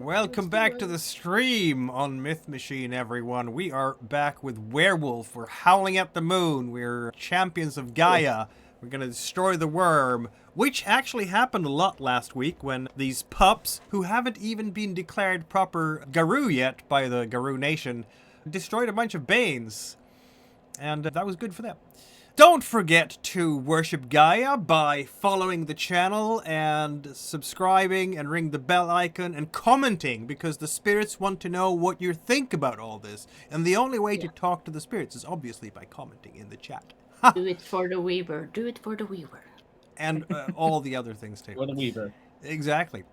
Welcome back to the stream on Myth Machine, everyone. We are back with Werewolf. We're howling at the moon. We're champions of Gaia. We're gonna destroy the worm, which actually happened a lot last week when these pups, who haven't even been declared proper Garou yet by the Garou Nation, destroyed a bunch of Banes. And that was good for them. Don't forget to worship Gaia by following the channel and subscribing and ring the bell icon and commenting, because the spirits want to know what you think about all this. And the only way to talk to the spirits is obviously by commenting in the chat. Do it for the Weaver. Do it for the Weaver. And all the other things too. For the Weaver. Exactly.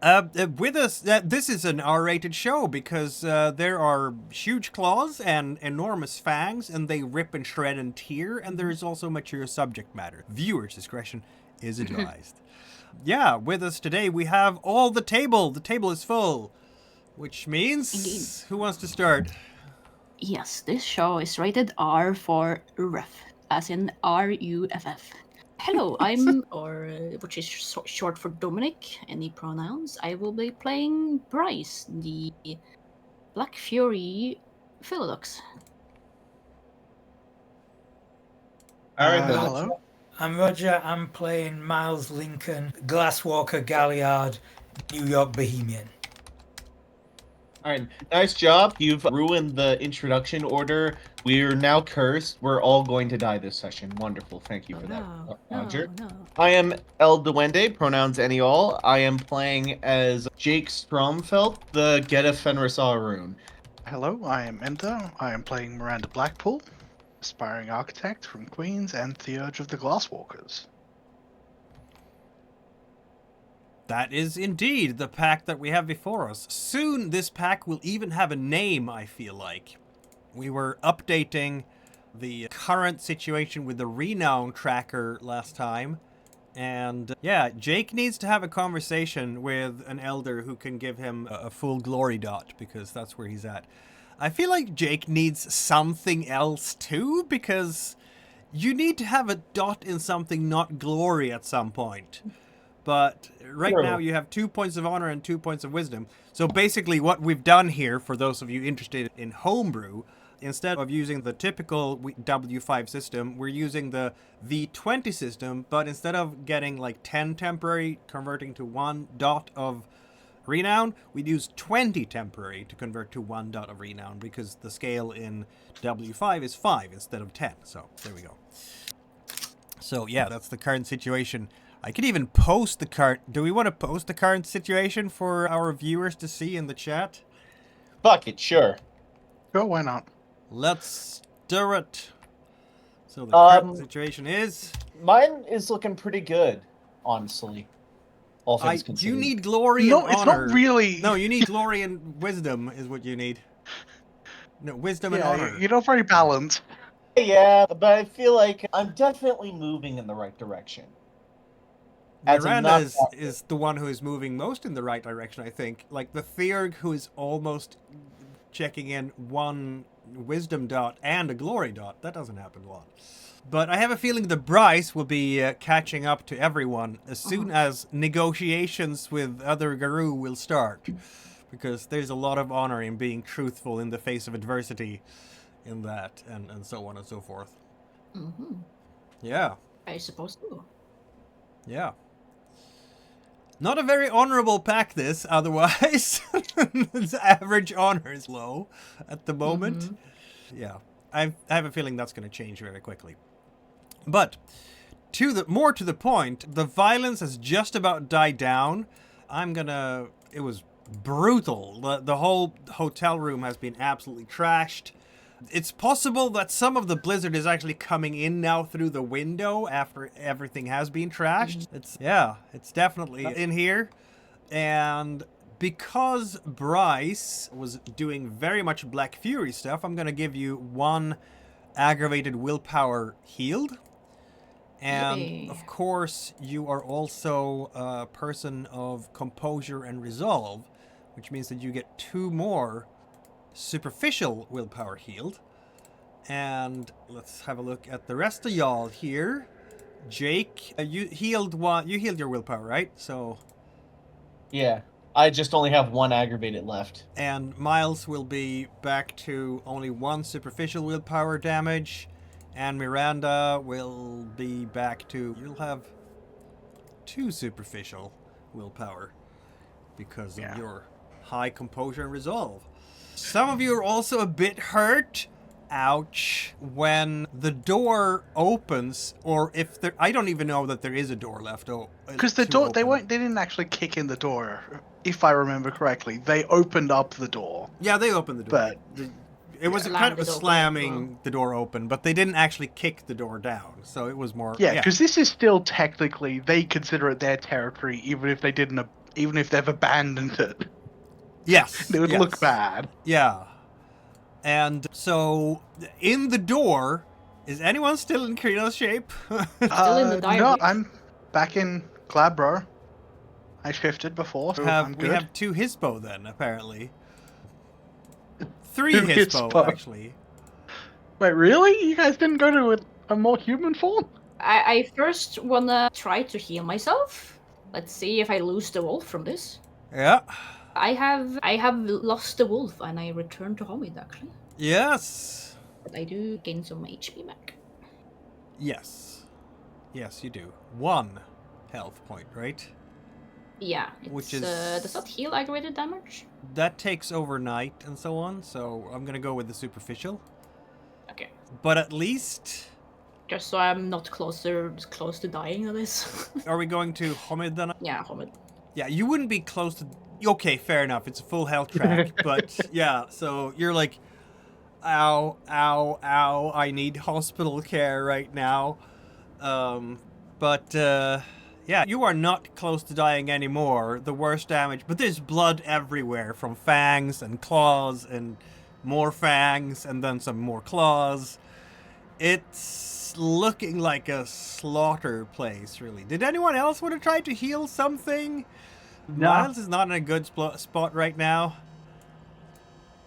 With us, this is an R-rated show because there are huge claws and enormous fangs, and they rip and shred and tear, and there is also mature subject matter. Viewers' discretion is advised. Yeah, with us today we have all the table. The table is full, which means... Indeed. Who wants to start? Yes, this show is rated R for rough, as in R-U-F-F. Hello, I'm, which is short for Dominic, any pronouns. I will be playing Bryce, the Black Fury Philodox. Alright, Hello, I'm Roger. I'm playing Miles Lincoln, Glasswalker Galliard, New York Bohemian. Alright, nice job. You've ruined the introduction order. We're now cursed. We're all going to die this session. Wonderful. Thank you for that, Roger. No. I am El Duende, pronouns any all. I am playing as Jake Stromfeld, the Geta Fenrisar rune. Hello, I am Endo. I am playing Miranda Blackpool, aspiring architect from Queens and Theurge of the Glasswalkers. That is indeed the pack that we have before us. Soon this pack will even have a name, I feel like. We were updating the current situation with the Renown tracker last time. And yeah, Jake needs to have a conversation with an elder who can give him a full glory dot, because that's where he's at. I feel like Jake needs something else too, because you need to have a dot in something, not glory, at some point. But right now you have 2 points of honor and 2 points of wisdom. So basically what we've done here, for those of you interested in homebrew, instead of using the typical W5 system, we're using the V20 system, but instead of getting like 10 temporary converting to 1 dot of renown, we'd use 20 temporary to convert to 1 dot of renown, because the scale in W5 is 5 instead of 10. So there we go. So yeah, that's the current situation. I could even post the current... Do we want to post the current situation for our viewers to see in the chat? Fuck it, sure. Sure, why not? Let's do it. So the current situation is... Mine is looking pretty good, honestly. All things You considered. need glory and No, honor. it's not really... No, you need glory and wisdom is what you need. No, wisdom and honor. You're not very balanced. Yeah, but I feel like I'm definitely moving in the right direction. As I'm Miranda not- is the one who is moving most in the right direction, I think. Like the Theurg, who is almost checking in 1 wisdom dot and a glory dot. That doesn't happen a lot. But I have a feeling the Bryce will be catching up to everyone as soon as negotiations with other Garou will start. Because there's a lot of honor in being truthful in the face of adversity in that, and so on and so forth. Mm-hmm. Yeah. I suppose so. Yeah. Not a very honorable pack, this, otherwise. Its average honor is low at the moment. Yeah. I have a feeling that's going to change very quickly. But, more to the point, the violence has just about died down. It was brutal. The whole hotel room has been absolutely trashed. It's possible that some of the blizzard is actually coming in now through the window after everything has been trashed. It's definitely in here. And because Bryce was doing very much Black Fury stuff, I'm going to give you 1 aggravated willpower healed. And Yay. of course, you are also a person of composure and resolve, which means that you get 2 more superficial willpower healed. And let's have a look at the rest of y'all here. Jake, you healed your willpower, right? So Yeah. I just only have one aggravated left. And Miles will be back to only 1 superficial willpower damage. And Miranda will be back to... You'll have 2 superficial willpower because of your high composure and resolve. Some of you are also a bit hurt. Ouch. When the door opens, or if there... I don't even know that there is a door left. Because the door, they didn't actually kick in the door, if I remember correctly. They opened up the door. Yeah, they opened the door. But it was kind of a slamming the door open, but they didn't actually kick the door down. So it was more... Yeah, because this is still technically, they consider it their territory, even if they didn't, even if they've abandoned it. Yes. It would look bad. Yeah. And so, in the door, is anyone still in Krino's shape? Still in the diary. No, I'm back in Glabro. I shifted before, so I'm good. We have 2 Hispo then, apparently. 3 Hispo, actually. Wait, really? You guys didn't go to a more human form? I first wanna try to heal myself. Let's see if I lose the wolf from this. Yeah. I have lost the wolf and I returned to Homid actually. Yes. But I do gain some HP back. Yes. Yes, you do. 1 health point, right? Yeah. Which is... does that heal aggravated damage? That takes overnight and so on, so I'm gonna go with the superficial. Okay. But at least... Just so I'm not close to dying of this. Are we going to Homid then? Yeah, Homid. Yeah, you wouldn't be close to... Okay, fair enough. It's a full health track. But, yeah, so you're like, ow, ow, ow, I need hospital care right now. Yeah, you are not close to dying anymore. The worst damage... But there's blood everywhere from fangs and claws and more fangs and then some more claws. It's looking like a slaughter place, really. Did anyone else want to try to heal something? No. Miles is not in a good spot right now.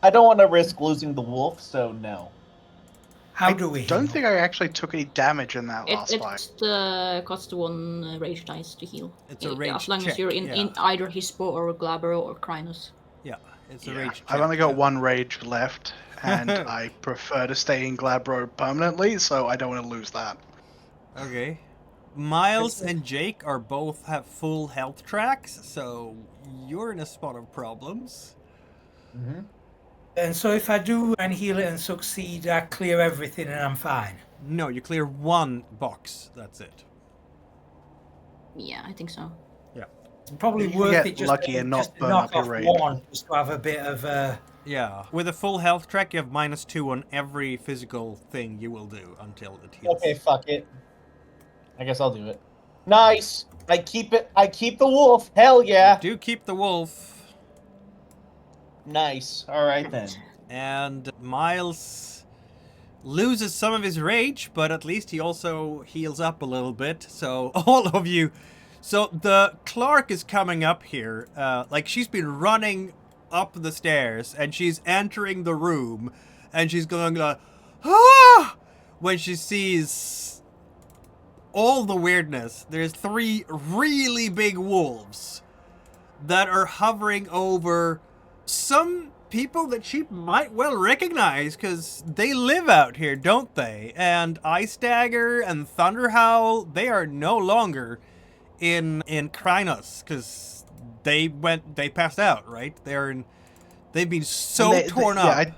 I don't want to risk losing the wolf, so no. How do we I don't heal? think I actually took any damage in that last fight. It costs 1 rage dice to heal. It's a rage as long check, as you're in either Hispo or Glabro or Krynos. Yeah, it's a rage check. I've only got 1 rage left, and I prefer to stay in Glabro permanently, so I don't want to lose that. Okay. Miles and Jake are both have full health tracks, so you're in a spot of problems. Mm-hmm. And so if I do and heal it and succeed, I clear everything and I'm fine. No, you clear 1 box. That's it. Yeah, I think so. Yeah. It's probably You worth get it just lucky to, and not just to burn knock up your off rage. 1, just to have a bit of Yeah. With a full health track, you have -2 on every physical thing you will do until it heals. Okay, fuck it. I guess I'll do it. Nice! I keep it. I keep the wolf. Hell yeah! Do keep the wolf. Nice. Alright then. And Miles loses some of his rage, but at least he also heals up a little bit. So all of you... So the Clerk is coming up here. Like, she's been running up the stairs, and she's entering the room, and she's going like, ah! When she sees all the weirdness. There's 3 really big wolves that are hovering over some people that she might well recognize, because they live out here, don't they? And Ice Dagger and Thunderhowl, they are no longer in Krynos, because they passed out, right? They've been so torn up.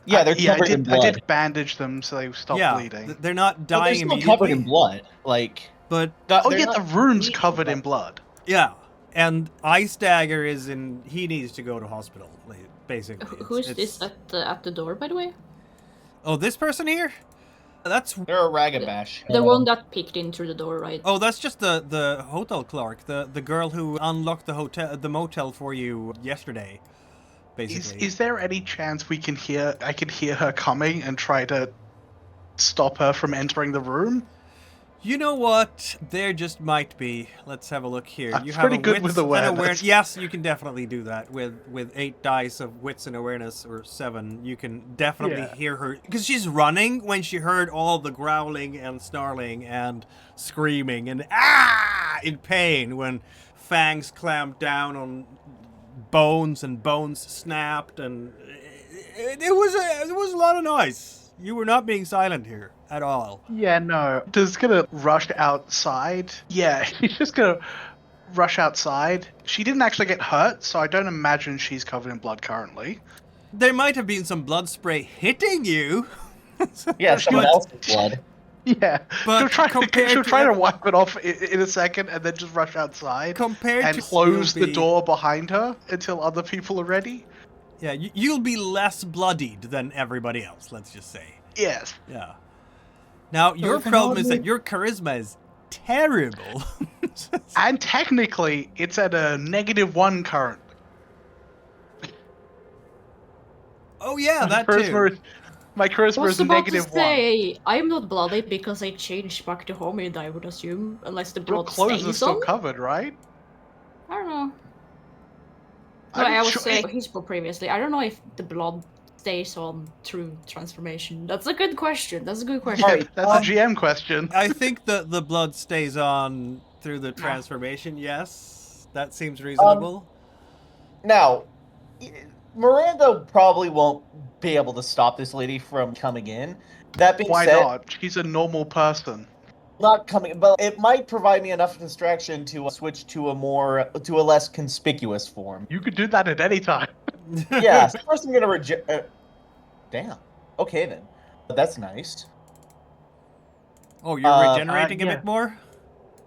They're covered in blood. I did bandage them so they stop bleeding. They're not But they're dying still immediately. covered in blood. Like, But The room's covered in blood. yeah, and Ice Dagger he needs to go to hospital, basically. Who's this at the door, by the way? Oh, this person here? That's... they're a ragabash. The one that peeked in through the door, right? Oh, that's just the hotel clerk, the girl who unlocked the motel for you yesterday, basically. Is there any chance I can hear her coming and try to stop her from entering the room? You know what? There just might be. Let's have a look here. I'm You pretty have good with awareness. Yes, you can definitely do that with 8 dice of wits and awareness, or 7. You can definitely hear her, because she's running when she heard all the growling and snarling and screaming and in pain when fangs clamped down on bones, and bones snapped, and it was a lot of noise. You were not being silent here at all. Yeah, no. Just gonna rush outside. Yeah, he's just gonna rush outside. She didn't actually get hurt, so I don't imagine she's covered in blood currently. There might have been some blood spray hitting you. Yeah, someone else's blood. Yeah, But she'll try to wipe it off in a second and then just rush outside Compared and to close the Sylvie- door behind her until other people are ready. Yeah, you'll be less bloodied than everybody else, let's just say. Yes. Yeah. Now, your if an problem is ordinary- that your charisma is terrible. And technically, it's at a -1 current. Oh, yeah, that too. My charisma I was is about to -1. say, I'm not bloody because I changed back to homemade, I would assume, unless the Your blood clothes are stays still on. covered, right? I don't know. No, I'm I was sure- saying Hispo previously. I don't know if the blood stays on through transformation. That's a good question. That's a good question. Yeah, Alright, that's a GM question. I think that the blood stays on through the transformation, yes. That seems reasonable. Now, Miranda probably won't be able to stop this lady from coming in. That being Why said, not? She's a normal person. not coming, but it might provide me enough distraction to switch to a less conspicuous form. You could do that at any time. Yeah, so first I'm gonna reject. Damn. Okay then, that's nice. Oh, you're regenerating a yeah. bit more?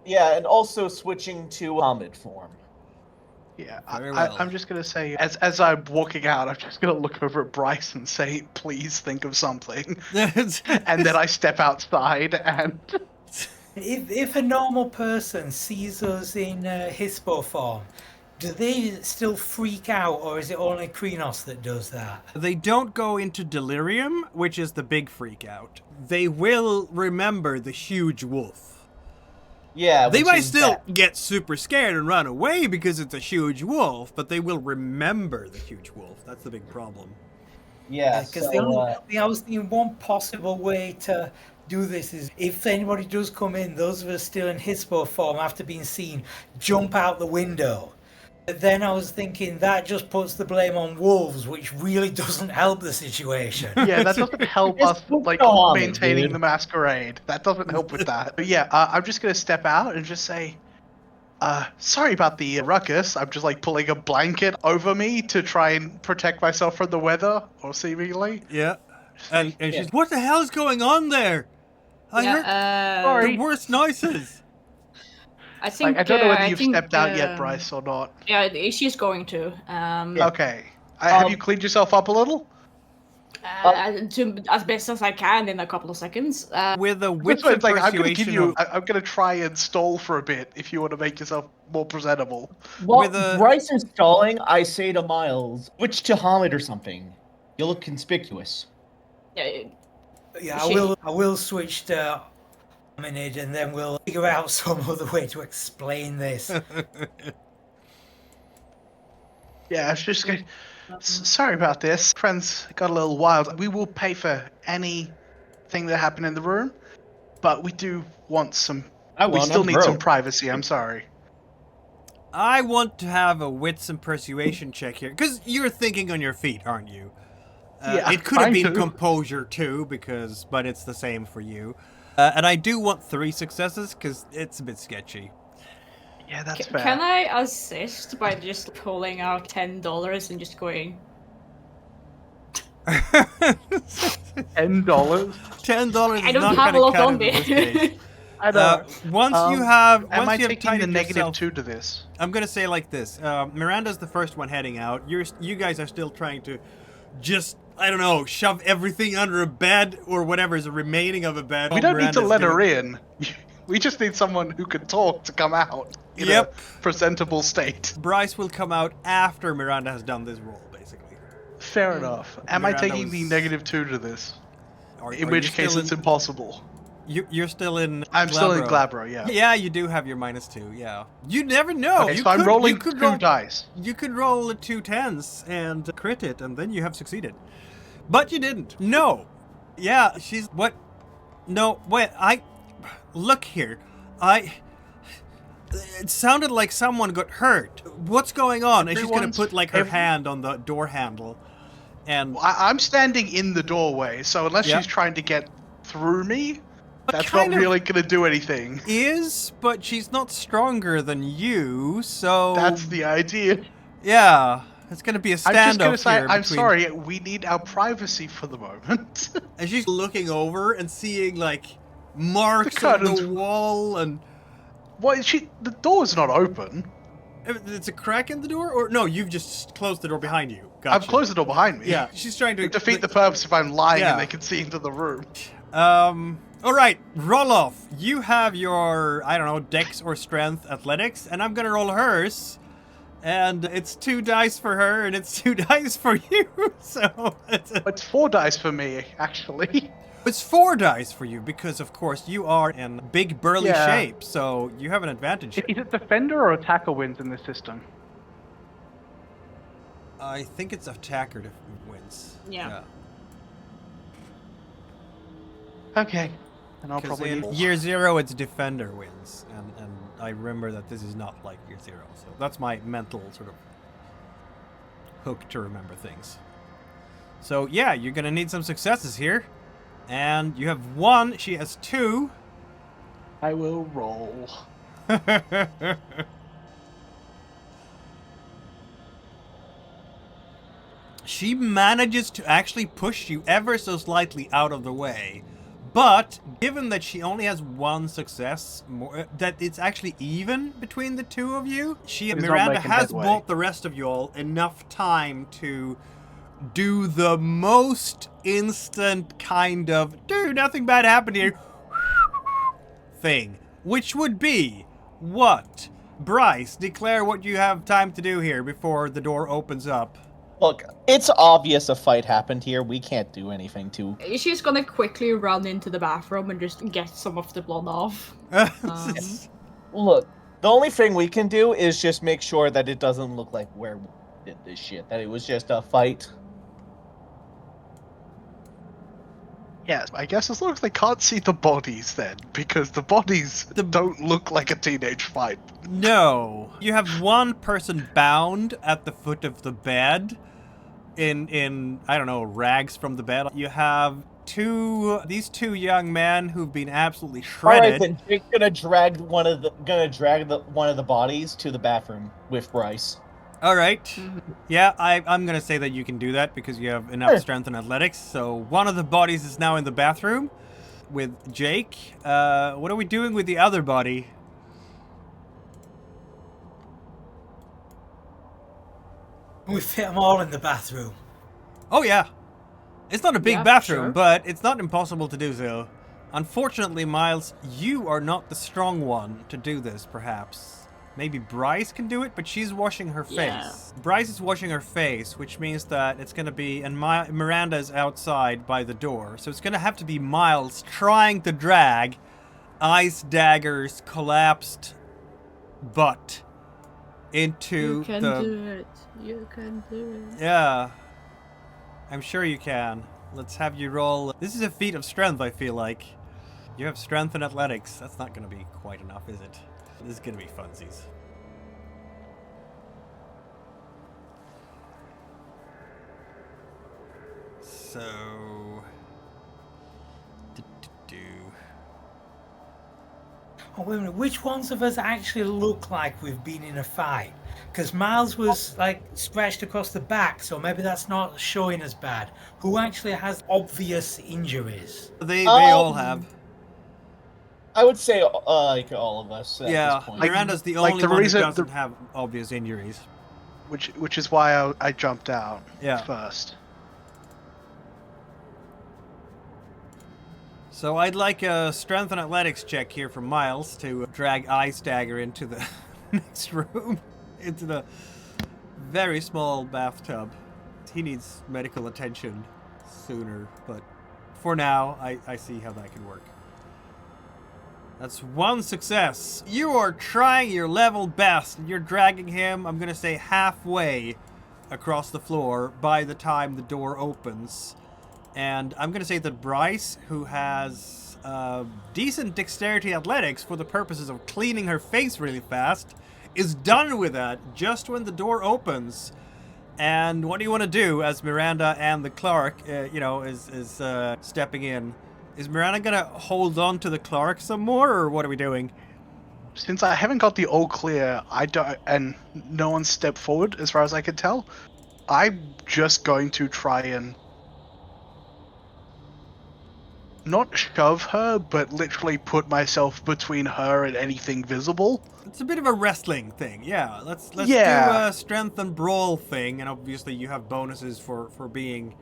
Yeah, and also switching to Hamid form. Yeah, Very well. I'm just gonna say, as I'm walking out, I'm just gonna look over at Bryce and say, "Please think of something," and then I step outside and. If a normal person sees us in Hispo form, do they still freak out, or is it only Krenos that does that? They don't go into delirium, which is the big freak out. They will remember the huge wolf. Yeah, They which might is still bad. get super scared and run away because it's a huge wolf, but they will remember the huge wolf. That's the big problem. Yeah, Because so, the only thing I was thinking, one possible way to do this is if anybody does come in, those of us still in Hispo form after being seen, jump out the window. But then I was thinking that just puts the blame on wolves, which really doesn't help the situation. Yeah, that doesn't help us It's like go on, maintaining dude. the masquerade. That doesn't help with that. But yeah, I'm just gonna step out and just say, sorry about the ruckus. I'm just like pulling a blanket over me to try and protect myself from the weather, or seemingly. Yeah. And she's, what the hell is going on there? I heard Sorry. the worst noises. I think. Like, I don't know whether I you've think, stepped out yet, Bryce, or not. Yeah, she's going to. Okay. Have you cleaned yourself up a little? As best as I can in a couple of seconds. With a That's wits why and it's like, I'm gonna give persuasion you. of- I'm gonna try and stall for a bit if you want to make yourself more presentable. while with a- Bryce is stalling, I say to Miles, switch to Hamid or something. You'll look conspicuous. Yeah, Yeah, She- I will switch to Hominid, and then we'll figure out some other way to explain this. Yeah, it's just good. Sorry about this. Friends got a little wild. We will pay for anything that happened in the room, but we do want some. We still need some privacy. I'm sorry. I want to have a wits and persuasion check here, because you're thinking on your feet, aren't you? Yeah, it could have mine been too. composure too, but it's the same for you. And I do want 3 successes, because it's a bit sketchy. Yeah, that's fair. can I assist by just pulling out $10 and just going? $10. $10 I is don't not have gonna a lot cut on it in this me. case. I know. Once you have, Am once I you have taking the tidied negative yourself, 2 to this? I'm gonna say like this: Miranda's the first one heading out. You guys are still trying to, just I don't know, shove everything under a bed or whatever is remaining of a bed. We don't need to let her in. We just need someone who can talk to come out in Yep. a presentable state. Bryce will come out after Miranda has done this roll, basically. Fair enough. Am I Miranda taking the was- negative 2 to this? Are In you which case still it's in, impossible. you're still in. I'm still in Glabro. Glabro, yeah. Yeah, you do have your -2. Yeah, you never know. Okay, you so I'm could, rolling you could 2 roll, dice. You could roll 2 10s and crit it, and then you have succeeded. But you didn't. No. Yeah, she's what? No, wait. Look here. It sounded like someone got hurt. What's going on? And she's going to put like her hand on the door handle. And I'm standing in the doorway, so unless Yep. she's trying to get through me, that's not kind of really going to do anything. but she's not stronger than you, so That's the idea. yeah, it's going to be a standoff. I'm just going to say, I'm between... sorry, we need our privacy for the moment. And she's looking over and seeing like marks The on the curtains. wall and What? The door's not open. it's a crack in the door, or no? You've just closed the door behind you. Gotcha. I've closed the door behind me. Yeah, she's trying to Defeat the purpose if I'm lying Yeah. and they can see into the room. All right, roll off. You have your, I don't know, dex or strength athletics, and I'm gonna roll hers. And it's 2 dice for her, and it's 2 dice for you. So It's 4 dice for me, actually. it's 4 dice for you because, of course, you are in big burly Yeah. shape, so you have an advantage. Is it defender or attacker wins in this system? I think it's attacker that wins. Yeah. Okay. And I'll 'Cause probably in need... year 0, it's defender wins, and I remember that this is not like year 0, so that's my mental sort of hook to remember things. So yeah, you're gonna need some successes here, and you have 1. She has 2. I will roll. She manages to actually push you ever so slightly out of the way. But given that she only has 1 success, that it's actually even between the 2 of you, She's not Miranda making has headway. bought the rest of you all enough time to do the most instant kind of "dude, nothing bad happened here" thing, which would be what? Bryce, declare what you have time to do here before the door opens up. Look, it's obvious a fight happened here. We can't do anything to... She's gonna quickly run into the bathroom and just get some of the blood off. Look, the only thing we can do is just make sure that it doesn't look like Werewolf did this shit. That it was just a fight. Yes, I guess as long as they can't see the bodies then, because the bodies don't look like a teenage fight. No. You have 1 person bound at the foot of the bed in I don't know, rags from the bed. You have these two young men who've been absolutely shredded. All right, then Jake's gonna drag one of the bodies to the bathroom with Bryce. All right. Yeah, I'm going to say that you can do that because you have enough strength and athletics. So 1 of the bodies is now in the bathroom with Jake. What are we doing with the other body? We fit them all in the bathroom. Oh, yeah. It's not a big Yeah, bathroom, sure. but it's not impossible to do so. Unfortunately, Miles, you are not the strong one to do this, perhaps. Maybe Bryce can do it, but she's washing her face. Yeah. Bryce is washing her face, which means that it's going to be... And Miranda's outside by the door. So it's going to have to be Miles trying to drag Ice Dagger's collapsed butt into You can the... do it. You can do it. Yeah. I'm sure you can. Let's have you roll. This is a feat of strength, I feel like. You have strength and athletics. That's not going to be quite enough, is it? This is going to be funsies. So... Oh, wait a minute. Which ones of us actually look like we've been in a fight? Because Miles was like scratched across the back, so maybe that's not showing as bad. Who actually has obvious injuries? They all have. I would say like all of us at Yeah, this point. Miranda's the like only the one reason- who doesn't have obvious injuries. Which is why I jumped out Yeah. first. So I'd like a strength and athletics check here from Miles to drag Ice Dagger into the next room. Into the very small bathtub. He needs medical attention sooner, but for now, I see how that can work. That's 1 success. You are trying your level best. You're dragging him, I'm going to say, halfway across the floor by the time the door opens. And I'm going to say that Bryce, who has decent dexterity athletics for the purposes of cleaning her face really fast, is done with that just when the door opens. And what do you want to do as Miranda and the clerk, is stepping in? Is Miranda gonna hold on to the clerk some more, or what are we doing? Since I haven't got the all clear, and no one stepped forward as far as I can tell, I'm just going to try and not shove her, but literally put myself between her and anything visible. It's a bit of a wrestling thing, yeah. Let's do Yeah. a strength and brawl thing, and obviously you have bonuses for being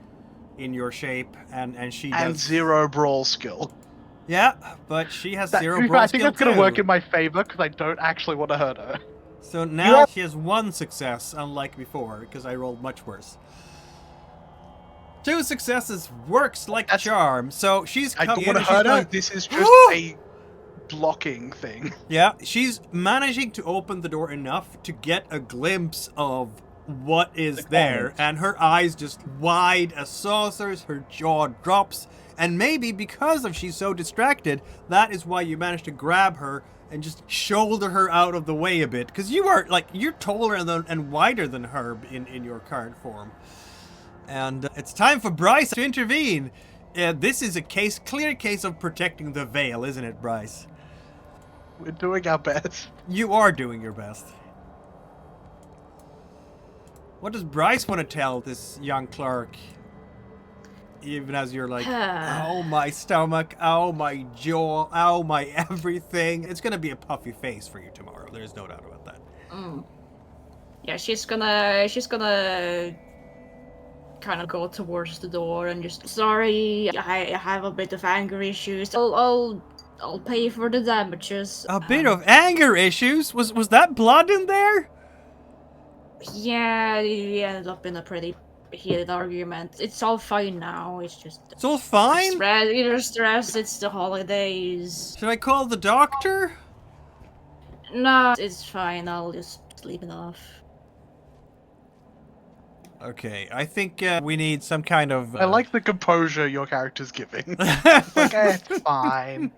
in your shape, and she does. And 0 brawl skill. Yeah, but she has To 0 be fair, brawl I think skill that's going too. to work in my favor because I don't actually want to hurt her. So now she has 1 success, unlike before, because I rolled much worse. 2 successes works like a charm. So she's I coming don't in want and to she's hurt her. going, This is just a blocking thing. yeah, she's managing to open the door enough to get a glimpse of what is there, and her eyes just wide as saucers, her jaw drops, and maybe because of she's so distracted, that is why you managed to grab her and just shoulder her out of the way a bit, because you are, like, you're taller and wider than her in your current form. And it's time for Bryce to intervene. This is a clear case of protecting the veil, isn't it, Bryce? We're doing our best. You are doing your best. What does Bryce want to tell this young clerk? Even as you're like, oh my stomach, oh my jaw, oh my everything. It's gonna be a puffy face for you tomorrow. There's no doubt about that. Yeah, she's gonna kind of go towards the door and just, sorry, I have a bit of anger issues. I'll pay for the damages. A bit of anger issues? Was that blood in there? Yeah, we ended up in a pretty heated argument. It's all fine now. It's just It's all fine? stress. It's the holidays. Should I call the doctor? No, it's fine. I'll just sleep it off. Okay, I think we need some kind of... I like the composure your character's giving. It's like, it's fine.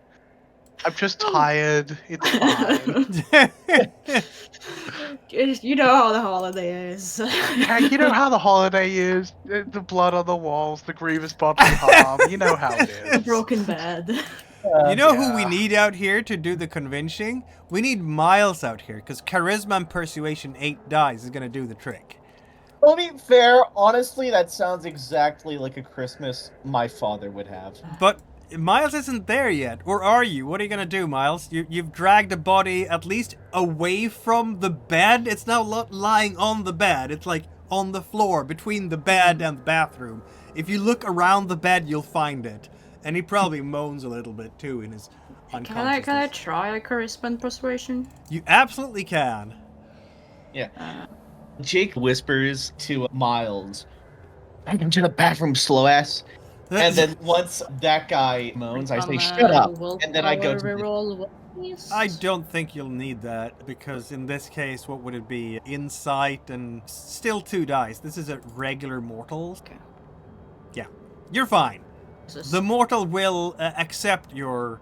I'm just tired. It's fine. You know how the holiday is. Yeah, you know how the holiday is. The blood on the walls, the grievous bodily harm. You know how it The is. broken bed. You know who we need out here to do the convincing? We need Miles out here, because Charisma and Persuasion 8 dice is going to do the trick. To be fair, honestly, that sounds exactly like a Christmas my father would have. But Miles isn't there yet, or are you? What are you gonna do, Miles? You've dragged the body at least away from the bed. It's now lying on the bed. It's like on the floor between the bed and the bathroom. If you look around the bed, you'll find it. And he probably moans a little bit too in his unconsciousness. Can I try a charisma and persuasion? You absolutely can. Yeah. Jake whispers to Miles, "Back into the bathroom, slow ass." And then once that guy moans, I say, "Shut up!" And then I go to reroll. I don't think you'll need that, because in this case, what would it be? Insight and still 2 dice. This is a regular mortal. Okay. Yeah, you're fine. The mortal will accept your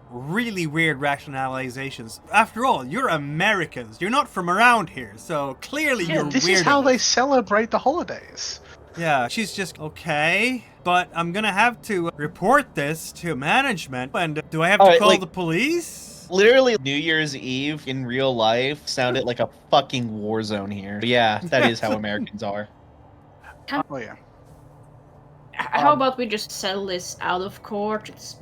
really weird rationalizations. After all, you're Americans. You're not from around here, so clearly you're weird. This is how they celebrate the holidays. Yeah, she's just, okay, but I'm gonna have to report this to management, and do I have to call the police? Literally, New Year's Eve in real life sounded like a fucking war zone here. Yeah, that is how Americans are. Oh, yeah. How about we just settle this out of court? It's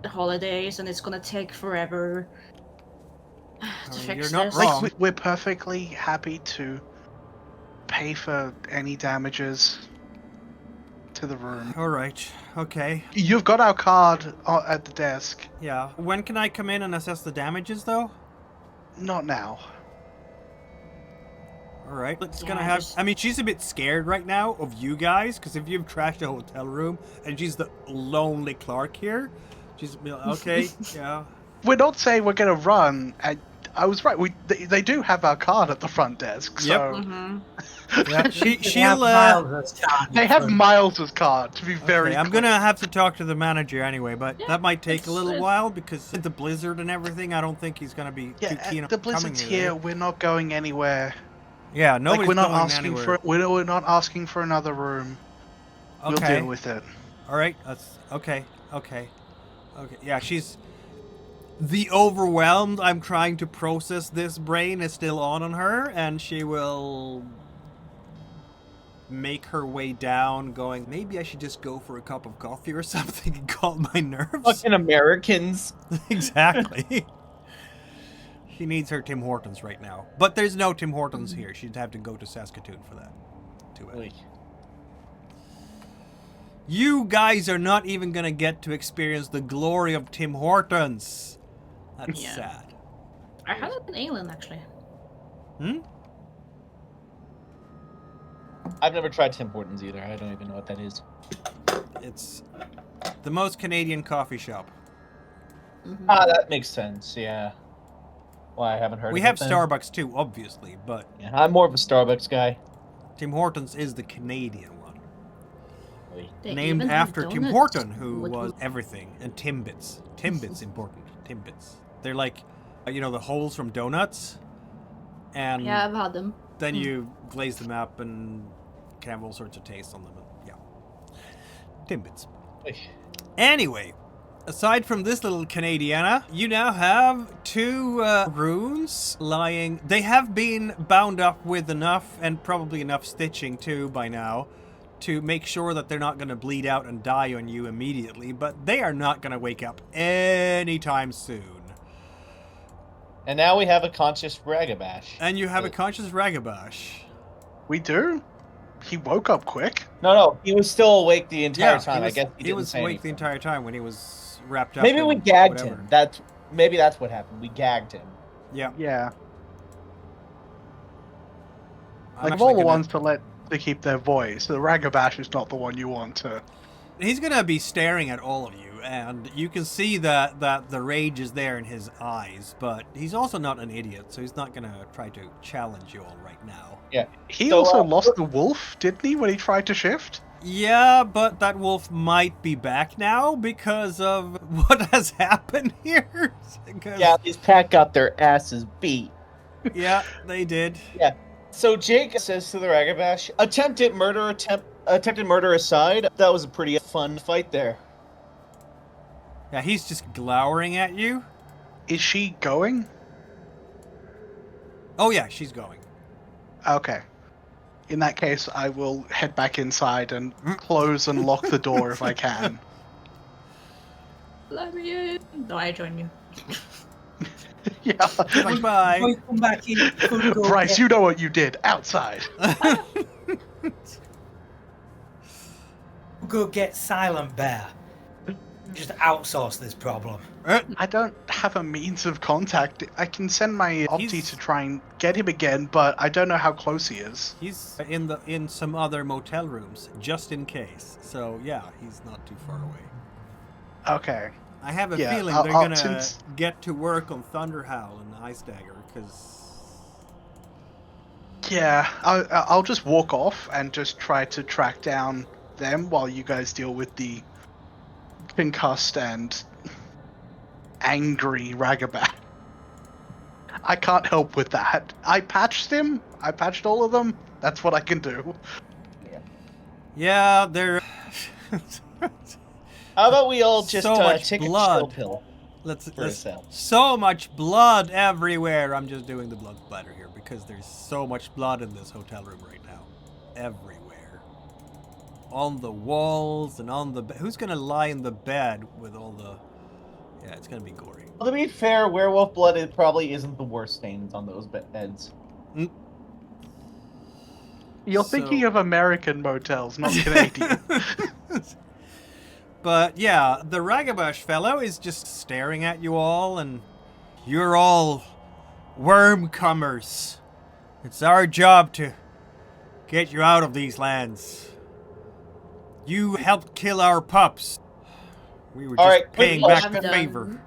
the holidays, and it's gonna take forever to fix you're not this. wrong. Like, we're perfectly happy to pay for any damages to the room. Alright, okay. You've got our card at the desk. Yeah. When can I come in and assess the damages, though? Not now. Alright, it's gonna Yeah, have... just- I mean, she's a bit scared right now of you guys, because if you've trashed a hotel room, and she's the lonely Clark here, she's... Okay, yeah. We're not saying we're gonna run. I was right. They do have our card at the front desk. So Yeah, They have she'll. Miles' card in they have front. Miles's card. To be very Okay, I'm clear. gonna have to talk to the manager anyway, but Yeah, that might take a little it's- while because the blizzard and everything. I don't think he's gonna be too keen on the coming blizzard's here. here. We're not going anywhere. Yeah, nobody's We're not going asking anywhere. we're not asking for another room. We'll Okay. deal with it. All right. That's okay. Okay. Yeah, she's the overwhelmed. I'm trying to process this brain is still on her, and she will make her way down, going, maybe I should just go for a cup of coffee or something and calm my nerves. Fucking Americans. Exactly. She needs her Tim Hortons right now, but there's no Tim Hortons here. She'd have to go to Saskatoon for that. You guys are not even gonna get to experience the glory of Tim Hortons. That's Yeah. sad. I had an alien actually. I've never tried Tim Hortons either. I don't even know what that is. It's the most Canadian coffee shop. Ah, that makes sense. Yeah. Why I haven't heard. We of have it then. Starbucks too, obviously, but Yeah, I'm more of a Starbucks guy. Tim Hortons is the Canadian one. They Named even have after Tim donuts Horton, who with- was everything. And Timbits. Timbits important. Timbits. They're like, the holes from donuts. And Yeah, I've had them. then you glaze them up and can have all sorts of tastes on them. And, yeah. Timbits. Anyway, aside from this little Canadiana, you now have 2 runes lying. They have been bound up with enough, and probably enough stitching too by now, to make sure that they're not going to bleed out and die on you immediately, but they are not going to wake up anytime soon. And now we have a conscious Ragabash. And you have a conscious Ragabash. We do. He woke up quick. No, he was still awake the entire time. I guess he was awake the anything. entire time when he was wrapped up. Maybe in we gagged whatever. him. Maybe that's what happened. We gagged him. Yeah. Yeah. I'm Like of actually all the gonna- ones to keep their voice, the Ragabash is not the one you want to. He's gonna be staring at all of you, and you can see that the rage is there in his eyes, but he's also not an idiot, so he's not gonna try to challenge you all right now. Yeah. He So, also lost the wolf, didn't he, when he tried to shift? Yeah, but that wolf might be back now because of what has happened here. Because, Yeah, these pack got their asses beat. yeah, they did. Yeah. So Jake says to the Ragabash, attempted murder aside, that was a pretty fun fight there. Yeah, he's just glowering at you. Is she going? Oh yeah, she's going. Okay. In that case, I will head back inside and close and lock the door if I can. Let me in. No, I join you. Yeah. Goodbye. Before you come back in, you could go Bryce, get- you know what you did outside. go get Silent Bear. Just outsource this problem. I don't have a means of contact. I can send my Opti He's- to try and get him again, but I don't know how close he is. He's in some other motel rooms, just in case. So yeah, he's not too far away. Okay. I have a Yeah, feeling I'll- they're I'll- gonna since- get to work on Thunderhowl and Ice Dagger, because Yeah, I'll just walk off and just try to track down them while you guys deal with the concussed and angry Ragabash. I can't help with that. I patched him. I patched all of them. That's what I can do. yeah, they're How about we all just So much take blood. a chill pill? let's yourself. so much blood everywhere. I'm just doing the blood splatter here because there's so much blood in this hotel room right now, everywhere. On the walls and on the who's gonna lie in the bed with all the? Yeah, it's gonna be gory. Well, to be fair, werewolf blood it probably isn't the worst stains on those beds. You're So- thinking of American motels, not Canadian. But yeah, the Ragabash fellow is just staring at you all, and you're all worm-comers. It's our job to get you out of these lands. You helped kill our pups. We were All just right, quick paying back question. the favor.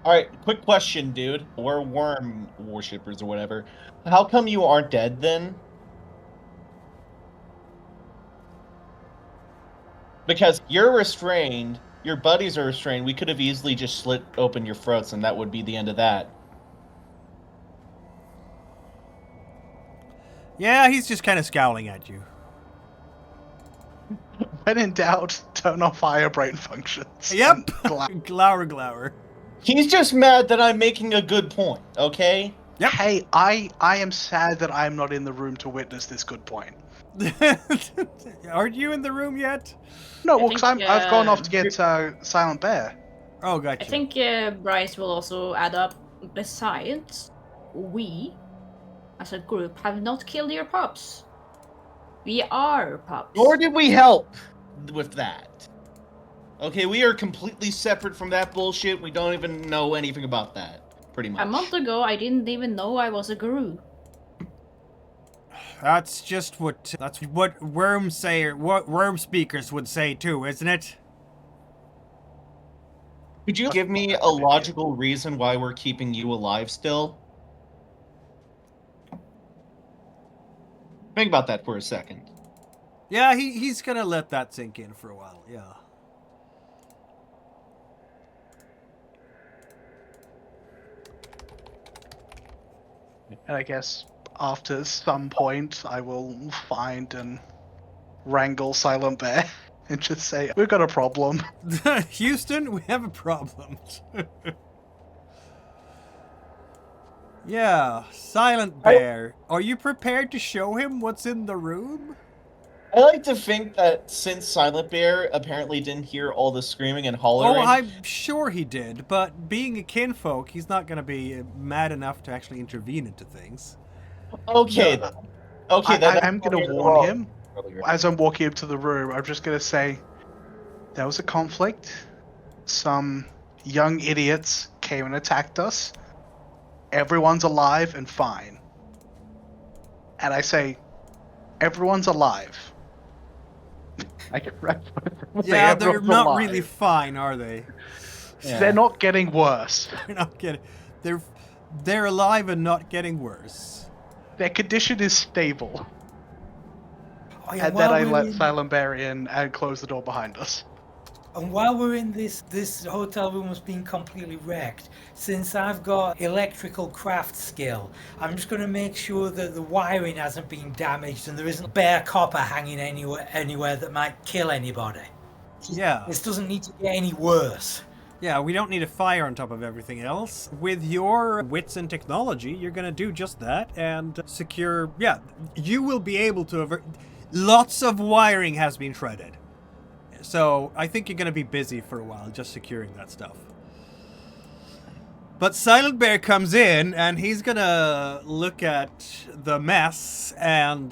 Alright, quick question, dude. We're worm worshippers or whatever. How come you aren't dead then? Because you're restrained, your buddies are restrained, we could have easily just slit open your throats and that would be the end of that. Yeah, he's just kind of scowling at you. When in doubt, turn off fire brain functions. Yep. And Glower, glower. He's just mad that I'm making a good point, okay? Yep. Hey, I am sad that I'm not in the room to witness this good point. Aren't you in the room yet? No, I well, because think, I've gone off to get Silent Bear. Oh, gotcha. I think Bryce will also add up. Besides, we, as a group, have not killed your pups. We are pups. Nor did we help with that. Okay, we are completely separate from that bullshit. We don't even know anything about that, pretty much. A month ago, I didn't even know I was a Garou. That's just what worm speakers would say too, isn't it? Could you give me a logical reason why we're keeping you alive still? Think about that for a second. Yeah, he's gonna let that sink in for a while, yeah. And I guess after some point, I will find and wrangle Silent Bear and just say, we've got a problem. Houston, we have a problem. Yeah, Silent Bear. Are you prepared to show him what's in the room? I like to think that since Silent Bear apparently didn't hear all the screaming and hollering... Oh, I'm sure he did, but being a kinfolk, he's not going to be mad enough to actually intervene into things. Okay, then. Okay, I'm going to warn him. As I'm walking into the room, I'm just going to say, there was a conflict. Some young idiots came and attacked us. Everyone's alive and fine. And I say, everyone's alive. I can Yeah, they're not really fine, are they? Yeah. They're not getting worse. They're not getting... They're alive and not getting worse. Their condition is stable. Oh, yeah, and then I let Silent Bear in and close the door behind us. And while we're in this hotel room was being completely wrecked, since I've got electrical craft skill, I'm just going to make sure that the wiring hasn't been damaged and there isn't bare copper hanging anywhere that might kill anybody. Yeah. This doesn't need to get any worse. Yeah, we don't need a fire on top of everything else. With your wits and technology, you're going to do just that and secure... Yeah, you will be able to... Lots of wiring has been shredded. So, I think you're going to be busy for a while just securing that stuff. But Silent Bear comes in, and he's going to look at the mess, and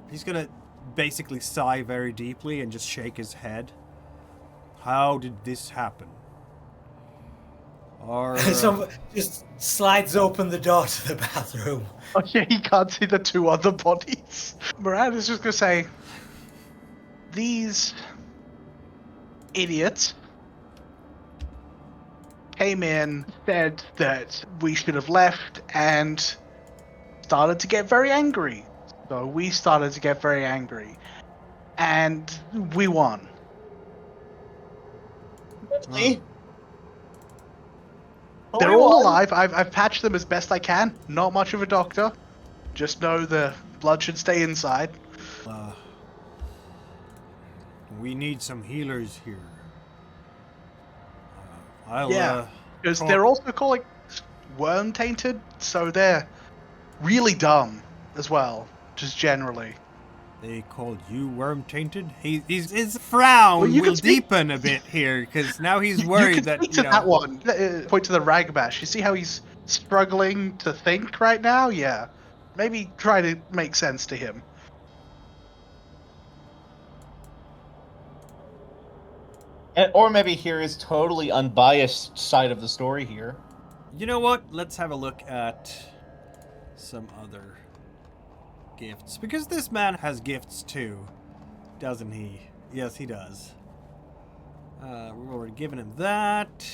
he's going to basically sigh very deeply and just shake his head. How did this happen? Or... So, just slides open the door to the bathroom. Oh yeah, he can't see the two other bodies. Miranda's just going to say, these... idiots came in, said that we should have left, and started to get very angry. So we started to get very angry, and we won. Really? They're all alive. I've patched them as best I can. Not much of a doctor. Just know the blood should stay inside. We need some healers here. Because they're also called worm tainted, so they're really dumb as well, just generally. They called you worm tainted? His frown will deepen a bit here, because now he's worried that, you know... that one. Point to the ragbash. You see how he's struggling to think right now? Yeah. Maybe try to make sense to him. Or maybe hear his totally unbiased side of the story here. You know what? Let's have a look at some other gifts. Because this man has gifts too, doesn't he? Yes, he does. We've already given him that.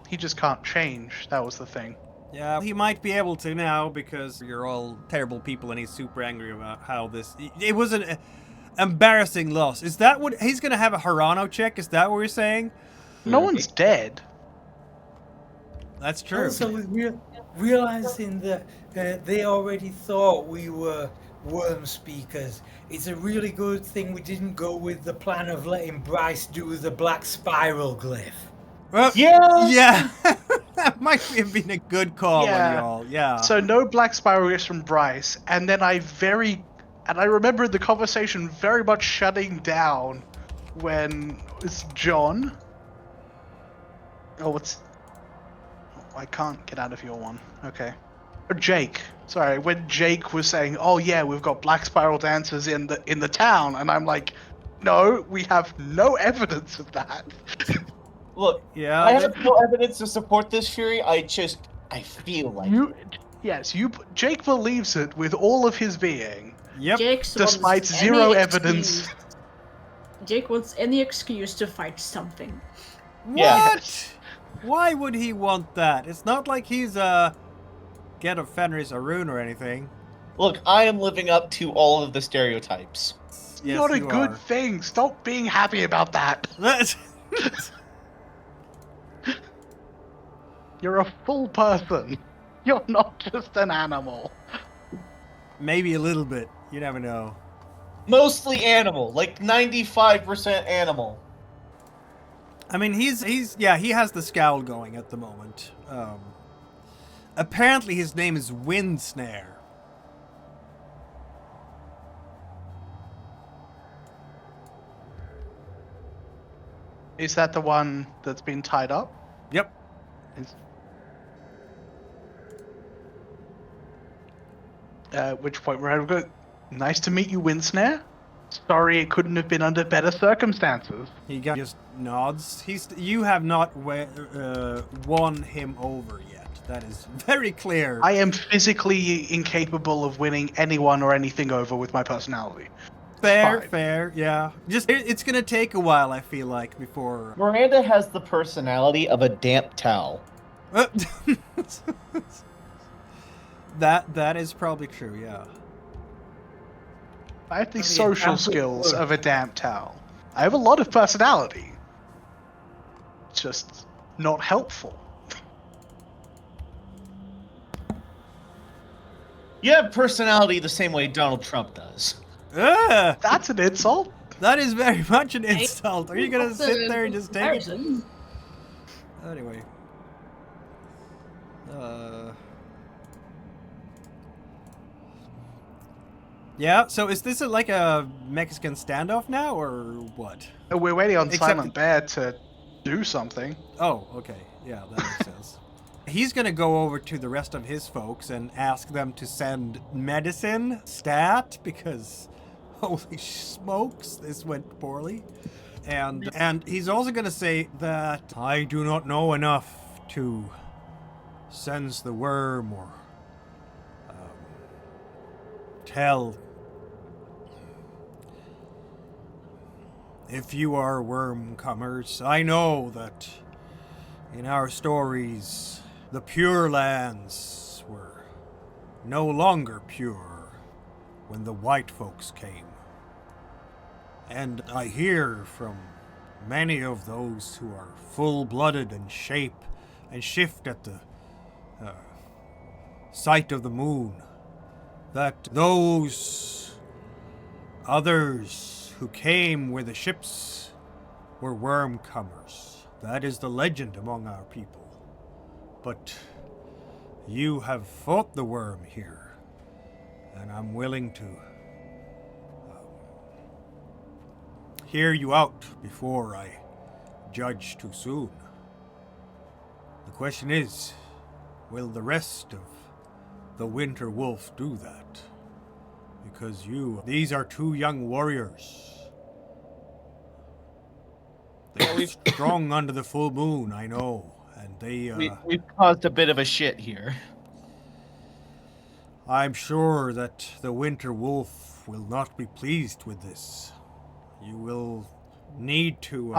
He just can't change. That was the thing. Yeah, he might be able to now because you're all terrible people and he's super angry about how this... It was an embarrassing loss. Is that what... He's going to have a Hirano check? Is that what you're saying? No one's dead. That's true. Also, realizing that they already thought we were worm speakers, it's a really good thing we didn't go with the plan of letting Bryce do the black spiral glyph. Well, yeah. That might have been a good call on y'all. Yeah. So no black spiral glyphs from Bryce, and then I remember the conversation very much shutting down when it's John. Oh, I can't get out of your one. Okay. Or Jake. Sorry, when Jake was saying, "Oh yeah, we've got black spiral dancers in the town," and I'm like, "No, we have no evidence of that." Look, yeah, I have no evidence to support this theory. I feel like Jake believes it with all of his being. Yep. Despite zero evidence. Jake wants any excuse to fight something. What? Yes. Why would he want that? It's not like he's Get of Fenris Arun or anything. Look, I am living up to all of the stereotypes. Yes, Not a you good are. thing. Stop being happy about that. You're a full person. You're not just an animal. Maybe a little bit. You never know. Mostly animal, like 95% animal. I mean, he has the scowl going at the moment. Apparently his name is Windsnare. Is that the one that's been tied up? Yep. At which point we're going, nice to meet you, Windsnare. Sorry it couldn't have been under better circumstances. He just nods. You have not won him over yet. That is very clear. I am physically incapable of winning anyone or anything over with my personality. Fair, yeah. Just it's gonna take a while, I feel like, before Miranda has the personality of a damp towel. That is probably true, yeah. I have the social skills of a damp towel. I have a lot of personality. It's just not helpful. You have personality the same way Donald Trump does. That's an insult. That is very much an insult. Are you gonna sit there and just take it? Anyway. Yeah, so is this like a Mexican standoff now, or what? We're waiting on Silent Bear to do something. Oh, okay. Yeah, that makes sense. He's gonna go over to the rest of his folks and ask them to send medicine stat, because holy smokes, this went poorly. And he's also gonna say that I do not know enough to sense the worm or tell if you are worm comers. I know that in our stories the Pure Lands were no longer pure when the white folks came. And I hear from many of those who are full-blooded and shape and shift at the sight of the moon that those others who came with the ships were worm comers. That is the legend among our people. But you have fought the worm here, and I'm willing to hear you out before I judge too soon. The question is, will the rest of the Winter Wolf do that? Because these are two young warriors. They're strong under the full moon, I know. And we've caused a bit of a shit here. I'm sure that the Winter Wolf will not be pleased with this. You will need to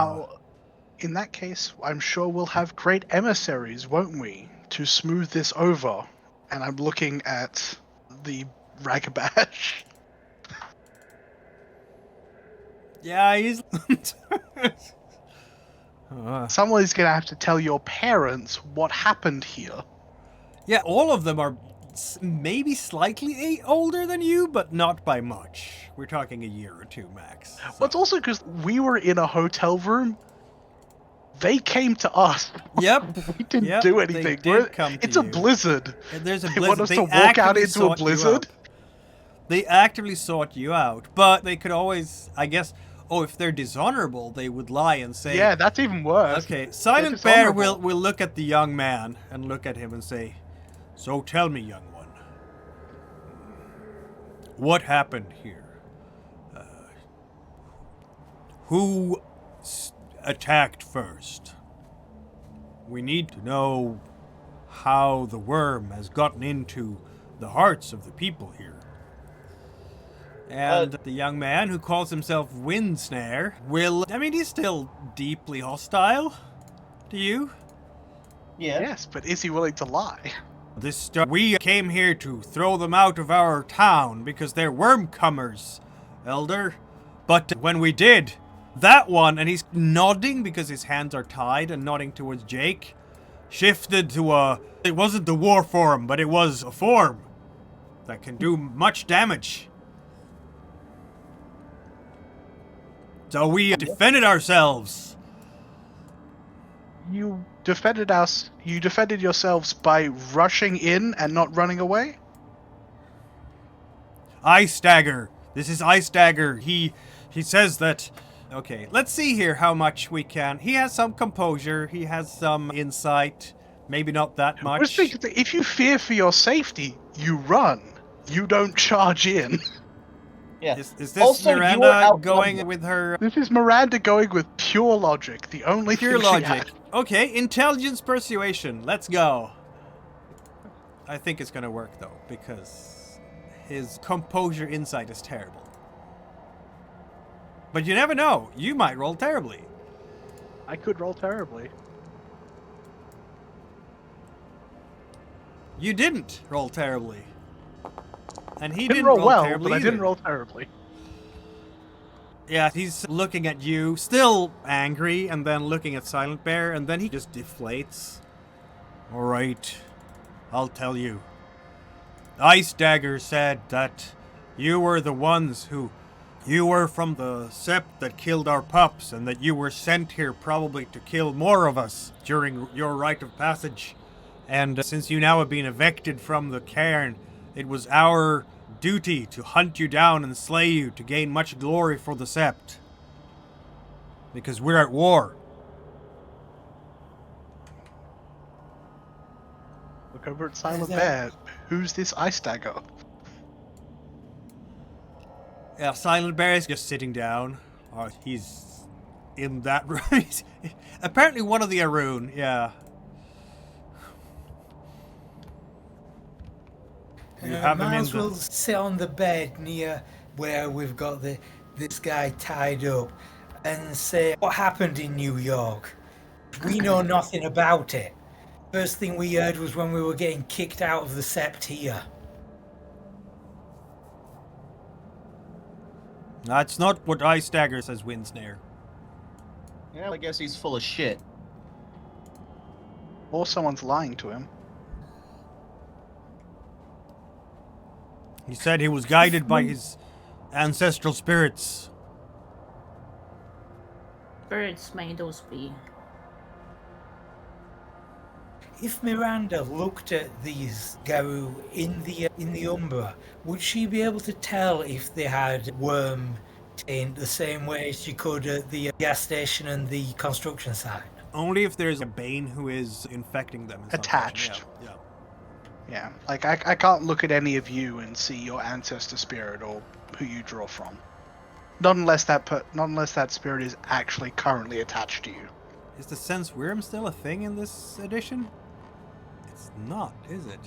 In that case, I'm sure we'll have great emissaries, won't we, to smooth this over. And I'm looking at the Ragabash. Yeah, he's... Someone's gonna have to tell your parents what happened here. Yeah, all of them are maybe slightly older than you, but not by much. We're talking a year or two max. So. Well, it's also because we were in a hotel room. They came to us. Yep. We didn't do anything. They did come to it's a you. blizzard. And there's a They blizzard. want us They to walk out actively into a sought you blizzard? out. They actively sought you out, but they could always, I guess, if they're dishonorable, they would lie and say... Yeah, that's even worse. Okay, Silent Bear will look at the young man and look at him and say, "So tell me, young one, what happened here? Who attacked first? We need to know how the worm has gotten into the hearts of the people here." And the young man, who calls himself Windsnare, will... I mean, he's still deeply hostile to you. Yeah. Yes, but is he willing to lie? We came here to throw them out of our town because they're wormcomers, Elder. But when we did, that one, and he's nodding because his hands are tied and nodding towards Jake, shifted to it wasn't the war form, but it was a form that can do much damage. So we defended ourselves. You defended us. You defended yourselves by rushing in and not running away? Ice Dagger. This is Ice Dagger. He says that... Okay, let's see here how much we can... He has some composure. He has some insight. Maybe not that much. If you fear for your safety, you run. You don't charge in. Yeah. Is this Also, you are Miranda going with her... This is Miranda going with pure logic. The only Pure thing she logic. had. Okay, intelligence persuasion. Let's go. I think it's gonna work though, because his composure insight is terrible. But you never know. You might roll terribly. I could roll terribly. You didn't roll terribly. And he Didn't roll well, terribly but I didn't either. roll terribly. Yeah, he's looking at you, still angry, and then looking at Silent Bear, and then he just deflates. Alright, I'll tell you. Ice Dagger said that you were the ones who... You were from the sept that killed our pups, and that you were sent here probably to kill more of us during your Rite of Passage. And since you now have been evicted from the cairn, it was our duty to hunt you down and slay you to gain much glory for the sept. Because we're at war. Look over at Silent Bear. Who's this Ice Dagger? Yeah, Silent Bear is just sitting down. He's in that room. Apparently one of the Arun, yeah. You have him in Miles the... will sit on the bed near where we've got this guy tied up and say, "What happened in New York? We know nothing about it. First thing we heard was when we were getting kicked out of the sept here." That's not what Ice Dagger says, Windsnare. Yeah, I guess he's full of shit. Or someone's lying to him. He said he was guided by his ancestral spirits. Spirits may those be. If Miranda looked at these Garou in the Umbra, would she be able to tell if they had worm taint the same way she could at the gas station and the construction site? Only if there's a Bane who is infecting them. In some Attached. fashion. Yeah. Yeah, like I can't look at any of you and see your ancestor spirit or who you draw from. Not unless that spirit is actually currently attached to you. Is the sense worm still a thing in this edition? It's not, is it?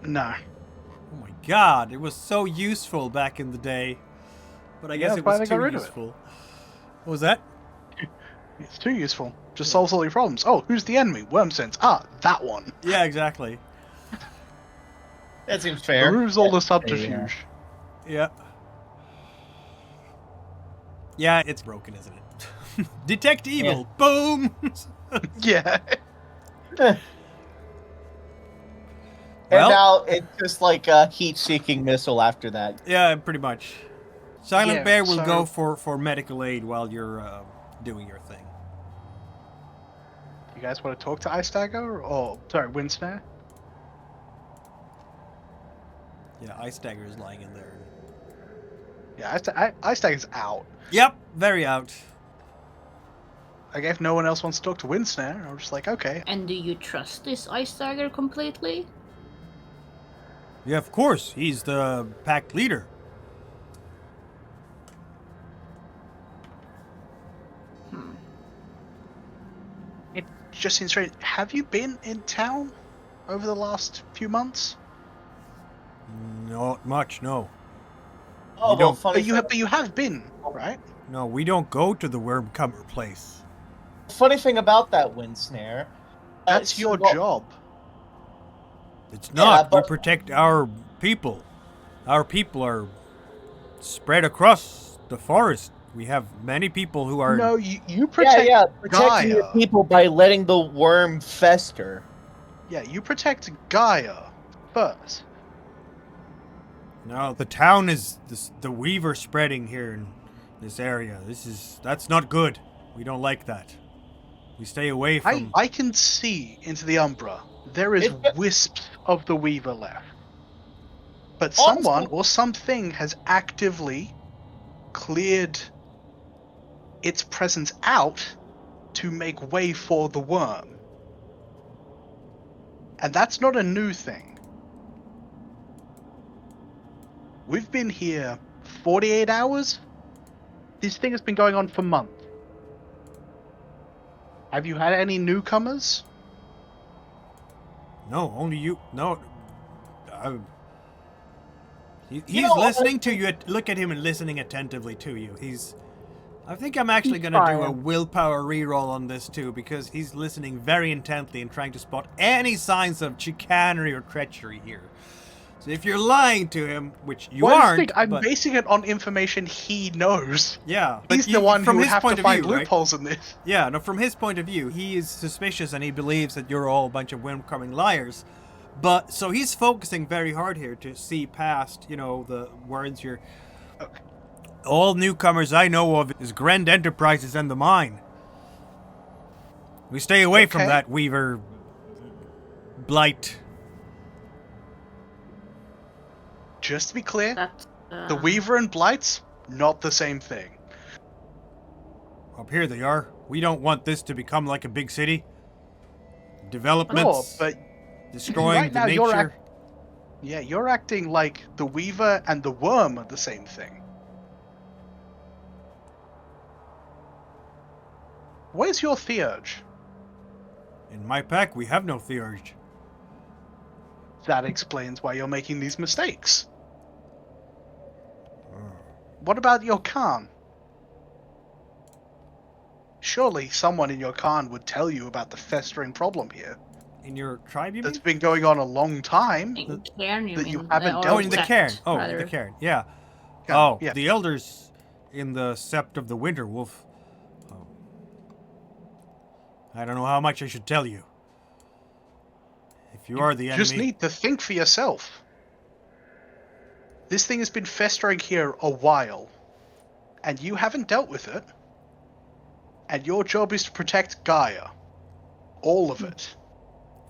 No. Oh my god, it was so useful back in the day. But I guess it was too useful. What was that? It's too useful. Just solves all your problems. Oh, who's the enemy? Worm sense. Ah, that one. Yeah, exactly. That seems fair. Removes all the subterfuge. Yeah. Yeah, it's broken, isn't it? Detect evil. Boom. Yeah. And Well- now it's just like a heat-seeking missile after that. Yeah, pretty much. Silent Yeah, Bear will so- go for medical aid while you're doing your thing. You guys want to talk to Ice Dagger? Or, sorry, Windsnare? Yeah, Ice Dagger is lying in there. Yeah, Ice Dagger's out. Yep, very out. Like, if no one else wants to talk to Windsnare, I'm just like, okay. And do you trust this Ice Dagger completely? Yeah, of course. He's the pack leader. It just seems strange. Have you been in town over the last few months? Not much, no. Oh, You well, don't- funny But you have been, right? No, we don't go to the Wormcomer place. funny thing about that Windsnare. That's your job. It's not. but- We protect our people. Our people are spread across the forest. We have many people who are... No, you protect protecting your Gaia. people by letting the worm fester. Yeah, you protect Gaia first. No, the town is... the weaver spreading here in this area. That's not good. We don't like that. We stay away from... I can see into the Umbra. There is wisps of the Weaver left. But someone or something has actively cleared its presence out to make way for the worm. And that's not a new thing. We've been here 48 hours? This thing has been going on for months. Have you had any newcomers? No, only you... No. He's know, listening to you. Look at him and listening attentively to you. I think I'm actually going to do a willpower reroll on this too, because he's listening very intently and trying to spot any signs of chicanery or treachery here. So if you're lying to him, which you aren't, I'm but, basing it on information he knows. yeah, but He's the one from who would his have point to of find view, right? loopholes in this. Yeah, no, from his point of view, he is suspicious and he believes that you're all a bunch of Windcoming liars. But, so he's focusing very hard here to see past, the words you're... Okay. All newcomers I know of is Grand Enterprises and the Mine. We stay away from Okay. that Weaver blight. Just to be clear, That the Weaver and Blights, not the same thing. Up here they are. We don't want this to become like a big city. No, Developments, but destroying right the now nature. you're acting like the Weaver and the Worm are the same thing. Where's your theurge? In my pack, we have no theurge. That explains why you're making these mistakes. What about your Khan? Surely someone in your Khan would tell you about the festering problem here. In your tribe, you That's mean? been going on a long time. in Cairn, you that mean? you haven't or dealt Oh, in the with. cairn. Sept, Oh, rather. the cairn. Yeah. Yeah, Oh, yeah. the elders in the Sept of the Winter Wolf. Oh. I don't know how much I should tell you. If you are the enemy... Just need to think for yourself. This thing has been festering here a while, and you haven't dealt with it. And your job is to protect Gaia. All of it.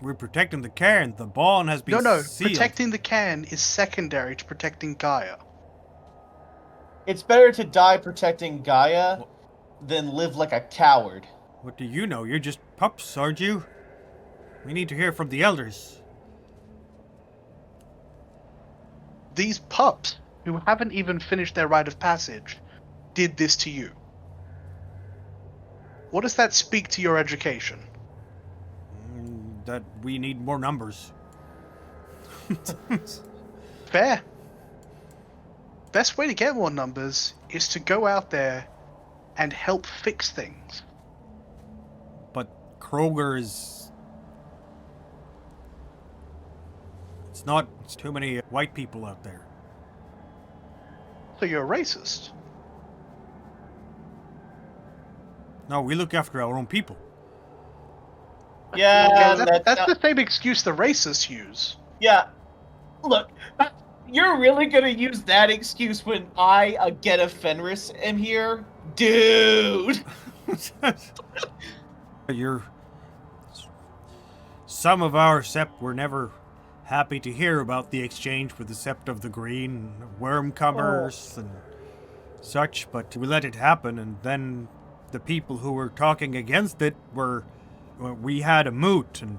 We're protecting the cairn. The bond has been No, sealed. protecting the cairn is secondary to protecting Gaia. It's better to die protecting Gaia than live like a coward. What do you know? You're just pups, aren't you? We need to hear from the elders. These pups, who haven't even finished their Rite of Passage, did this to you. What does that speak to your education? That we need more numbers. Fair. Best way to get more numbers is to go out there and help fix things. Kroger is... It's too many white people out there. So you're a racist? No, we look after our own people. Yeah, Okay, that's the same excuse the racists use. Yeah. Look, you're really gonna use that excuse when I, get a Fenris, am here? Dude! Some of our Sept were never happy to hear about the exchange with the Sept of the Green, Wormcomers and such, but we let it happen, and then the people who were talking against it we had a moot, and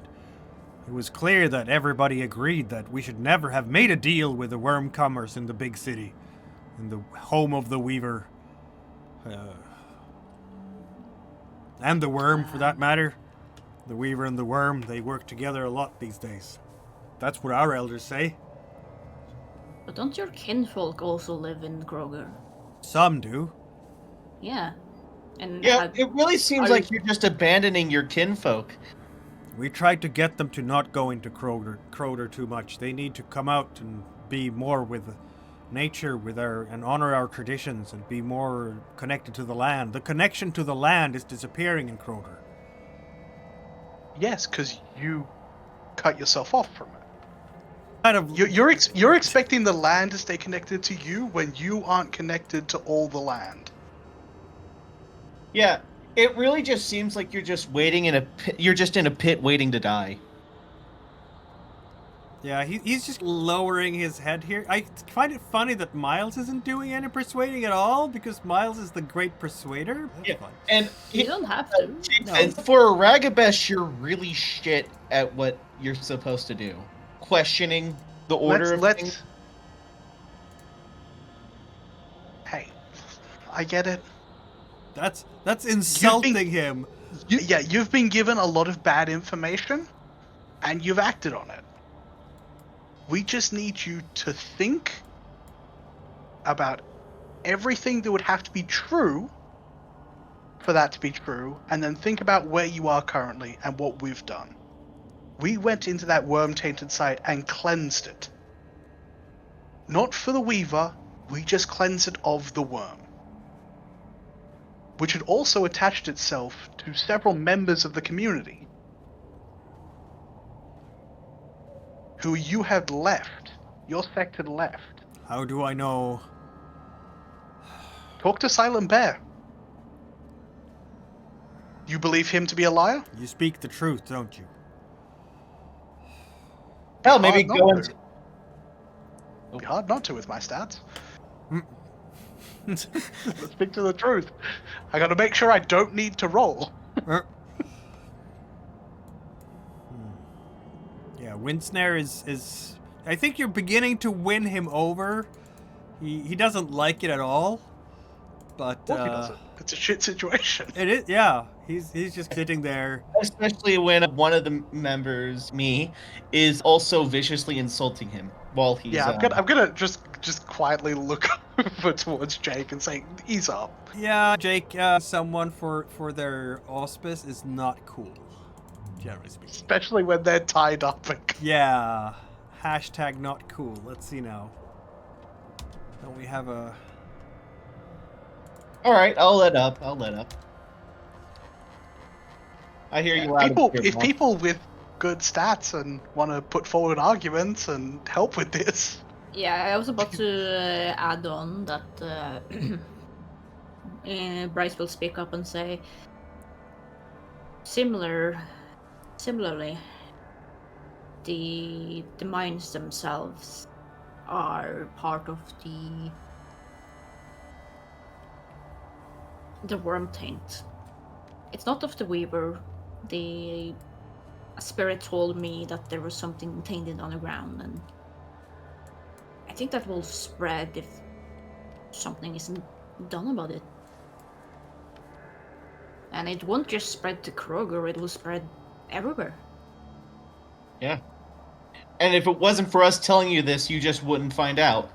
it was clear that everybody agreed that we should never have made a deal with the Wormcomers in the big city, in the home of the Weaver. And the Worm, for that matter. The Weaver and the Worm, they work together a lot these days. That's what our elders say. But don't your kinfolk also live in Kroger? Some do. Yeah. And Yeah, it really seems like you're just abandoning your kinfolk. We tried to get them to not go into Kroder too much. They need to come out and be more with nature, and honor our traditions, and be more connected to the land. The connection to the land is disappearing in Kroder. Yes, because you cut yourself off from it. Kind of. You're expecting the land to stay connected to you when you aren't connected to all the land. Yeah, it really just seems like you're just waiting in a pit. You're just in a pit waiting to die. Yeah, he's just lowering his head here. I find it funny that Miles isn't doing any persuading at all, because Miles is the great persuader. That's fun. And you don't have to. No. And for a Ragabesh, you're really shit at what you're supposed to do. Questioning the order of things. Hey, I get it. That's insulting him. You've been given a lot of bad information, and you've acted on it. We just need you to think about everything that would have to be true for that to be true, and then think about where you are currently and what we've done. We went into that worm-tainted site and cleansed it. Not for the Weaver, we just cleansed it of the worm, which had also attached itself to several members of the community who you had left. Your sect had left. How do I know? Talk to Silent Bear. You believe him to be a liar? You speak the truth, don't you? Hell, maybe go into... It'd be hard not to with my stats. Let's speak to the truth. I gotta make sure I don't need to roll. Yeah, Windsnare is... I think you're beginning to win him over. He doesn't like it at all. But, Well, he doesn't. It's a shit situation. It is, yeah. He's just sitting there. Especially when one of the members, me, is also viciously insulting him while he's... Yeah, I'm gonna just quietly look over towards Jake and say, ease up. Yeah, Jake, someone for their auspice is not cool, generally speaking. Especially when they're tied up. Yeah. Hashtag not cool. Let's see now. Don't we have a... Alright, I'll let up. I hear you loud and clear, If Mark. people with good stats and want to put forward arguments and help with this. Yeah, I was about to add on that Bryce will speak up and say, similarly, the mines themselves are part of the worm taint. It's not of the Weaver. A spirit told me that there was something tainted on the ground, and I think that will spread if something isn't done about it. And it won't just spread to Kroger, it will spread everywhere. Yeah. And if it wasn't for us telling you this, you just wouldn't find out.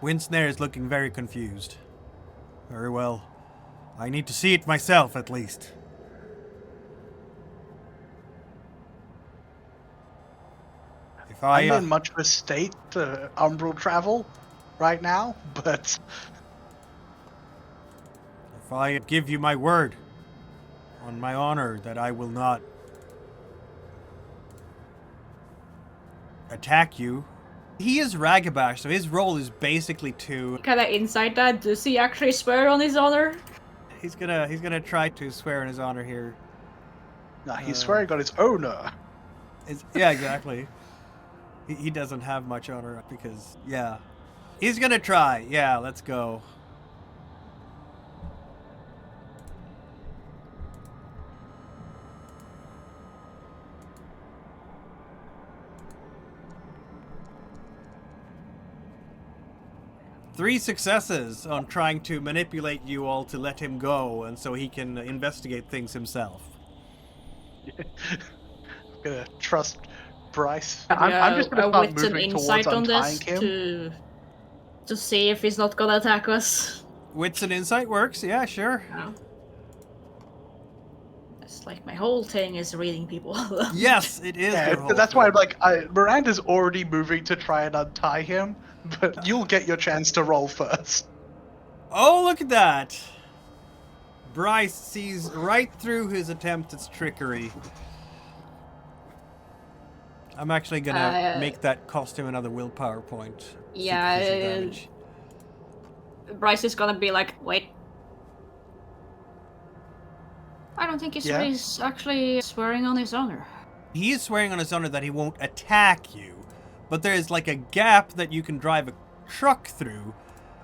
Windsnare is looking very confused. Very well. I need to see it myself, at least. I, I'm in much of a state to umbral travel right now, but if I give you my word on my honor that I will not attack you. He is Ragabash, so his role is basically to... Kinda inside that, does he actually swear on his honor? He's gonna try to swear in his honor here. nah, he's swearing on his owner. Yeah, exactly. He doesn't have much honor because, yeah. He's gonna try. Yeah, let's go. Three successes on trying to manipulate you all to let him go, and so he can investigate things himself. I'm gonna trust Bryce. I'm just gonna start moving towards untying him. To see if he's not gonna attack us. Wits and insight works, yeah, sure. Oh. It's like my whole thing is reading people. Yes, it is. Yeah, that's why I'm like, Miranda's already moving to try and untie him, but you'll get your chance to roll first. Oh, look at that! Bryce sees right through his attempt at trickery. I'm actually gonna make that cost him another willpower point. Yeah, Bryce is gonna be like, wait. I don't think he's actually swearing on his honor. He is swearing on his honor that he won't attack you, but there is like a gap that you can drive a truck through,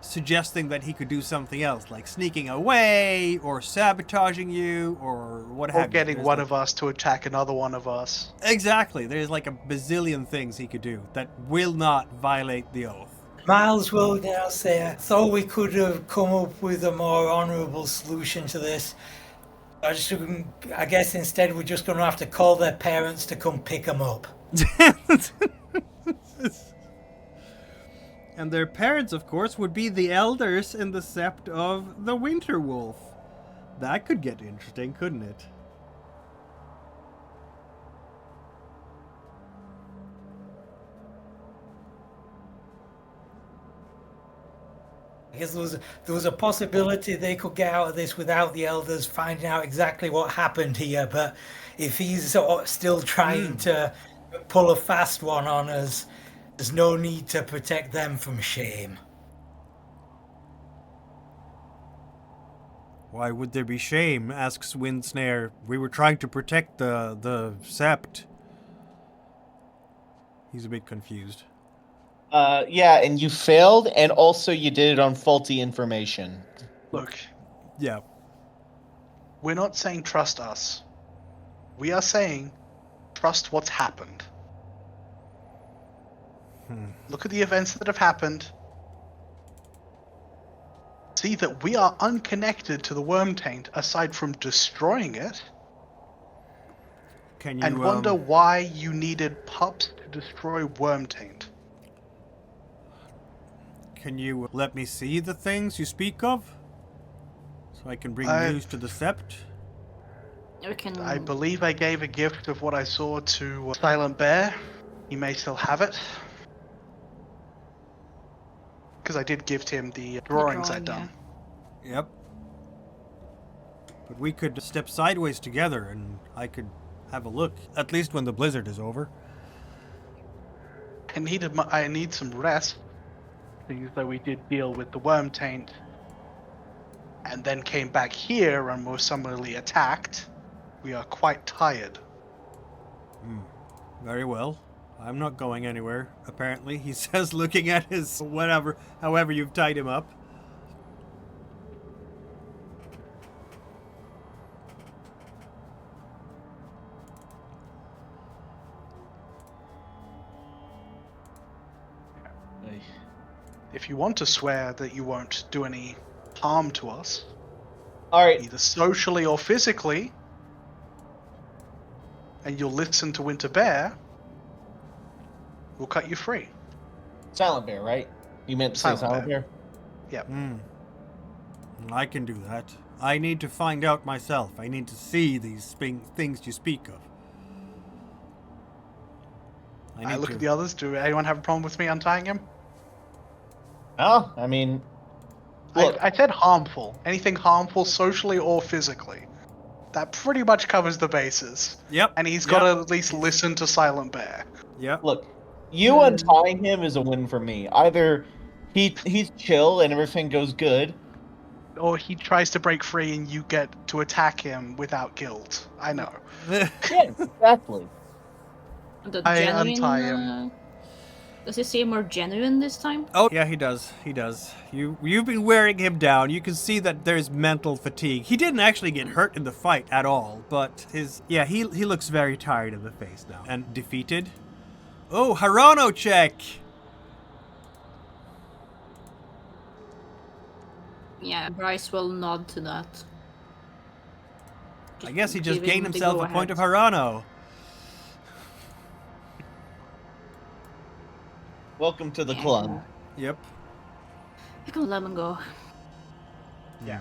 suggesting that he could do something else, like sneaking away, or sabotaging you, or what have you. Or getting one of us to attack another one of us. Exactly. There's like a bazillion things he could do that will not violate the oath. Miles will now say, I thought we could have come up with a more honourable solution to this. I guess instead we're just going to have to call their parents to come pick them up. And their parents, of course, would be the elders in the sept of the Winter Wolf. That could get interesting, couldn't it? I guess there was a possibility they could get out of this without the elders finding out exactly what happened here, but if he's still trying to pull a fast one on us, there's no need to protect them from shame. Why would there be shame? Asks Windsnare. We were trying to protect the sept. He's a bit confused. Yeah, and you failed, and also you did it on faulty information. Look. Yeah. We're not saying trust us. We are saying trust what's happened. Look at the events that have happened. See that we are unconnected to the worm taint aside from destroying it. Can you, and wonder why you needed pups to destroy worm taint. Can you let me see the things you speak of? So I can bring news to the sept? I believe I gave a gift of what I saw to Silent Bear. He may still have it. Because I did gift him the drawings I'd done. Yeah. Yep. But we could step sideways together and I could have a look. At least when the blizzard is over. I need some rest. Things that we did deal with the worm taint. And then came back here and were summarily attacked. We are quite tired. Very well. I'm not going anywhere, apparently. He says, looking at his whatever, however you've tied him up. If you want to swear that you won't do any harm to us, alright, either socially or physically, and you'll listen to Winter Bear, we'll cut you free. Silent Bear, right? You meant to say Silent Bear? Yep. I can do that. I need to find out myself. I need to see these things you speak of. I look at the others. Do anyone have a problem with me untying him? Oh, I mean, look. I said harmful. Anything harmful socially or physically. That pretty much covers the bases. Yep. And he's got to at least listen to Silent Bear. Yep. Look, you untying him is a win for me. Either he's chill and everything goes good, Or he tries to break free and you get to attack him without guilt. I know. yeah, exactly. I untie him. Does he seem more genuine this time? Oh, yeah, he does. He does. You've been wearing him down. You can see that there's mental fatigue. He didn't actually get hurt in the fight at all, but he looks very tired in the face now. And defeated. Oh, Harano check! Yeah, Bryce will nod to that. I guess he just give him gained the himself a point go-ahead. of Harano. Welcome to the club. Yep. You can let him go. Yeah.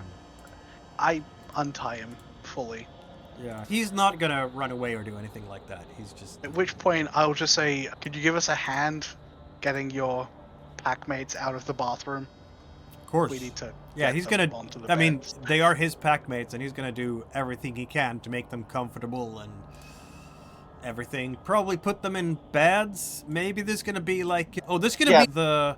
I untie him fully. Yeah. He's not gonna run away or do anything like that. He's just... At which point I'll just say, could you give us a hand getting your packmates out of the bathroom? Of course. We need to Yeah, get he's them gonna... onto the I mean, beds. they are his packmates, and he's gonna do everything he can to make them comfortable and everything. Probably put them in beds. Maybe there's gonna be like... Oh, there's gonna be the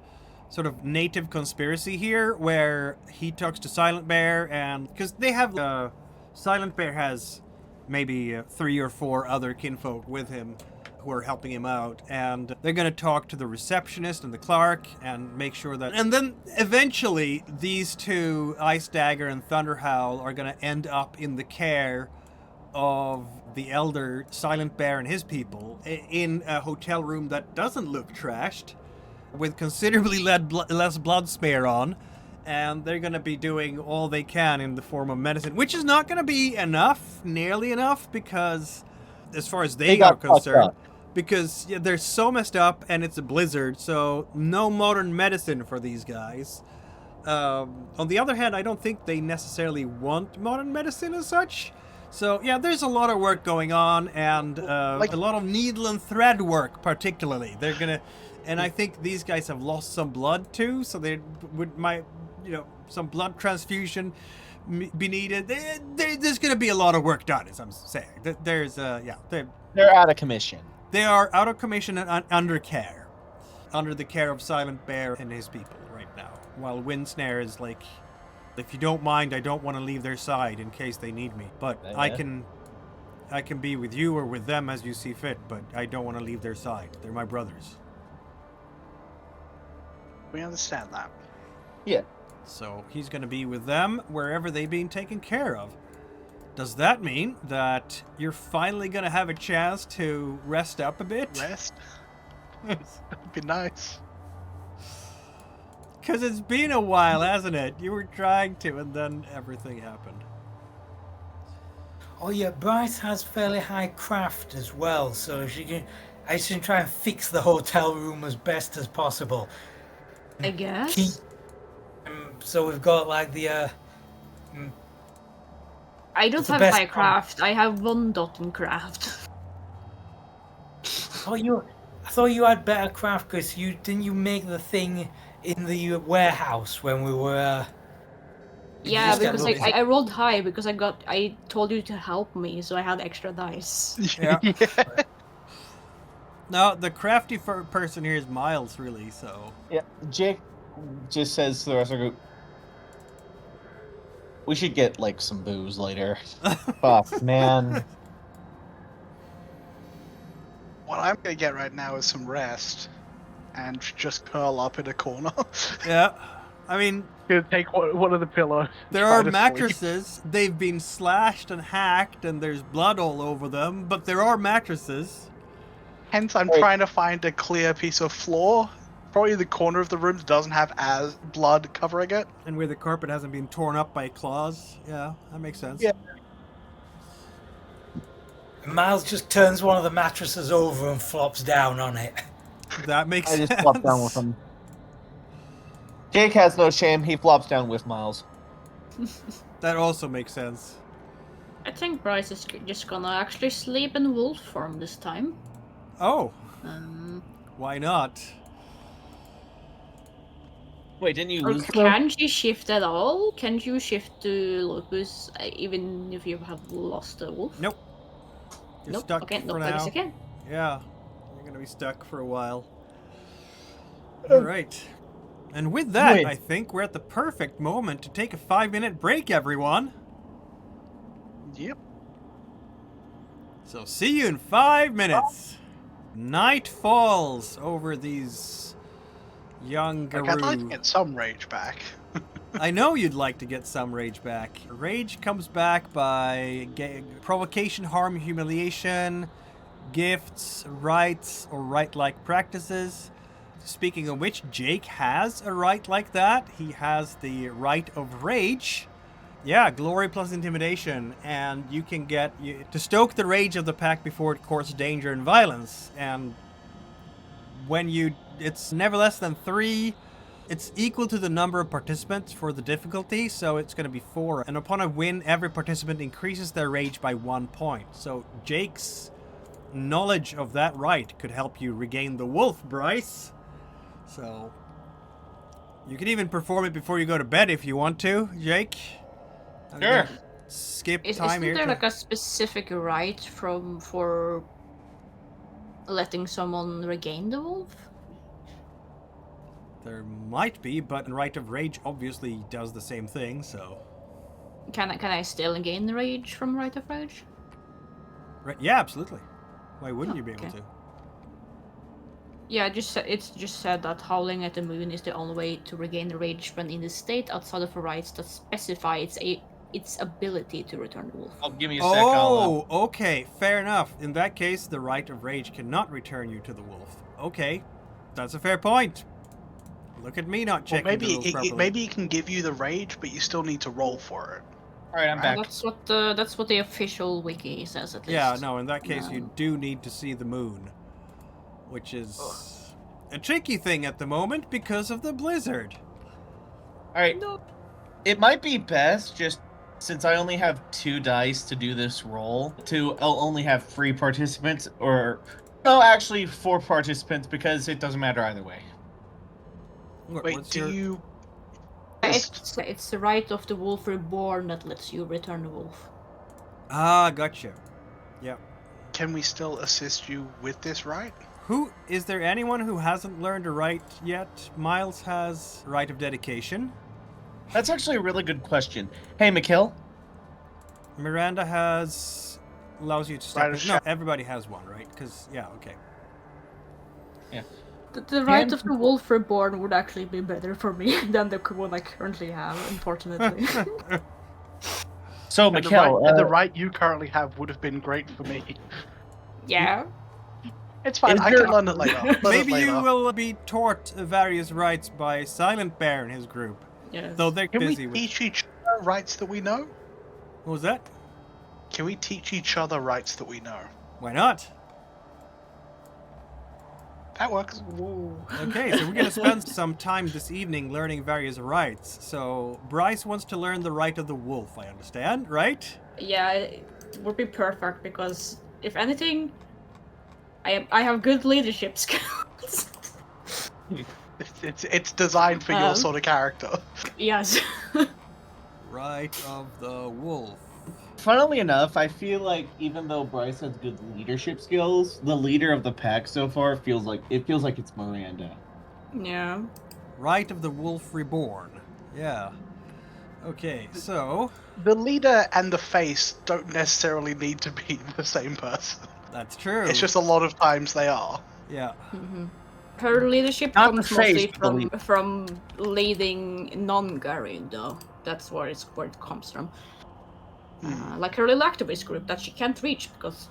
sort of native conspiracy here, where he talks to Silent Bear, and... Because they have... Silent Bear has maybe 3 or 4 other kinfolk with him who are helping him out, and they're going to talk to the receptionist and the clerk and make sure that... And then eventually these two, Ice Dagger and Thunderhowl, are going to end up in the care of the elder Silent Bear and his people in a hotel room that doesn't look trashed, with considerably less blood smear on. And they're going to be doing all they can in the form of medicine, which is not going to be enough, nearly enough, because as far as they are concerned, because they're so messed up and it's a blizzard, so no modern medicine for these guys. On the other hand, I don't think they necessarily want modern medicine as such. So, yeah, there's a lot of work going on, and a lot of needle and thread work, particularly. They're going to... And I think these guys have lost some blood, too, so they might... some blood transfusion be needed. There's going to be a lot of work done, as I'm saying. There's, They're out of commission. They are out of commission and under care. Under the care of Silent Bear and his people right now. While Windsnare is like, if you don't mind, I don't want to leave their side in case they need me. But I can be with you or with them as you see fit, but I don't want to leave their side. They're my brothers. We understand that. Yeah. So he's going to be with them wherever they're being taken care of. Does that mean that you're finally going to have a chance to rest up a bit? Rest? That'd be nice. Because it's been a while, hasn't it? You were trying to, and then everything happened. Oh yeah, Bryce has fairly high craft as well, so she can... I should try and fix the hotel room as best as possible. I guess. So we've got like the I don't have high craft. I have 1 dot in craft. I thought you had better craft because didn't you make the thing in the warehouse when we were. Yeah, because I rolled high because I told you to help me, so I had extra dice. Yeah. No, the crafty person here is Miles, really. So. Yeah, Jake just says to the rest of the group, we should get, like, some booze later. Fuck, man. What I'm gonna get right now is some rest. And just curl up in a corner. Yeah. I mean... Gonna take one of the pillows. There are mattresses. They've been slashed and hacked, and there's blood all over them. But there are mattresses. Hence, I'm trying to find a clear piece of floor. Probably the corner of the room that doesn't have as blood covering it. And where the carpet hasn't been torn up by claws. Yeah, that makes sense. Yeah. Miles just turns one of the mattresses over and flops down on it. That makes sense. I just flopped down with him. Jake has no shame. He flops down with Miles. That also makes sense. I think Bryce is just gonna actually sleep in wolf form this time. Oh. Why not? Wait, didn't you Or lose? can you shift at all? Can you shift to lupus even if you have lost a wolf? Nope. You're Nope. stuck Okay, for nope, now. I guess I can. Yeah, you're gonna be stuck for a while. All right. And with that, Wait. I think we're at the perfect moment to take a 5-minute break, everyone. Yep. So see you in 5 minutes. Night falls over these young Garou. Like, I'd like to get some rage back. I know you'd like to get some rage back. Rage comes back by provocation, harm, humiliation, gifts, rites, or rite-like practices. Speaking of which, Jake has a rite like that. He has the Rite of Rage. Yeah, glory plus intimidation, and you can get to stoke the rage of the pack before it courts danger and violence. And when it's never less than 3. It's equal to the number of participants for the difficulty, so it's going to be 4. And upon a win, every participant increases their rage by 1 point. So Jake's knowledge of that rite could help you regain the wolf, Bryce. So you can even perform it before you go to bed if you want to, Jake. I'm Sure. gonna skip Isn't time here. there like a specific rite for letting someone regain the wolf? There might be, but Rite of Rage obviously does the same thing, so... Can I still gain the rage from Rite of Rage? Right, yeah, absolutely. Why wouldn't you be able Okay. to? Yeah, it's just said that howling at the moon is the only way to regain the rage when in the state outside of a rites that specify its ability to return the wolf. Oh, give me a sec. Oh, okay, fair enough. In that case, the Rite of Rage cannot return you to the wolf. Okay, that's a fair point. Look at me not Well, checking the rules properly. maybe it can give you the rage, but you still need to roll for it. All right, I'm back. That's what the official wiki says at least. Yeah, no, in that case, you do need to see the moon. Which is a tricky thing at the moment because of the blizzard. All right. No. It might be best, just since I only have 2 dice to do this roll, I'll only have 3 participants, or... No, actually 4 participants, because it doesn't matter either way. Wait, you... It's the right of the wolf reborn that lets you return the wolf. Ah, gotcha. Yep. Can we still assist you with this, right? Is there anyone who hasn't learned a rite yet? Miles has Rite of Dedication. That's actually a really good question. Hey, Mikhail? Miranda allows you to step Rite of in. No, everybody has one, right? Because, yeah, okay. Yeah. The right of the wolf reborn would actually be better for me than the one I currently have, unfortunately. So, And Mikhail, the right you currently have would have been great for me. Yeah. It's fine, I can learn it later. Maybe you will be taught various rites by Silent Bear and his group. Yes. Though they're Can we busy with... teach each other rights that we know? What was that? Can we teach each other rights that we know? Why not? That works. Okay, so we're going to spend some time this evening learning various rites. So, Bryce wants to learn the Rite of the Wolf, I understand, right? Yeah, it would be perfect because if anything, I have good leadership skills. It's designed for your sort of character. Yes. Rite of the Wolf. funnily enough, I feel like even though Bryce has good leadership skills, the leader of the pack so far feels like it's Miranda. Yeah. Rite of the Wolf Reborn. Yeah. Okay, so... The leader and the face don't necessarily need to be the same person. That's true. It's just a lot of times they are. Yeah. Mm-hmm. Her leadership Not comes the face, mostly the from leading non-Garou, though. That's where it comes from. Like her little activist group that she can't reach because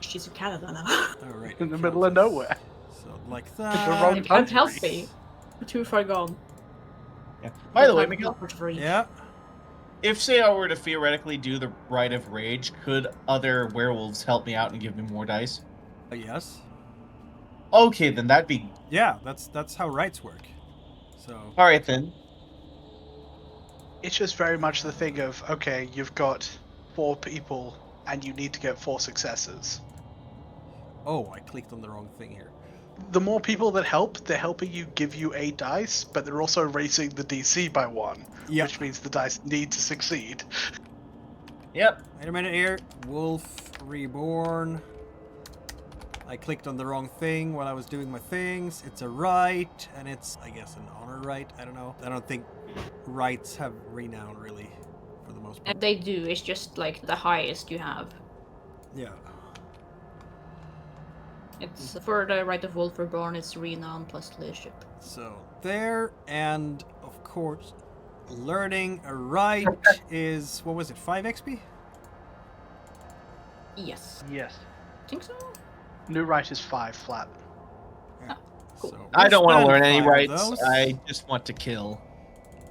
she's in Canada now. Alright. In the middle of nowhere. So, like The that. wrong They can't help country. me. Too far gone. Yeah. By the way, I'm Miguel, not free. Yeah. if say I were to theoretically do the Rite of Rage, could other werewolves help me out and give me more dice? Yes. Okay, then that'd be... Yeah, that's how rites work. So... Alright then. It's just very much the thing of, okay, you've got 4 people and you need to get 4 successes. Oh, I clicked on the wrong thing here. the more people that help, they're helping you give you a dice, but they're also raising the DC by 1, which means the dice need to succeed. Yep. Wait a minute here. Wolf Reborn. I clicked on the wrong thing while I was doing my things. It's a rite, and it's, I guess, an honor rite. I don't know. I don't think rites have renown, really, for the most part. They do. It's just like the highest you have. Yeah. It's for the Rite of Wolf Reborn. It's renown plus leadership. So there, and of course, learning a rite is, what was it, 5 XP? Yes. Yes. I think so. New right is 5 flat. Yeah. Cool. So I don't want to we'll learn spend any 5 of rights. those. I just want to kill.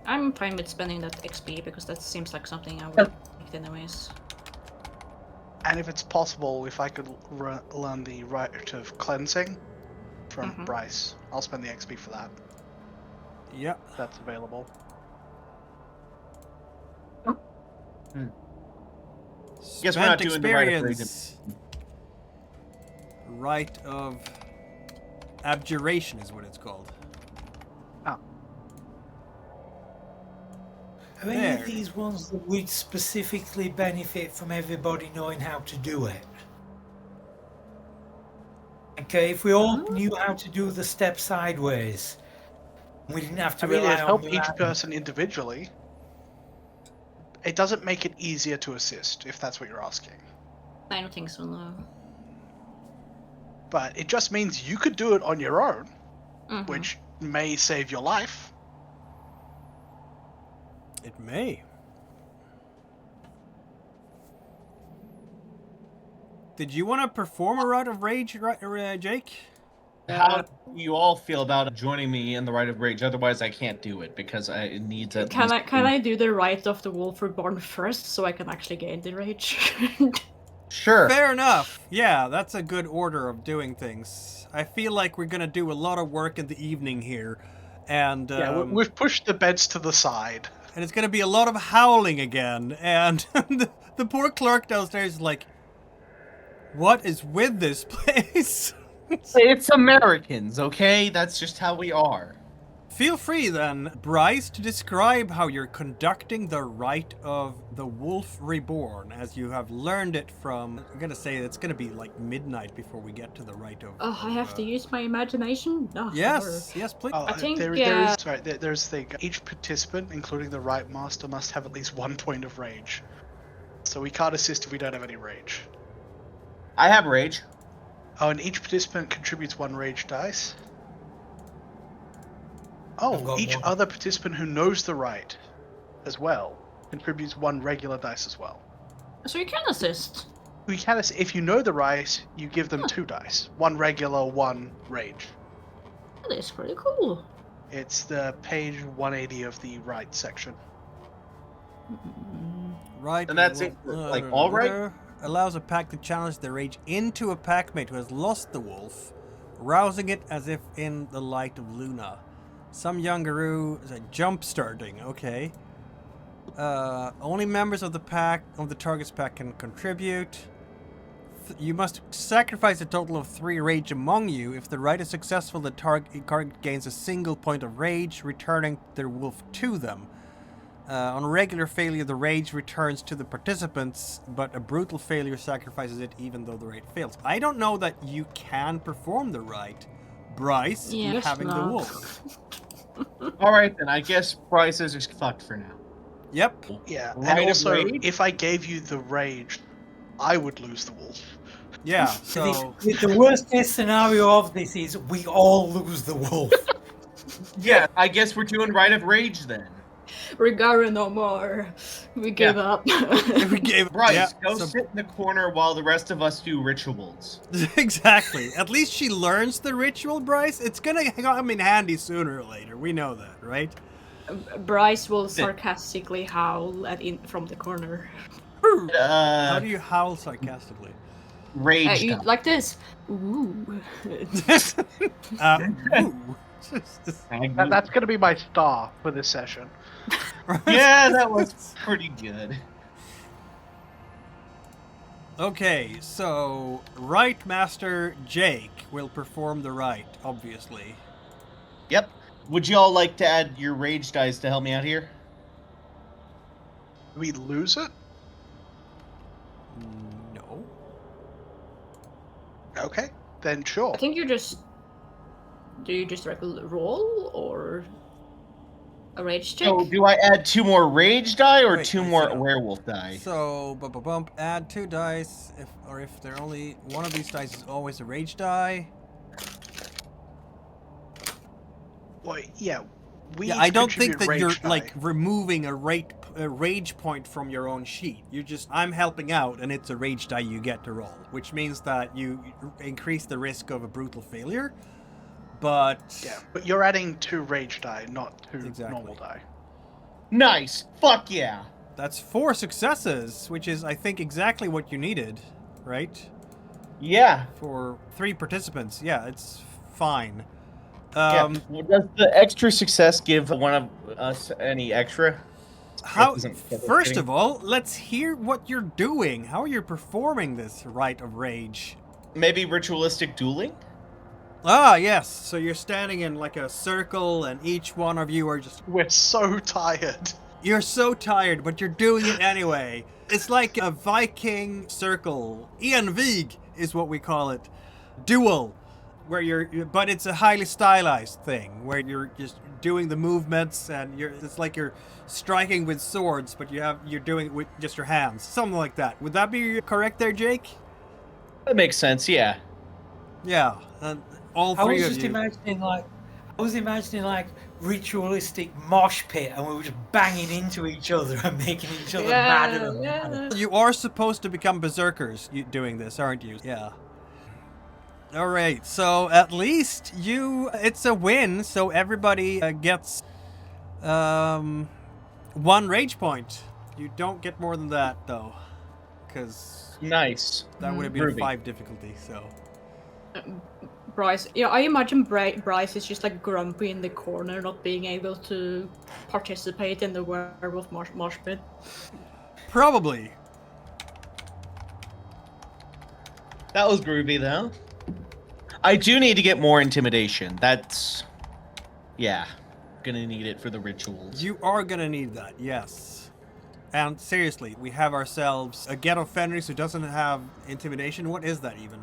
I'm fine with spending that XP because that seems like something I would like anyways. And if it's possible, if I could learn the Rite of Cleansing from Bryce, I'll spend the XP for that. Yeah. That's available. Guess we're not doing the Rite of experience. Rite of Abjuration is what it's called. Oh. Are any of these ones that would specifically benefit from everybody knowing how to do it? Okay, if we all knew how to do the step sideways, we didn't have to rely it'd on help the each land. person individually. It doesn't make it easier to assist, if that's what you're asking. I don't think so, no. But it just means you could do it on your own, which may save your life. It may. Did you want to perform a Rite of Rage, Jake? How do you all feel about joining me in the Rite of Rage? Otherwise, I can't do it because it needs at Can least I do the Rite of the Wolf Reborn first so I can actually gain the rage? Sure. Fair enough. Yeah, that's a good order of doing things. I feel like we're gonna do a lot of work in the evening here, and Yeah, we've pushed the beds to the side. and it's gonna be a lot of howling again. And the poor clerk downstairs is like, "What is with this place?" It's Americans, okay? That's just how we are. Feel free then, Bryce, to describe how you're conducting the Rite of the Wolf Reborn, as you have learned it from. I'm gonna say it's gonna be like midnight before we get to the Rite of. Oh, I have to use my imagination? No. Yes, yes, please. Oh, I think, there's the each participant, including the Rite Master, must have at least 1 point of rage. So we can't assist if we don't have any rage. I have rage. Oh, and each participant contributes 1 rage dice. I've Oh, got each 1. other participant who knows the rite as well contributes 1 regular dice as well. So you can assist. We can, if you know the rite, you give them 2 dice. 1 regular, 1 rage. That is pretty cool. It's the page 180 of the rite section. Right. And that's it, like, all right? Allows a pack to challenge the rage into a packmate who has lost the wolf, rousing it as if in the light of Luna. Some young Garou is a jump starting, okay. Only members of the target's pack can contribute. You must sacrifice a total of 3 rage among you. If the rite is successful, the target gains a single point of rage, returning their wolf to them. On regular failure, the rage returns to the participants, but a brutal failure sacrifices it even though the rite fails. I don't know that you can perform the rite, Bryce, Yes, having the no. wolf. Alright then, I guess Bryce is just fucked for now. Yep. Yeah, Rite and of also, rage? if I gave you the rage, I would lose the wolf. Yeah, so... The worst case scenario of this is we all lose the wolf. Yeah, I guess we're doing Rite of Rage then. We're Garou no more. We give up. we gave Bryce, go sit in the corner while the rest of us do rituals. Exactly. At least she learns the ritual, Bryce. It's gonna come in handy sooner or later. We know that, right? Bryce will sarcastically howl from the corner. How do you howl sarcastically? Rage. Like this. Ooh. Ooh. That's going to be my star for this session. Yeah, that was pretty good. Okay, so Rite Master Jake will perform the rite, obviously. Yep. Would you all like to add your rage dice to help me out here? We lose it? No. Okay, then sure. I think you just... Do you just roll, or... a rage check? So, do I add 2 more rage die or Wait, 2 I more see. werewolf die? So, bump, add 2 dice, if they're only one of these dice is always a rage die. Well, yeah, we Yeah, each I don't think contribute that rage you're die. like removing a rage point from your own sheet. You're just, I'm helping out, and it's a rage die you get to roll, which means that you increase the risk of a brutal failure. But Yeah, but you're adding 2 rage die, not 2 Exactly. normal die. Nice! Fuck yeah! that's 4 successes, which is, I think, exactly what you needed, right? Yeah. For 3 participants, yeah, it's fine. Yeah. Well, does the extra success give one of us any extra? First of all, let's hear what you're doing. How are you performing this rite of rage? Maybe ritualistic dueling? Ah, yes. So you're standing in like a circle, and each one of you are just... We're so tired. You're so tired, but you're doing it anyway. It's like a Viking circle. Ian Vig is what we call it. Duel. Where but it's a highly stylized thing, where you're just doing the movements, and it's like you're striking with swords, but you're doing it with just your hands. Something like that. Would that be correct there, Jake? That makes sense, yeah. Yeah. And all three of you. I was imagining like ritualistic mosh pit, and we were just banging into each other and making each other madder and madder. You are supposed to become berserkers doing this, aren't you? Yeah. All right, so at least it's a win, so everybody gets 1 rage point. You don't get more than that, though, because Nice. that would have been Groovy. 5 difficulty, so. Bryce, yeah, I imagine Bryce is just like grumpy in the corner, not being able to participate in the werewolf mosh pit. Probably. That was groovy, though. I do need to get more intimidation. That's... yeah. Gonna need it for the rituals. You are gonna need that, yes. And seriously, we have ourselves a ghetto Fenris who doesn't have intimidation. What is that even?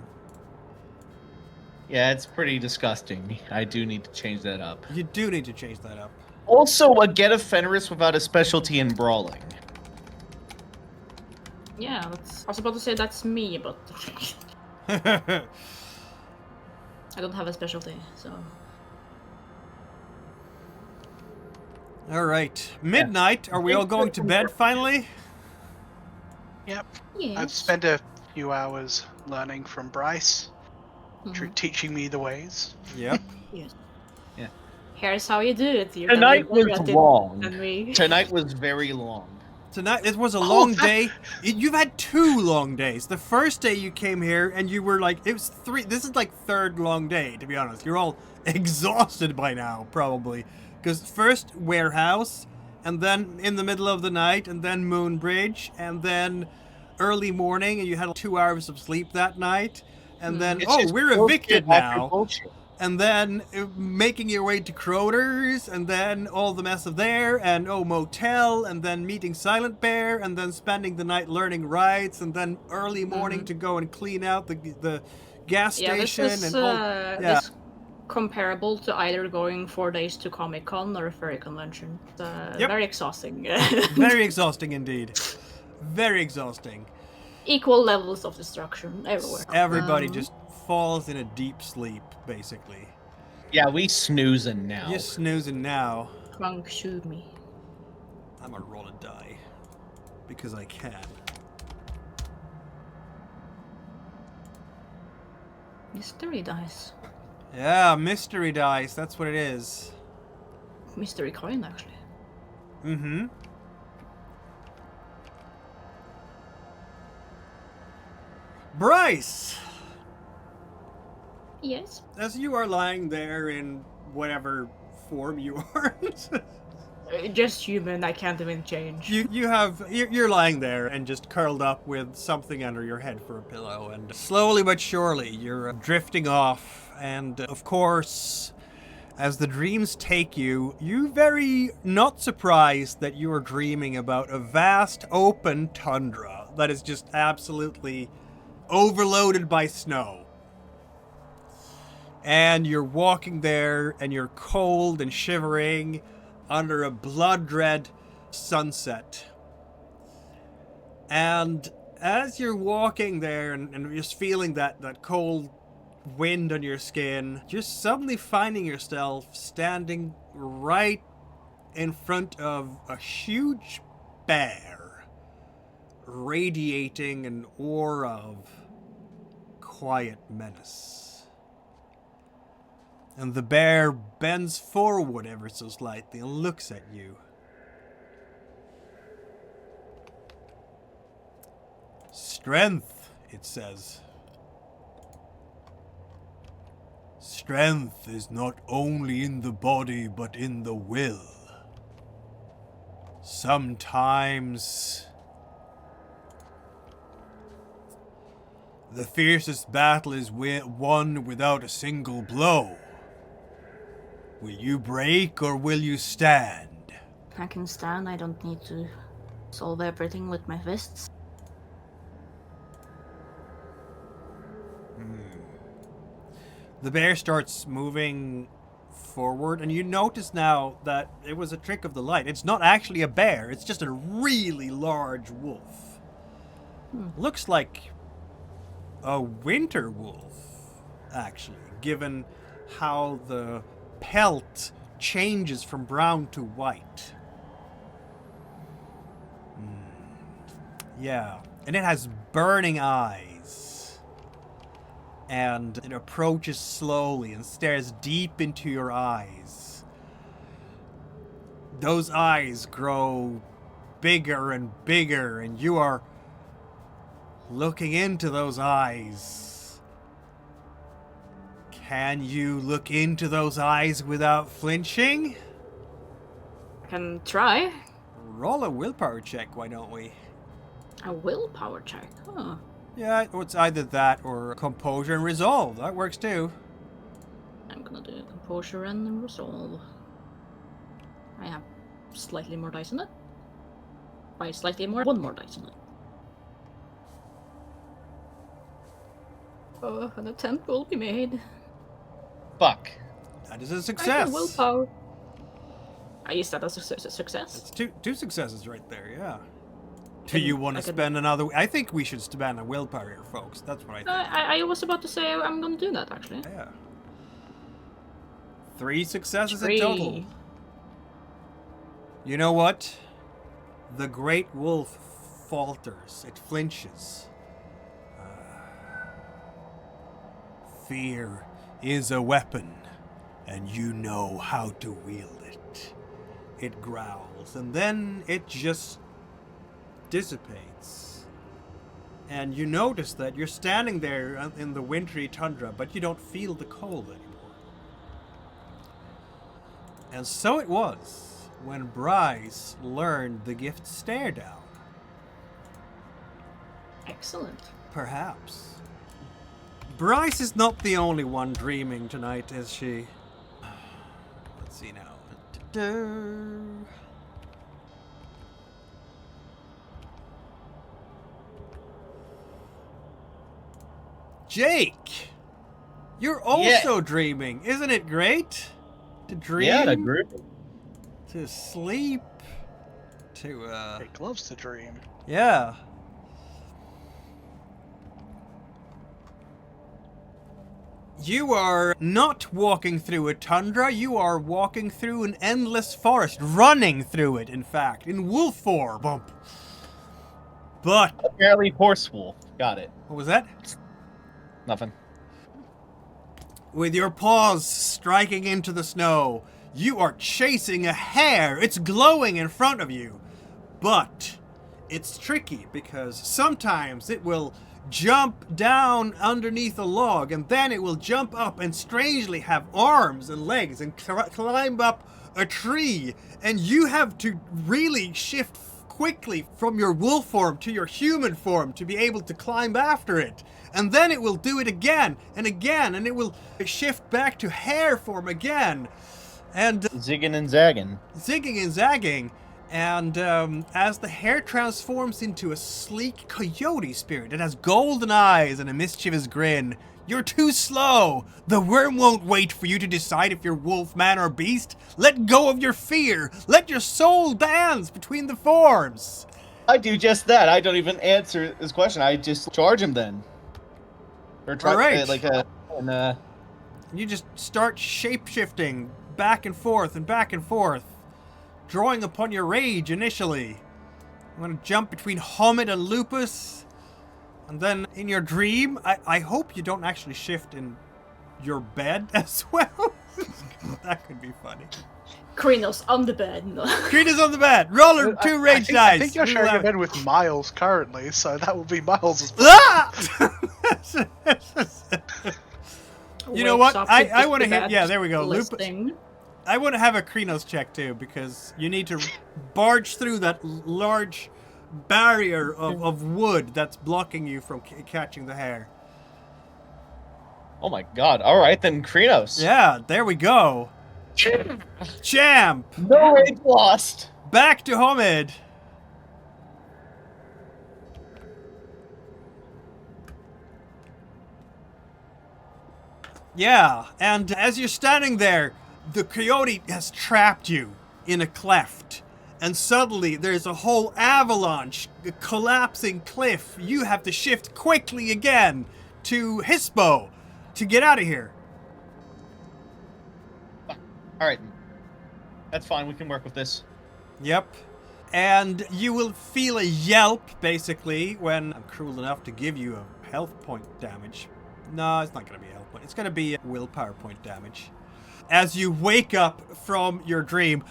Yeah, it's pretty disgusting. I do need to change that up. You do need to change that up. Also, a get of Fenris without a specialty in brawling. Yeah, I was about to say that's me, but I don't have a specialty, so... All right. Midnight. Are we all going to bed finally? Yep. Yes. I've spent a few hours learning from Bryce, Mhm. teaching me the ways. Yep. Yes. Yeah. Here's how you do it. You're Tonight better was at it long. than me. Tonight was very long. Tonight, it was a long day. You've had 2 long days. The first day you came here and you were like, it was 3. This is like 3rd long day, to be honest. You're all exhausted by now, probably. Because first warehouse, and then in the middle of the night, and then Moon Bridge, and then early morning, and you had 2 hours of sleep that night. And then, It's we're just evicted bullshit after now. bullshit. And then making your way to Kroder's, and then all the mess of there, and motel, and then meeting Silent Bear, and then spending the night learning rites, and then early morning to go and clean out the gas station. This is this comparable to either going 4 days to Comic-Con or a furry convention. Very exhausting. Very exhausting indeed. Very exhausting. Equal levels of destruction everywhere. Everybody just falls in a deep sleep, basically. Yeah, we snoozing now. You're snoozing now. Monk, shoot me. I'm gonna roll a die. Because I can. Mystery dice. Yeah, mystery dice, that's what it is. Mystery coin, actually. Mm-hmm. Bryce! Yes. As you are lying there in whatever form you are, Just human, I can't even change. You're lying there and just curled up with something under your head for a pillow, and slowly but surely you're drifting off, and of course, as the dreams take you, you're very not surprised that you are dreaming about a vast open tundra that is just absolutely overloaded by snow. And you're walking there, and you're cold and shivering under a blood-red sunset. And as you're walking there and just feeling that cold wind on your skin, you're suddenly finding yourself standing right in front of a huge bear, radiating an aura of quiet menace. And the bear bends forward ever so slightly and looks at you. Strength, it says. Strength is not only in the body, but in the will. Sometimes the fiercest battle is won without a single blow. Will you break or will you stand? I can stand, I don't need to solve everything with my fists. The bear starts moving forward, and you notice now that it was a trick of the light. It's not actually a bear, it's just a really large wolf. Looks like a winter wolf, actually, given how the pelt changes from brown to white. Yeah, and it has burning eyes. And it approaches slowly and stares deep into your eyes. Those eyes grow bigger and bigger, and you are looking into those eyes. Can you look into those eyes without flinching? I can try. Roll a willpower check, why don't we? A willpower check? Huh. Yeah, it's either that or composure and resolve. That works too. I'm gonna do composure and resolve. I have slightly more dice in it. By slightly more, one more dice in it. Oh, an attempt will be made. Fuck. That is a I success. have willpower. I use that as a success. It's two successes right there, yeah. Do you want to spend another... I think we should spend a willpower here, folks. That's what I think. I was about to say I'm gonna do that, actually. Yeah. 3 successes Three. in total. You know what? The great wolf falters. It flinches. Fear is a weapon, and you know how to wield it. It growls, and then it just dissipates. And you notice that you're standing there in the wintry tundra, but you don't feel the cold anymore. And so it was when Bryce learned the gift Stare Down. Excellent. Perhaps. Bryce is not the only one dreaming tonight, is she? Let's see now. Jake! You're also dreaming. Isn't it great? To dream. Yeah, to dream. To sleep. To, Jake loves to dream. Yeah. You are not walking through a tundra, you are walking through an endless forest. Running through it, in fact. In wolf form. But... apparently horse wolf. Got it. What was that? Nothing. With your paws striking into the snow, you are chasing a hare. It's glowing in front of you. But it's tricky because sometimes it will jump down underneath a log and then it will jump up and strangely have arms and legs and climb up a tree, and you have to really shift quickly from your wolf form to your human form to be able to climb after it. And then it will do it again and again, and it will shift back to hare form again. And zigging and zagging. Zigging and zagging. And as the hare transforms into a sleek coyote spirit, it has golden eyes and a mischievous grin. You're too slow. The worm won't wait for you to decide if you're wolf, man, or beast. Let go of your fear. Let your soul dance between the forms. I do just that. I don't even answer this question. I just charge him then. Or try, all right. You just start shape-shifting back and forth and back and forth, drawing upon your rage initially. I'm going to jump between Homid and Lupus. And then in your dream, I hope you don't actually shift in your bed as well. That could be funny. Krenos on the bed. No. Krenos on the bed. Roller 2 rage dice. I think you're sharing a bed with Miles currently, so that will be Miles' You know what? I want to hit... Yeah, there we go. Lupus. I want to have a Krenos check too, because you need to barge through that large barrier of wood that's blocking you from catching the hare. Oh my god. Alright then, Krenos. Yeah, there we go. Champ! No rage lost! Back to Homid. Yeah, and as you're standing there, the coyote has trapped you in a cleft. And suddenly, there's a whole avalanche, a collapsing cliff. You have to shift quickly again to Hispo to get out of here. Alright. That's fine, we can work with this. Yep. And you will feel a yelp, basically, when I'm cruel enough to give you a health point damage. No, it's not going to be a health point. It's going to be a willpower point damage. As you wake up from your dream.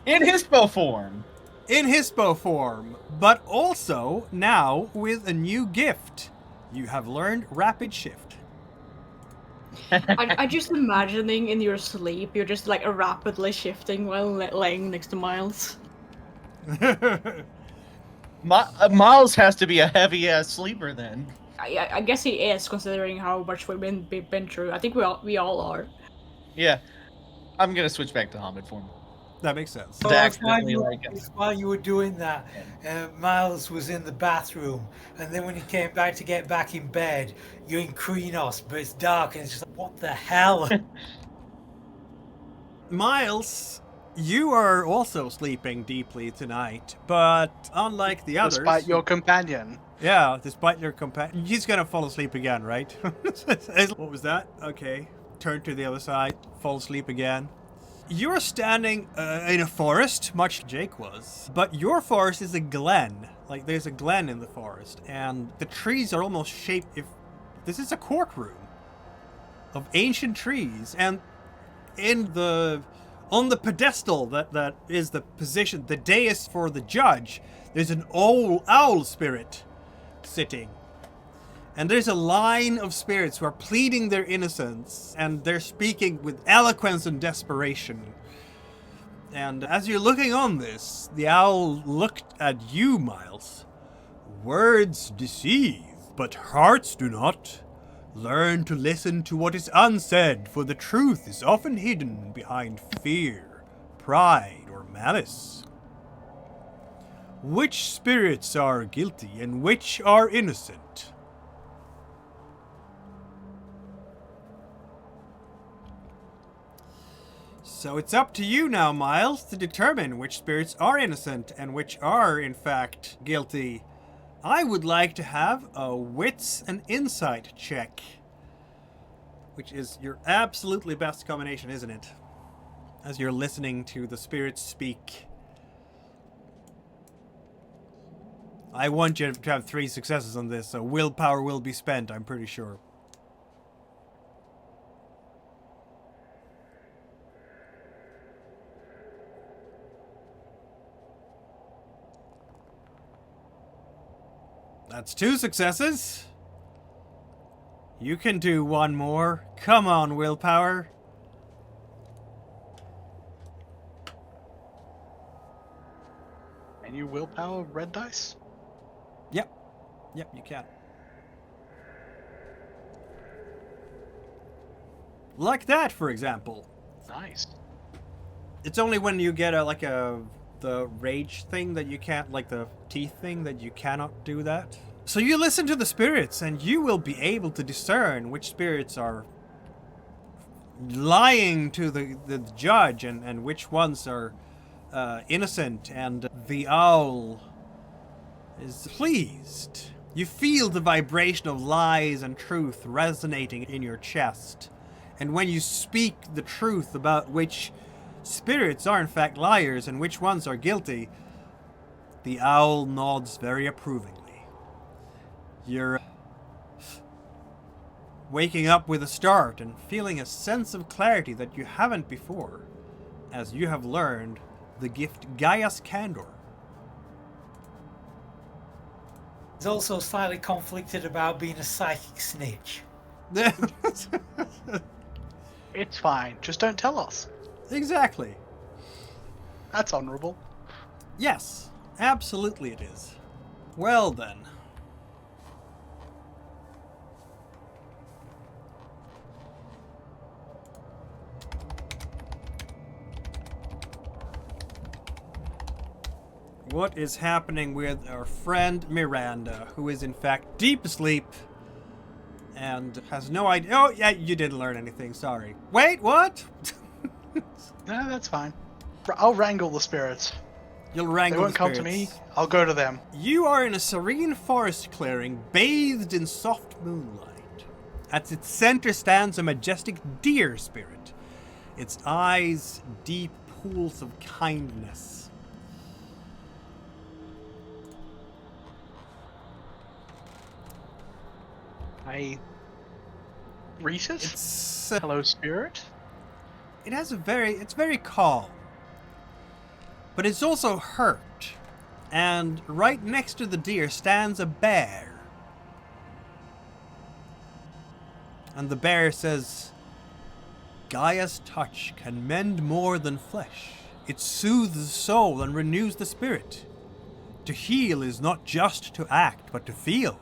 In Hispo form. In Hispo form. But also, now, with a new gift. You have learned Rapid Shift. I'm just imagining in your sleep, you're just like rapidly shifting while laying next to Miles. Miles has to be a heavy-ass sleeper then. I guess he is, considering how much we've been through. I think we all are. Yeah. I'm gonna switch back to Homid form. That makes sense. While you were doing that, Miles was in the bathroom, and then when he came back to get back in bed, you're in Krenos, but it's dark, and it's just like, what the hell? Miles, you are also sleeping deeply tonight, but unlike the others... Despite your companion. Yeah, despite your companion. He's gonna fall asleep again, right? What was that? Okay. Turn to the other side, fall asleep again. You're standing in a forest, much like Jake was, but your forest is a glen. Like, there's a glen in the forest, and the trees are almost shaped... This is a courtroom of ancient trees, and on the pedestal that is the position, the dais for the judge, there's an old owl spirit sitting. And there's a line of spirits who are pleading their innocence, and they're speaking with eloquence and desperation. And as you're looking on this, the owl looked at you, Miles. Words deceive, but hearts do not. Learn to listen to what is unsaid, for the truth is often hidden behind fear, pride, or malice. Which spirits are guilty and which are innocent? So it's up to you now, Miles, to determine which spirits are innocent and which are, in fact, guilty. I would like to have a wits and insight check, which is your absolutely best combination, isn't it? As you're listening to the spirits speak. I want you to have 3 successes on this, so willpower will be spent, I'm pretty sure. That's 2 successes. You can do 1 more. Come on, willpower. Can you willpower red dice? Yep, you can. Like that, for example. Nice. It's only when you get the rage thing that you can't, like the teeth thing, that you cannot do that. So you listen to the spirits, and you will be able to discern which spirits are lying to the judge and which ones are innocent, and the owl is pleased. You feel the vibration of lies and truth resonating in your chest, and when you speak the truth about which spirits are in fact liars and which ones are guilty, the owl nods very approvingly. You're waking up with a start and feeling a sense of clarity that you haven't before, as you have learned the gift Gaia's Candor. He's also slightly conflicted about being a psychic snitch. It's fine. Just don't tell us. Exactly. That's honorable. Yes, absolutely it is. Well then. What is happening with our friend Miranda, who is in fact deep asleep and has no idea? Oh, yeah, you didn't learn anything, sorry. Wait, what? No, that's fine. I'll wrangle the spirits. You'll wrangle They won't the come spirits. to me. I'll go to them. You are in a serene forest clearing, bathed in soft moonlight. At its center stands a majestic deer spirit, its eyes deep pools of kindness. Rites? It's Hello, spirit. it's very calm, but it's also hurt. And right next to the deer stands a bear. And the bear says, Gaia's touch can mend more than flesh. It soothes the soul and renews the spirit. To heal is not just to act, but to feel.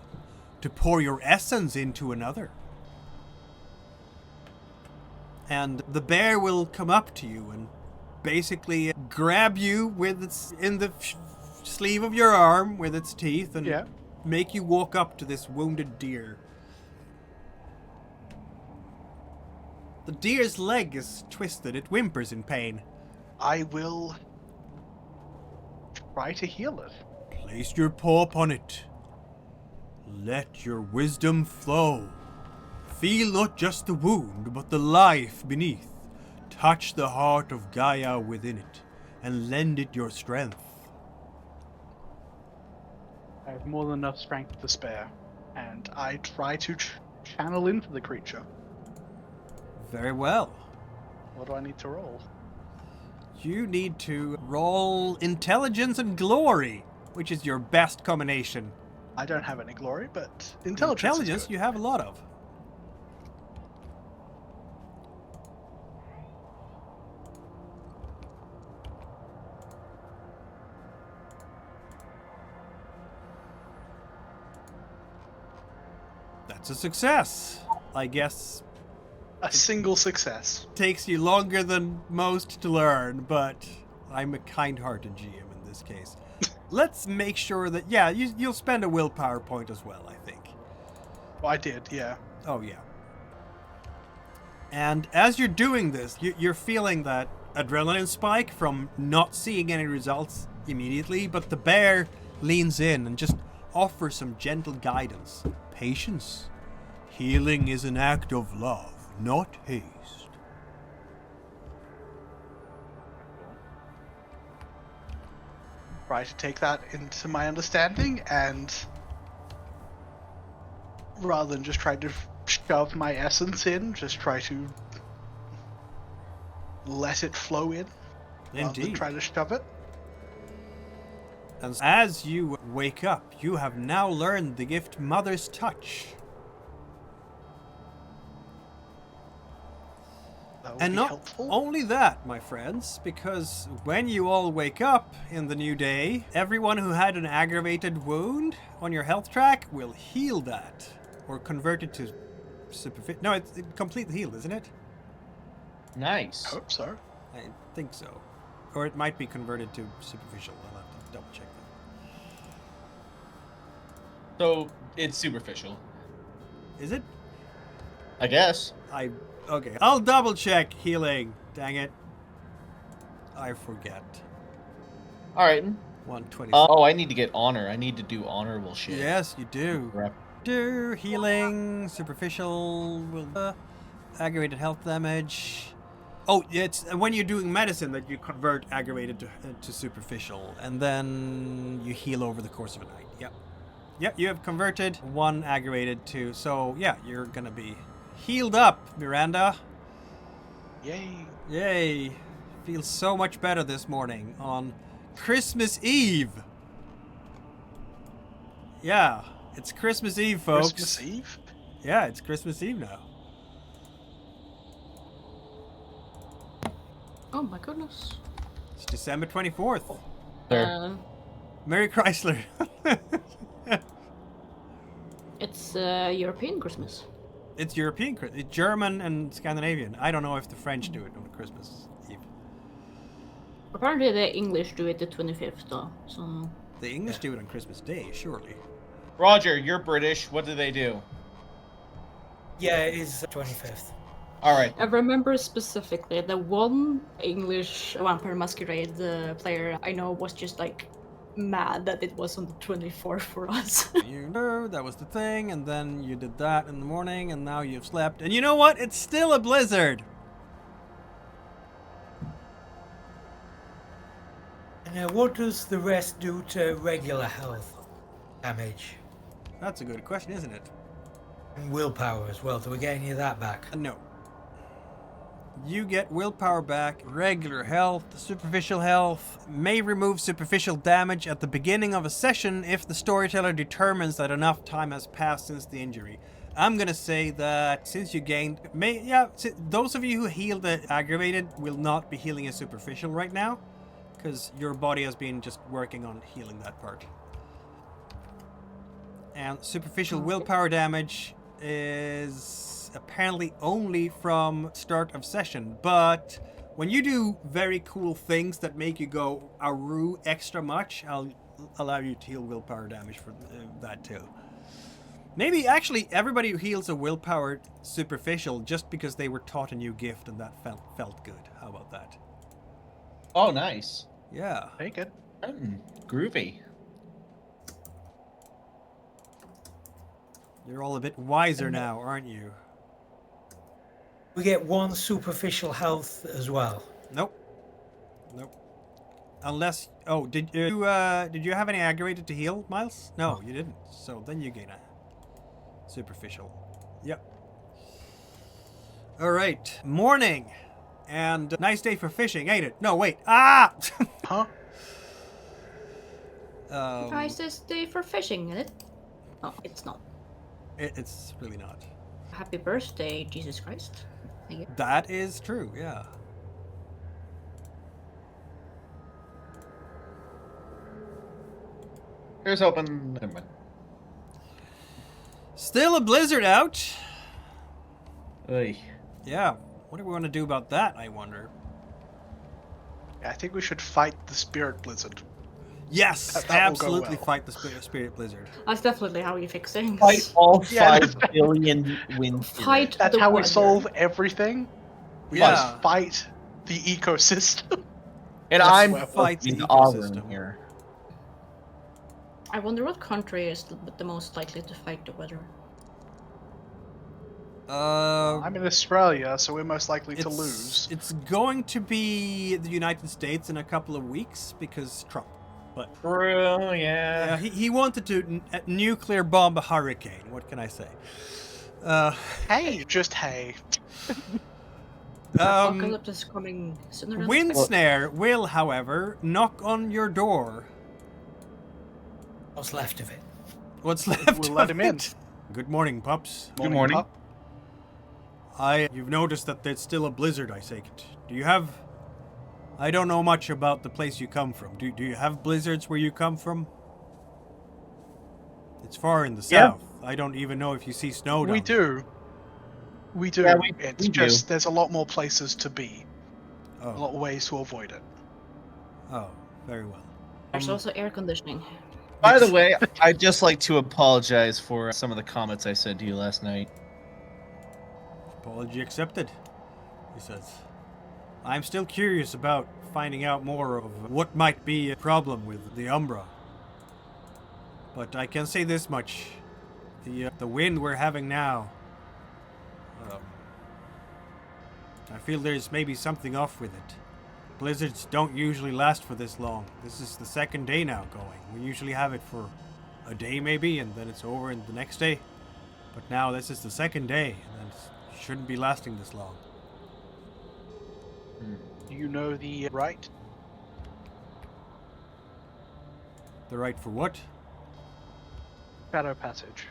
To pour your essence into another. And the bear will come up to you and basically grab you with its in the sleeve of your arm with its teeth and make you walk up to this wounded deer. The deer's leg is twisted. It whimpers in pain. I will try to heal it. Place your paw upon it. Let your wisdom flow. Feel not just the wound, but the life beneath. Touch the heart of Gaia within it, and lend it your strength. I have more than enough strength to spare, and I try to channel into the creature. Very well. What do I need to roll? You need to roll intelligence and glory, which is your best combination. I don't have any glory, but intelligence. Intelligence you have a lot of. That's a success. I guess A single success. takes you longer than most to learn, but I'm a kind-hearted GM in this case. Let's make sure that, yeah, you'll spend a willpower point as well, I think. Well, I did, yeah. Oh, yeah. And as you're doing this, you're feeling that adrenaline spike from not seeing any results immediately, but the bear leans in and just offers some gentle guidance. Patience. Healing is an act of love, not haste. Try to take that into my understanding, and rather than just try to shove my essence in, just try to let it flow in. Rather than Indeed. try to shove it. And as you wake up, you have now learned the gift Mother's Touch. would And be not helpful. only that, my friends, because when you all wake up in the new day, everyone who had an aggravated wound on your health track will heal that. Or convert it to superficial. No, it's completely healed, isn't it? Nice. Hope so. I think so. Or it might be converted to superficial. I'll have to double check that. So it's superficial, Is it? I guess. Okay. I'll double check healing. Dang it. I forget. All right. 120. Oh, I need to get honor. I need to do honorable shit. Yes, you do. Rep. Do healing, superficial, will aggravated health damage. Oh, it's when you're doing medicine that you convert aggravated to superficial, and then you heal over the course of a night. Yep. Yep, you have converted one aggravated to, so yeah, you're gonna be healed up, Miranda. Yay. Yay. Feels so much better this morning on Christmas Eve. Yeah, it's Christmas Eve, folks. Christmas Eve? Yeah, it's Christmas Eve now. Oh my goodness. It's December 24th. There. Merry Chrysler. It's European Christmas. It's European Christmas. It's German and Scandinavian. I don't know if the French do it on Christmas Eve. Apparently the English do it the 25th though, so... The English do it on Christmas Day, surely. Roger, you're British. What do they do? Yeah, it is 25th. All right. I remember specifically the one English Vampire Masquerade player I know was just like mad that it was on the 24th for us. You know, that was the thing, and then you did that in the morning, and now you've slept. And you know what? It's still a blizzard. And what does the rest do to regular health damage? That's a good question, isn't it? And willpower as well. Do we get any of that back? No. You get willpower back, regular health, superficial health, may remove superficial damage at the beginning of a session if the storyteller determines that enough time has passed since the injury. I'm gonna say that since you gained, those of you who healed the aggravated will not be healing a superficial right now, because your body has been just working on healing that part. And superficial willpower damage is apparently only from start of session, but when you do very cool things that make you go Garou extra much, I'll allow you to heal willpower damage for that too. Maybe actually everybody who heals a willpower superficial just because they were taught a new gift and that felt good. How about that? Oh, nice. Yeah. Very good. Groovy. You're all a bit wiser now, aren't you? We get one superficial health as well. Nope. Unless, did you have any aggravated to heal, Miles? No, you didn't. So then you gain a superficial. Yep. All right. Morning, and nice day for fishing, ain't it? No, wait. Ah. Huh? Nice day for fishing, isn't it? No, it's not. It's really not. Happy birthday, Jesus Christ. Thank you. That is true. Yeah. Here's hoping. Never mind. Still a blizzard out. Oy. Yeah. What do we want to do about that, I wonder? Yeah, I think we should fight the spirit blizzard. Yes, That will go absolutely well. fight the spirit blizzard. That's definitely how you fix things. Fight all Yeah, 5 billion wind Fight That's the how we weather. solve everything. We Yeah. must fight the ecosystem. And Let's I'm fight the fucking ecosystem. Auburn here. I wonder what country is the most likely to fight the weather. I'm in Australia, so we're most likely to It's- lose. It's going to be the United States in a couple of weeks because Trump. But True, yeah. he wanted to nuclear bomb a hurricane. What can I say? Hey, just hey. Apocalypse is coming sooner than Windsnare will, however, knock on your door. What's left of it? What's left? We'll of let him in. it? Good morning, pups. Good morning. pup. You've noticed that there's still a blizzard, I take it. Do you have... I don't know much about the place you come from. Do you have blizzards where you come from? It's far in the south. I don't even know if you see snow down We there. do. We do. Yeah, It's we just do. there's a lot more places to be. A Oh, lot of ways to avoid it. oh, very well. There's also air conditioning. By the way, I'd just like to apologize for some of the comments I said to you last night. Apology accepted, he says. I'm still curious about finding out more of what might be a problem with the Umbra. But I can say this much. The wind we're having now, I feel there's maybe something off with it. Blizzards don't usually last for this long. This is the second day now going. We usually have it for a day maybe, and then it's over in the next day. But now this is the second day, and it shouldn't be lasting this long. Do you know the right? The right for what? Rite of Passage.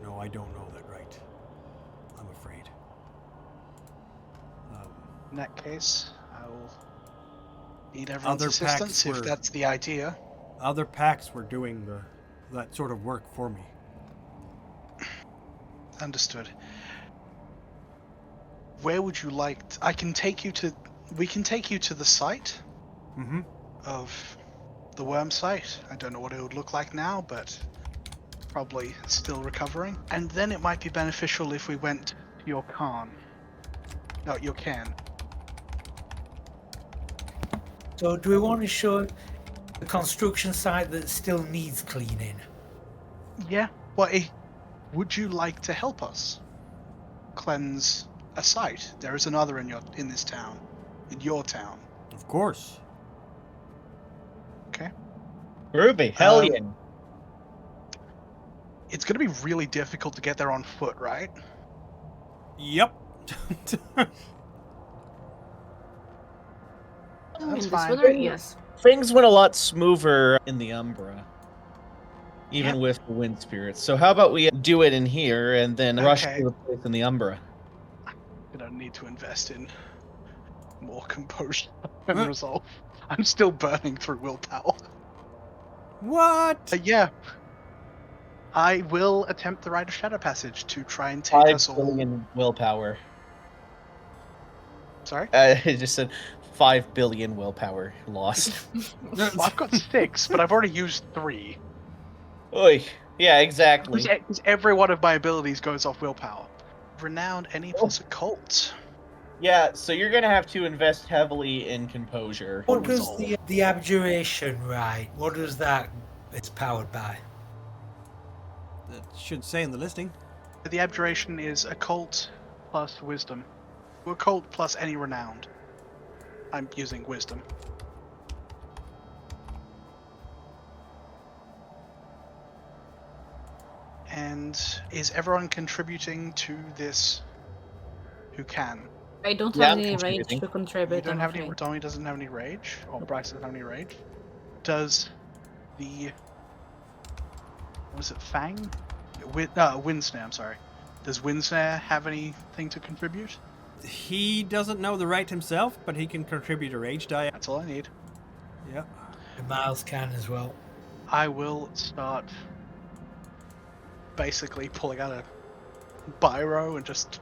No, I don't know that right. I'm afraid. In that case, I will need everyone's Other assistance packs if were- that's the idea. Other packs were doing that sort of work for me. Understood. Where would you like? I can take you to. We can take you to the site Mm-hmm. of the worm site. I don't know what it would look like now, but probably still recovering. And then it might be beneficial if we went to your Khan. No, your can. So do we want to show the construction site that still needs cleaning? Yeah. Well, would you like to help us cleanse a site? There is another in this town, in your town. Of course. Okay. Ruby, hell Um, yeah. It's going to be really difficult to get there on foot, right? Yep. In That's this fine. weather, yes. Things went a lot smoother in the Umbra, even Yep. with the wind spirits. So how about we do it in here and then rush Okay. to the place in the Umbra? I don't need to invest in more composure and resolve. I'm still burning through willpower. What? Yeah. I will attempt the Rite of Shadow Passage to try and take 5 us all. billion willpower. Sorry? It just said 5 billion willpower lost. Well, I've got 6, but I've already used 3. Oy. Yeah, exactly. Because every one of my abilities goes off willpower. Renowned any plus occult. Yeah, so you're gonna have to invest heavily in composure. What does Resolve. the abjuration right? What does that? It's powered by. That should say in the listing. The abjuration is occult plus wisdom. Occult plus any renowned. I'm using wisdom. And is everyone contributing to this who can? I don't Yeah, have I'm any rage contributing. to contribute. You don't I'm have any. afraid. Tommy doesn't have any rage, or Bryce doesn't have any rage. Does the was it Fang? Windsnare. I'm sorry. Does Windsnare have anything to contribute? He doesn't know the right himself, but he can contribute a rage die. That's all I need. Yeah. The Miles can as well. I will start basically pulling out a biro and just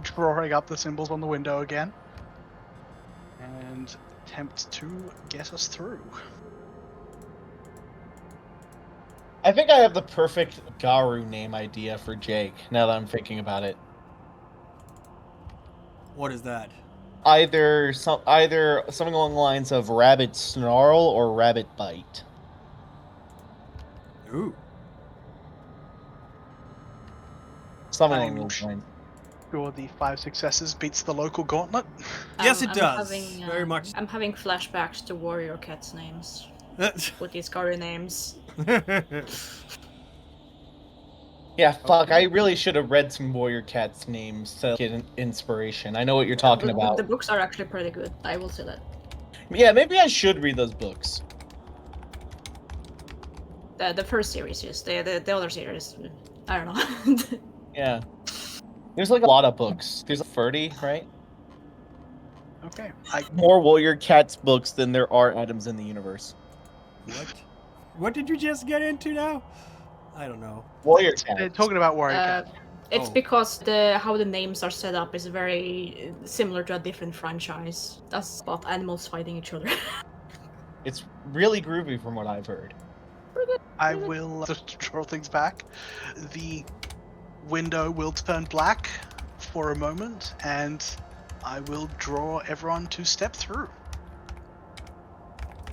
drawing up the symbols on the window again, and attempt to get us through. I think I have the perfect Garou name idea for Jake, now that I'm thinking about it. What is that? Either something along the lines of Rabbit Snarl or Rabbit Bite. Ooh. Something I'm along those lines. Sure, the 5 successes beats the local gauntlet. Yes, it I'm does. having, Very much. I'm having flashbacks to warrior cats' names with these Garou names. Yeah, fuck, I really should have read some Warrior Cats names to get inspiration. I know what you're talking about. The books are actually pretty good. I will say that. Yeah, maybe I should read those books. The first series, yes. The other series, I don't know. Yeah. There's like a lot of books. There's 30, right? Okay. More warrior cats books than there are items in the universe. What? What did you just get into now? I don't know. Warrior They're cats. talking about warrior cats. It's Oh. because how the names are set up is very similar to a different franchise. That's about animals fighting each other. It's really groovy from what I've heard. I will just draw things back. The window will turn black for a moment, and I will draw everyone to step through.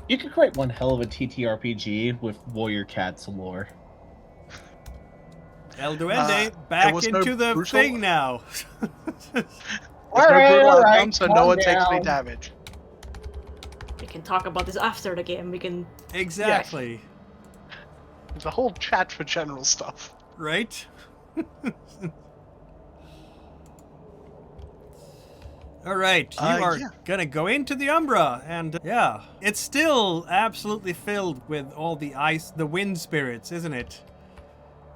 You could create one hell of a TTRPG with warrior cats lore. El Duende, back was into no the brutal- thing now. There's no brutal outcome, so no calm one takes any down. damage. We can talk about this after the game. We can. Exactly. There's a whole chat for general stuff. Right? All right, you are yeah. gonna go into the Umbra, and yeah, it's still absolutely filled with all the wind spirits, isn't it?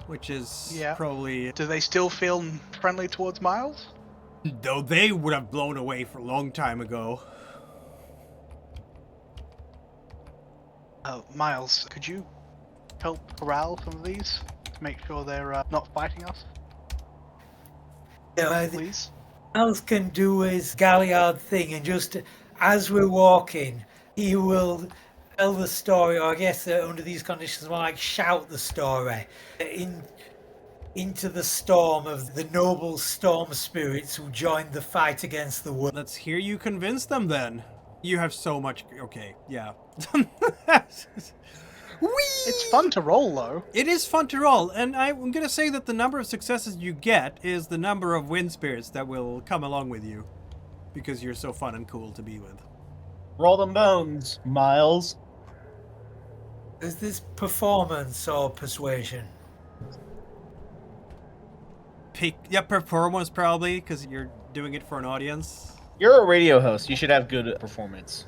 Which is Yeah. probably, Do they still feel friendly towards Miles? though they would have blown away for a long time ago. Miles, could you help corral some of these to make sure they're not fighting us, Yeah, please? else can do his Galliard thing, and just as we're walking, he will tell the story, or I guess under these conditions, more like shout the story into the storm of the noble storm spirits who joined the fight against the world. Let's hear you convince them then. You have so much. Okay, yeah. Whee! It's fun to roll, though. It is fun to roll, and I'm gonna say that the number of successes you get is the number of wind spirits that will come along with you, because you're so fun and cool to be with. Roll them bones, Miles. Is this performance or persuasion? Performance probably, because you're doing it for an audience. You're a radio host. You should have good performance.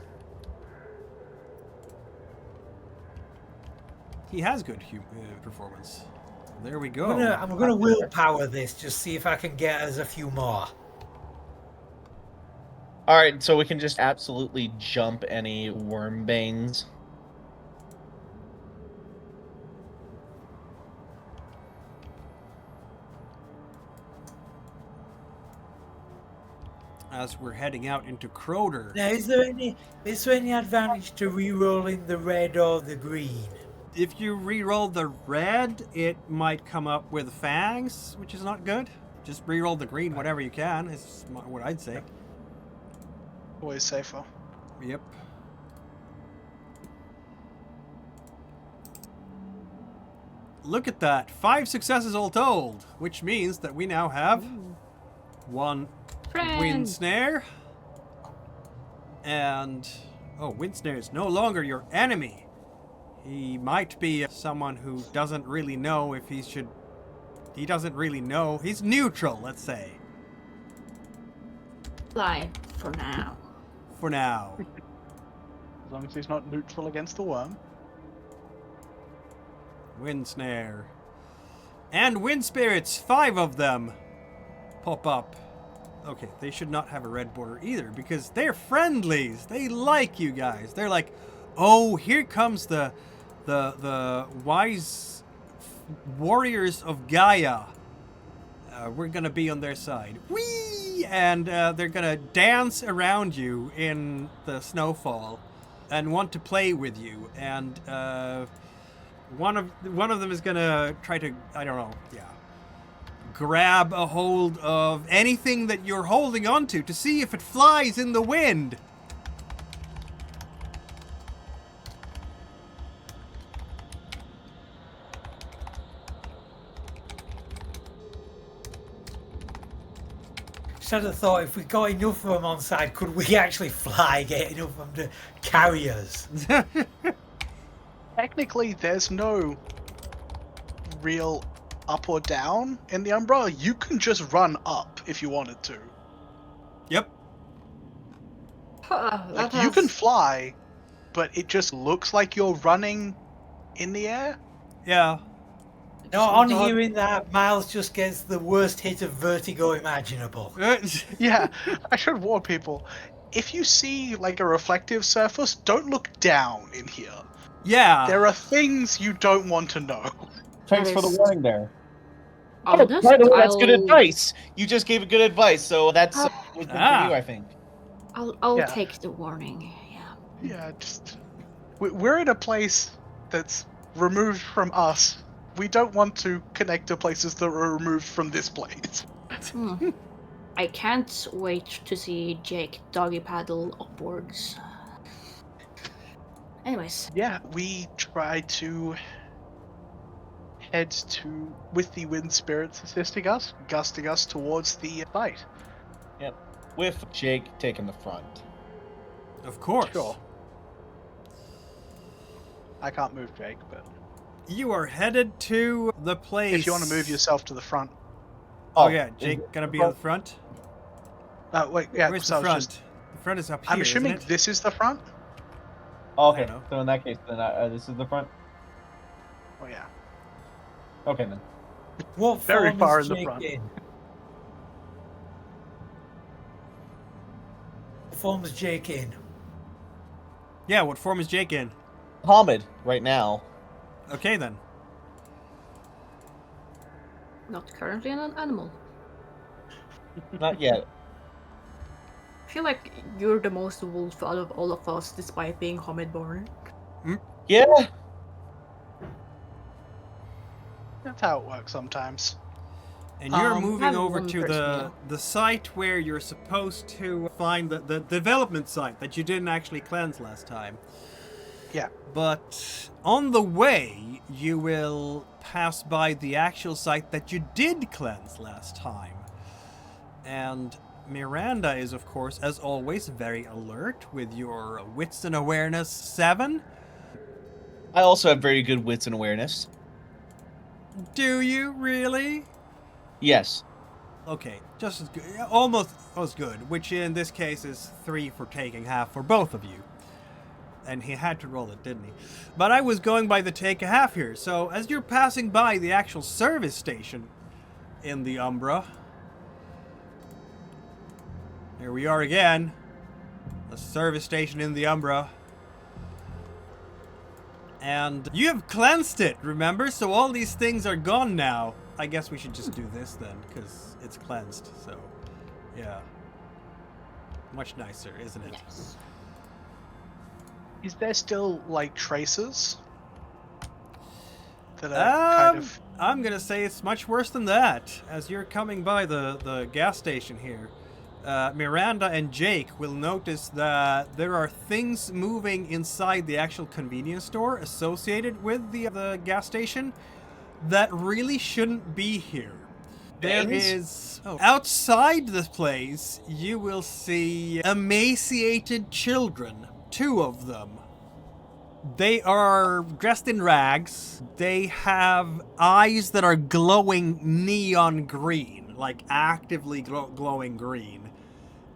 He has good performance. There we go. I'm gonna willpower this, just see if I can get us a few more. Alright, so we can just absolutely jump any worm banes. As we're heading out into Kroder. Now, is there any advantage to re-rolling the red or the green? If you re-roll the red, it might come up with fangs, which is not good. Just re-roll the green whatever you can, is what I'd say. Always safer. Yep. Look at that. 5 successes all told, which means that we now have one Windsnare. And Windsnare is no longer your enemy. He might be someone who doesn't really know if he should. He doesn't really know. He's neutral, let's say. Fly for now. For now. As long as he's not neutral against the worm. Windsnare. And wind spirits, 5 of them pop up. Okay, they should not have a red border either, because they're friendlies. They like you guys. They're like, oh, here comes the wise warriors of Gaia. We're gonna be on their side. Whee! And they're gonna dance around you in the snowfall and want to play with you. And one of them is gonna try to, I don't know, grab a hold of anything that you're holding onto to see if it flies in the wind. Just had a thought, if we got enough of them on side, could we actually fly, get enough of them to carry us? Technically, there's no real up or down in the Umbra. You can just run up if you wanted to. Yep. Like, you can fly, but it just looks like you're running in the air. Yeah. No, on hearing that, Miles just gets the worst hit of vertigo imaginable. Yeah, I should warn people. If you see like a reflective surface, don't look down in here. Yeah. There are things you don't want to know. Thanks for the warning there. Honest, By the way, that's good advice. You just gave good advice, so that's wisdom for Ah. you, I think. I'll Yeah. take the warning. Yeah. Yeah, just we're in a place that's removed from us. We don't want to connect to places that are removed from this place. I can't wait to see Jake doggy paddle upwards. Anyways. Yeah, we try to head to with the wind spirits assisting us, gusting us towards the fight. Yep. With Jake taking the front. Of course. Sure. I can't move Jake, but You are headed to the place. if you want to move yourself to the front. Oh yeah, Jake gonna be on the front? Wait, yeah, Where's so the I was front? just The front is up here, I'm assuming isn't it? this is the front? Okay, I don't know. so in that case, then this is the front? Oh yeah. Okay, then. What Very form far is in the Jake front. in? What form is Jake in? Yeah, what form is Jake in? Hamid, right now. Okay then. Not currently an animal. Not yet. I feel like you're the most wolf out of all of us, despite being Hamid-born. Yeah. That's how it works sometimes. And you're I moving have over one to person, the site where you're supposed to find the development site that you didn't actually cleanse last time. Yeah. But on the way, you will pass by the actual site that you did cleanse last time. And Miranda is, of course, as always, very alert with your wits and awareness 7. I also have very good wits and awareness. Do you really? Yes. Okay, just as good, almost as good, which in this case is 3 for taking half for both of you. And he had to roll it, didn't he? But I was going by the take a half here, so as you're passing by the actual service station in the Umbra, here we are again, the service station in the Umbra. And you have cleansed it, remember? So all these things are gone now. I guess we should just do this then, because it's cleansed, so yeah. Much nicer, isn't it? Yes. Is there still like traces that are kind of? I'm gonna say it's much worse than that. As you're coming by the gas station here, Miranda and Jake will notice that there are things moving inside the actual convenience store associated with the gas station that really shouldn't be here. There Banes? is outside the place you will see emaciated children, 2 of them. They are dressed in rags. They have eyes that are glowing neon green, like actively glowing green,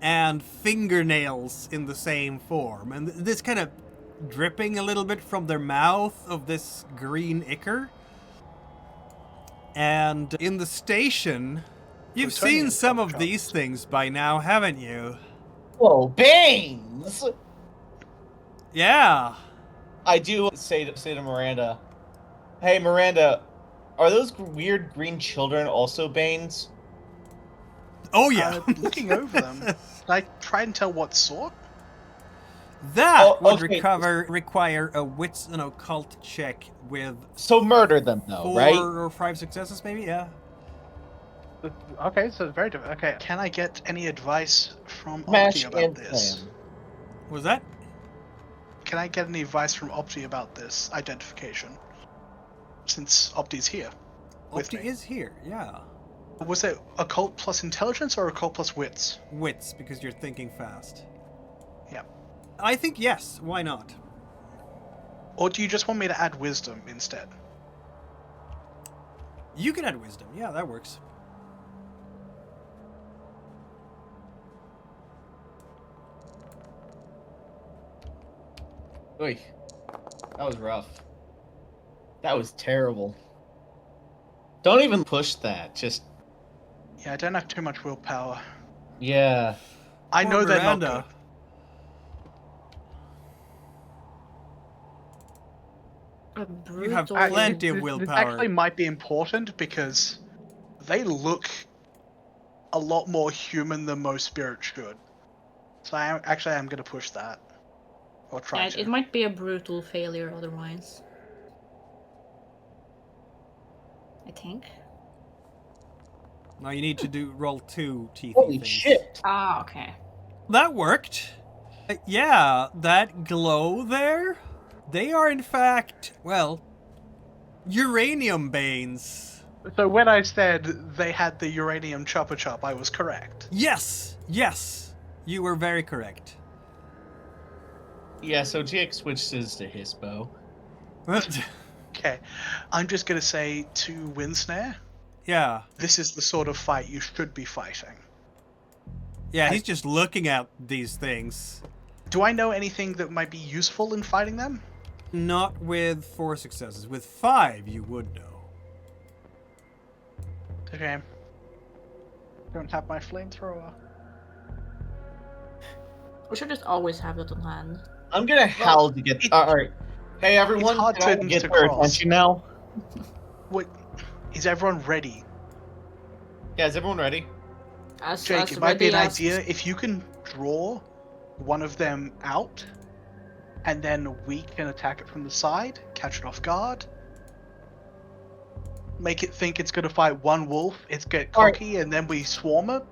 and fingernails in the same form. And this kind of dripping a little bit from their mouth of this green ichor. And in the station, you've seen some of these things by now, haven't you? Whoa, Banes! Yeah. I do say to Miranda, hey Miranda, are those weird green children also Banes? Oh yeah. Looking over them, I try and tell what sort. That would okay. require a wits and occult check with So murder them though, 4 right? or 5 successes, maybe. Yeah. Okay, so it's very different. Okay, can I get any advice from Smash Opti about and this? slam. Was that? Can I get any advice from Opti about this identification? Since Opti's here. with Opti me. is here. Yeah. Was it occult plus intelligence or occult plus wits? Wits, because you're thinking fast. Yeah. I think yes. Why not? Or do you just want me to add wisdom instead? You can add wisdom. Yeah, that works. Oy. That was rough. That was terrible. Don't even push that. Just... Yeah, I don't have too much willpower. Yeah. I know they're not Miranda. good. You have plenty of This willpower. actually might be important because they look a lot more human than most spirits should. So I am going to push that. Or try to. It might be a brutal failure otherwise. I think. Now you need to roll 2 teethy Holy things. shit! Ah, okay. That worked. Yeah, that glow there, they are in fact, well, Uranium Banes. So when I said they had the uranium chopper chop, I was correct. Yes, you were very correct. Yeah, so Jake switches to Hispo. Okay, I'm just going to say to Windsnare, Yeah. this is the sort of fight you should be fighting. Yeah, he's just looking at these things. Do I know anything that might be useful in fighting them? Not with 4 successes. With 5, you would know. Okay. Don't have my flamethrower. We should just always have that on hand. I'm gonna howl to get... Alright. Hey everyone, hard can I to get their cross. attention now? Wait, is everyone ready? Yeah, is everyone ready? Jake, it might be an idea if you can draw one of them out, and then we can attack it from the side, catch it off guard, make it think it's going to fight one wolf, it's get cocky, and then we swarm it.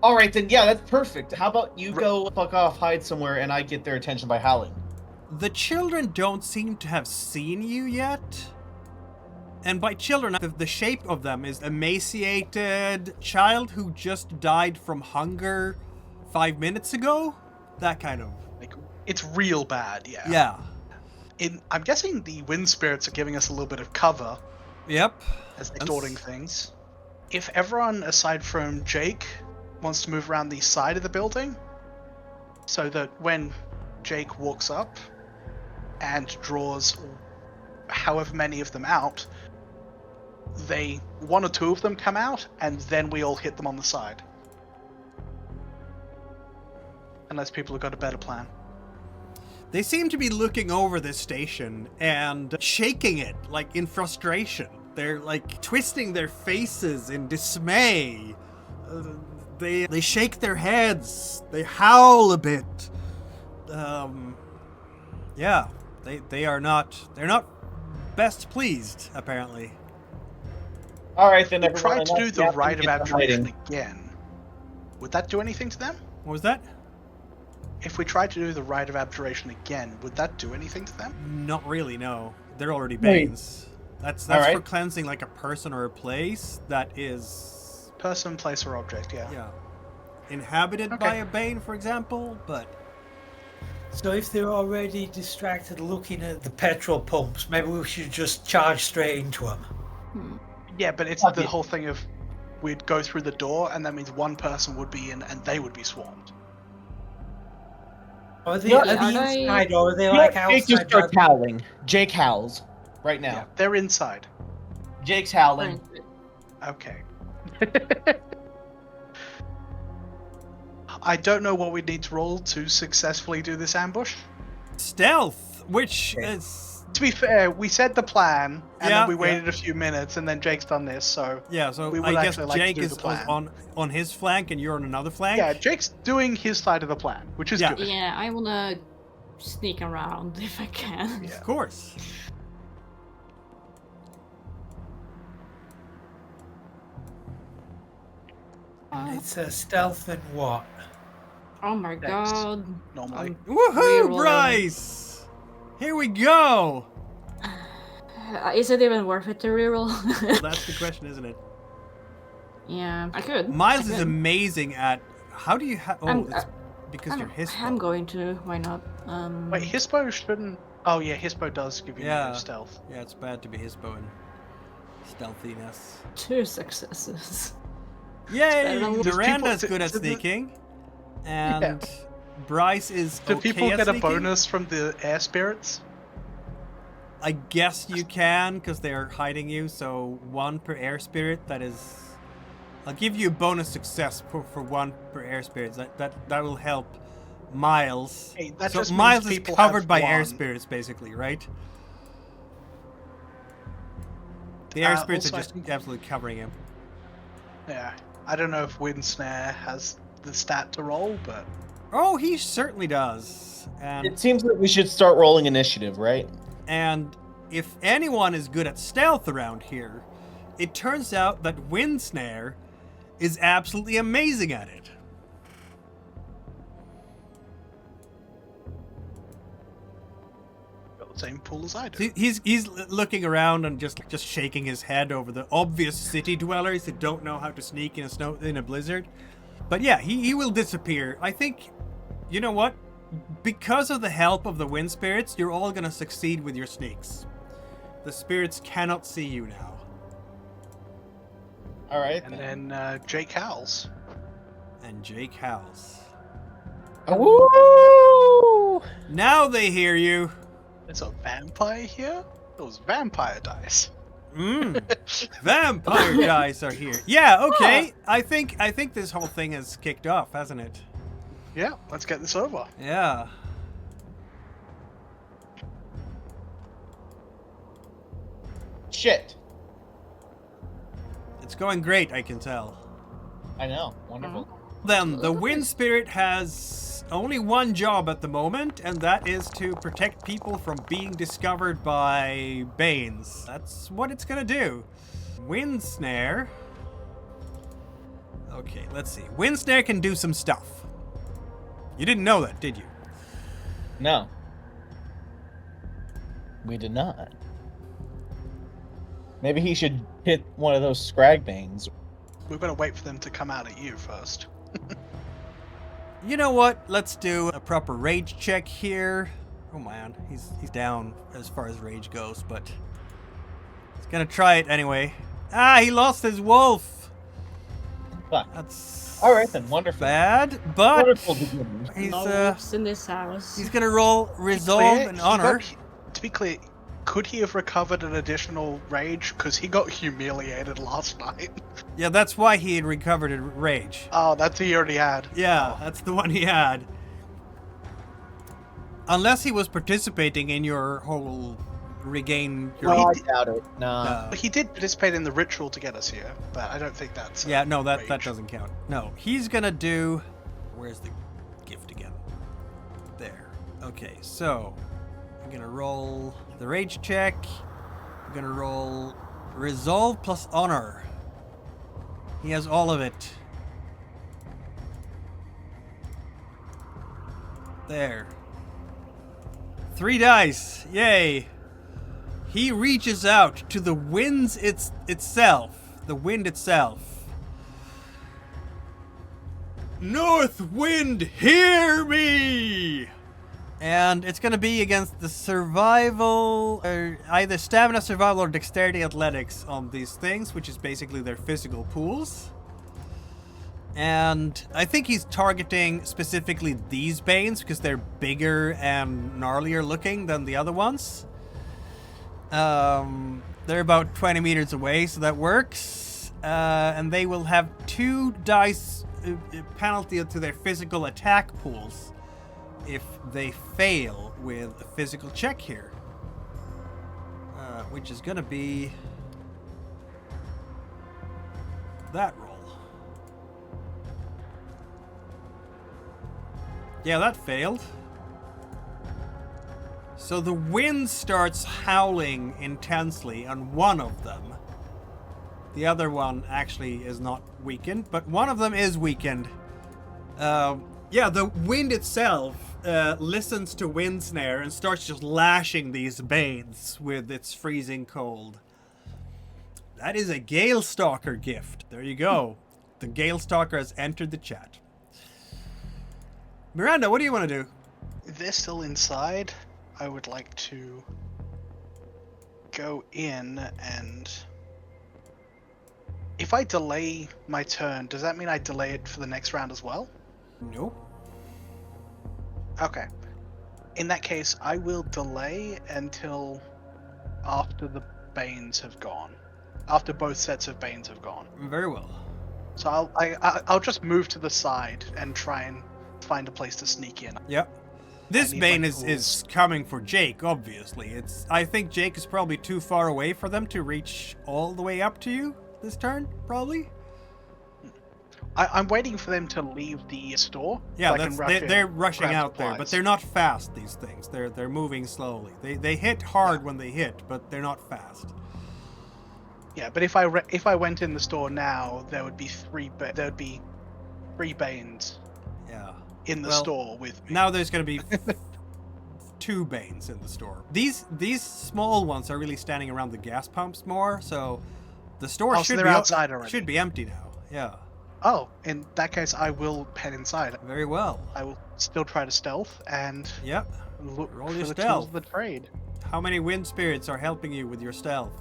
Alright then, yeah, that's perfect. How about you go fuck off, hide somewhere, and I get their attention by howling? The children don't seem to have seen you yet. And by children, the shape of them is emaciated child who just died from hunger 5 minutes ago. That kind of. Like, it's real bad, yeah. Yeah. I'm guessing the wind spirits are giving us a little bit of cover. Yep. As they're distorting things. If everyone, aside from Jake, wants to move around the side of the building, so that when Jake walks up and draws however many of them out, one or two of them come out, and then we all hit them on the side. Unless people have got a better plan. They seem to be looking over this station and shaking it, like in frustration. They're like twisting their faces in dismay. They shake their heads. They howl a bit. Yeah, they're not best pleased, apparently. Alright then, everyone. Try to do the Rite of Abjuration again. Would that do anything to them? What was that? If we tried to do the Rite of Abjuration again, would that do anything to them? Not really, no. They're already Banes. That's for cleansing like a person or a place that is... Person, place, or object, yeah. Yeah. Inhabited by a Bane, for example, but... So if they're already distracted looking at the petrol pumps, maybe we should just charge straight into them. Yeah, but it's the whole thing of we'd go through the door, and that means one person would be in, and they would be swarmed. Are they inside, or are they like outside? Jake just starts howling. Jake howls right now. Yeah, they're inside. Jake's howling. Okay. I don't know what we need to roll to successfully do this ambush. Stealth, which is... To be fair, we said the plan, and then we waited a few minutes, and then Jake's done this, so... Yeah, so we I guess like Jake is on his flank, and you're on another flank? Yeah, Jake's doing his side of the plan, which is good. Yeah, I wanna sneak around if I can. Yeah. Of course. It's a stealth and what? Oh my god. Normally. Woohoo, Bryce! Here we go! Is it even worth it to reroll? That's the question, isn't it? Yeah, I could. Miles is amazing at... How do you have... Oh, it's because you're Hispo. I'm going to. Why not? Wait, Hispo shouldn't... Oh yeah, Hispo does give you stealth. Yeah, it's bad to be Hispo in stealthiness. 2 successes. Yay! Miranda's good at sneaking. And Bryce is Do people get a sneaking. bonus from the air spirits? I guess you can, because they're hiding you, so 1 per air spirit, that is... I'll give you a bonus success for 1 per air spirit. That will help Miles. Hey, that so just means Miles is people covered have by air 1. spirits, basically, right? The air spirits also, are just absolutely covering him. Yeah. I don't know if Windsnare has the stat to roll, but... Oh, he certainly does. And It seems like we should start rolling initiative, right? And if anyone is good at stealth around here, it turns out that Windsnare is absolutely amazing at it. Got the same pool as I do. He's looking around and just shaking his head over the obvious city dwellers that don't know how to sneak in a blizzard. But yeah, he will disappear. I think, you know what? Because of the help of the wind spirits, you're all gonna succeed with your sneaks. The spirits cannot see you now. All right. And then Jake howls. And Jake howls. Woo! Now they hear you. There's a vampire here? Those vampire dice. Vampire dice are here. Yeah, okay. I think this whole thing has kicked off, hasn't it? Yeah, let's get this over. Yeah. Shit. It's going great, I can tell. I know. Wonderful. Then, the wind spirit has only one job at the moment, and that is to protect people from being discovered by Banes. That's what it's gonna do. Windsnare. Okay, let's see. Windsnare can do some stuff. You didn't know that, did you? No. We did not. Maybe he should hit one of those scrag banes. We better wait for them to come out at you first. You know what? Let's do a proper rage check here. Oh man, he's down as far as rage goes, but he's gonna try it anyway. Ah, he lost his wolf. Fuck. That's All right then, wonderful. bad, but Wonderful beginning. he's No wolves in this house. he's gonna roll resolve Clear, and honor. to be clear, could he have recovered an additional rage? Because he got humiliated last night. Yeah, that's why he had recovered a rage. Oh, that's he already had. Yeah, that's the one he had. Unless he was participating in your whole regain your... No, I doubt it. No. He did participate in the ritual to get us here, but I don't think that's... Yeah, no, that rage. doesn't count. No, he's gonna do... Where's the gift again? There. Okay, so... I'm gonna roll the rage check. I'm gonna roll resolve plus honor. He has all of it. There. 3 dice. Yay. He reaches out to the winds itself. The wind itself. North wind, hear me! And it's going to be against the survival, or either stamina, survival, or dexterity athletics on these things, which is basically their physical pools. And I think he's targeting specifically these Banes because they're bigger and gnarlier looking than the other ones. They're about 20 meters away, so that works. And they will have 2 dice penalty to their physical attack pools if they fail with a physical check here. Which is going to be that roll. Yeah, that failed. So the wind starts howling intensely on one of them. The other one actually is not weakened, but one of them is weakened. Yeah, the wind itself listens to Windsnare and starts just lashing these Banes with its freezing cold. That is a Gale Stalker gift. There you go. The Gale Stalker has entered the chat. Miranda, what do you want to do? If they're still inside, I would like to go in and... If I delay my turn, does that mean I delay it for the next round as well? Nope. Okay. In that case, I will delay until after the Banes have gone. After both sets of Banes have gone. Very well. So I'll just move to the side and try and find a place to sneak in. Yep. This need Bane my is tools. coming for Jake, obviously. I think Jake is probably too far away for them to reach all the way up to you this turn, probably. I'm waiting for them to leave the store. Yeah, so I can rush in, they're rushing grab out there, but supplies. they're not fast, these things. They're moving slowly. They hit hard when they hit, but they're not fast. Yeah, but if I went in the store now, there would be three Banes Yeah. in the store with me. Now there's going to be 2 Banes in the store. These small ones are really standing around the gas pumps more, so the store so they're outside already. should be empty now. Yeah. Oh, in that case, I will head inside. Very well. I will still try to stealth and Yep. look Roll for your the stealth. tools of the trade. How many wind spirits are helping you with your stealth?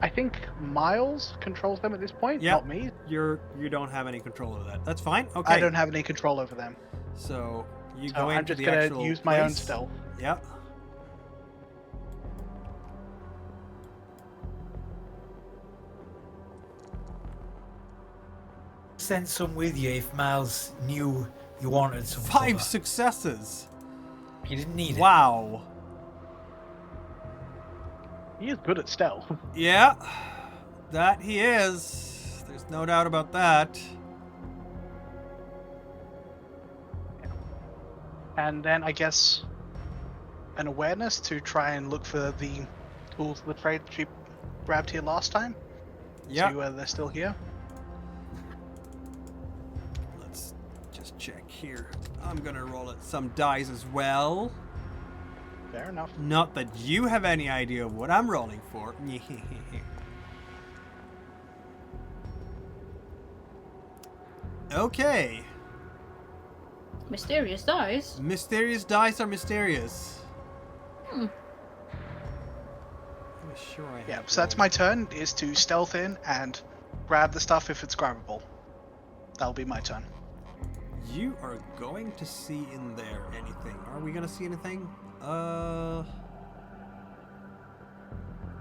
I think Miles controls them at this point, Yep. not me. You don't have any control over that. That's fine. Okay. I don't have any control over them. So you So go into I'm just the gonna actual use my own place. stealth. Yep. Send some with you if Miles knew you wanted some. 5 cover. successes. You didn't need it. Wow. He is good at stealth. Yeah. That he is. There's no doubt about that. And then I guess an awareness to try and look for the tools of the trade that she grabbed here last time. Yeah. See whether they're still here. Let's just check here. I'm gonna roll it some dice as well. Fair enough. Not that you have any idea of what I'm rolling for. Okay. Mysterious dice. Mysterious dice are mysterious. Hmm. I'm sure I have Yeah, so that's my turn, is to stealth in and grab the stuff if it's grabbable. That'll be my turn. You are going to see in there anything. Are we gonna see anything?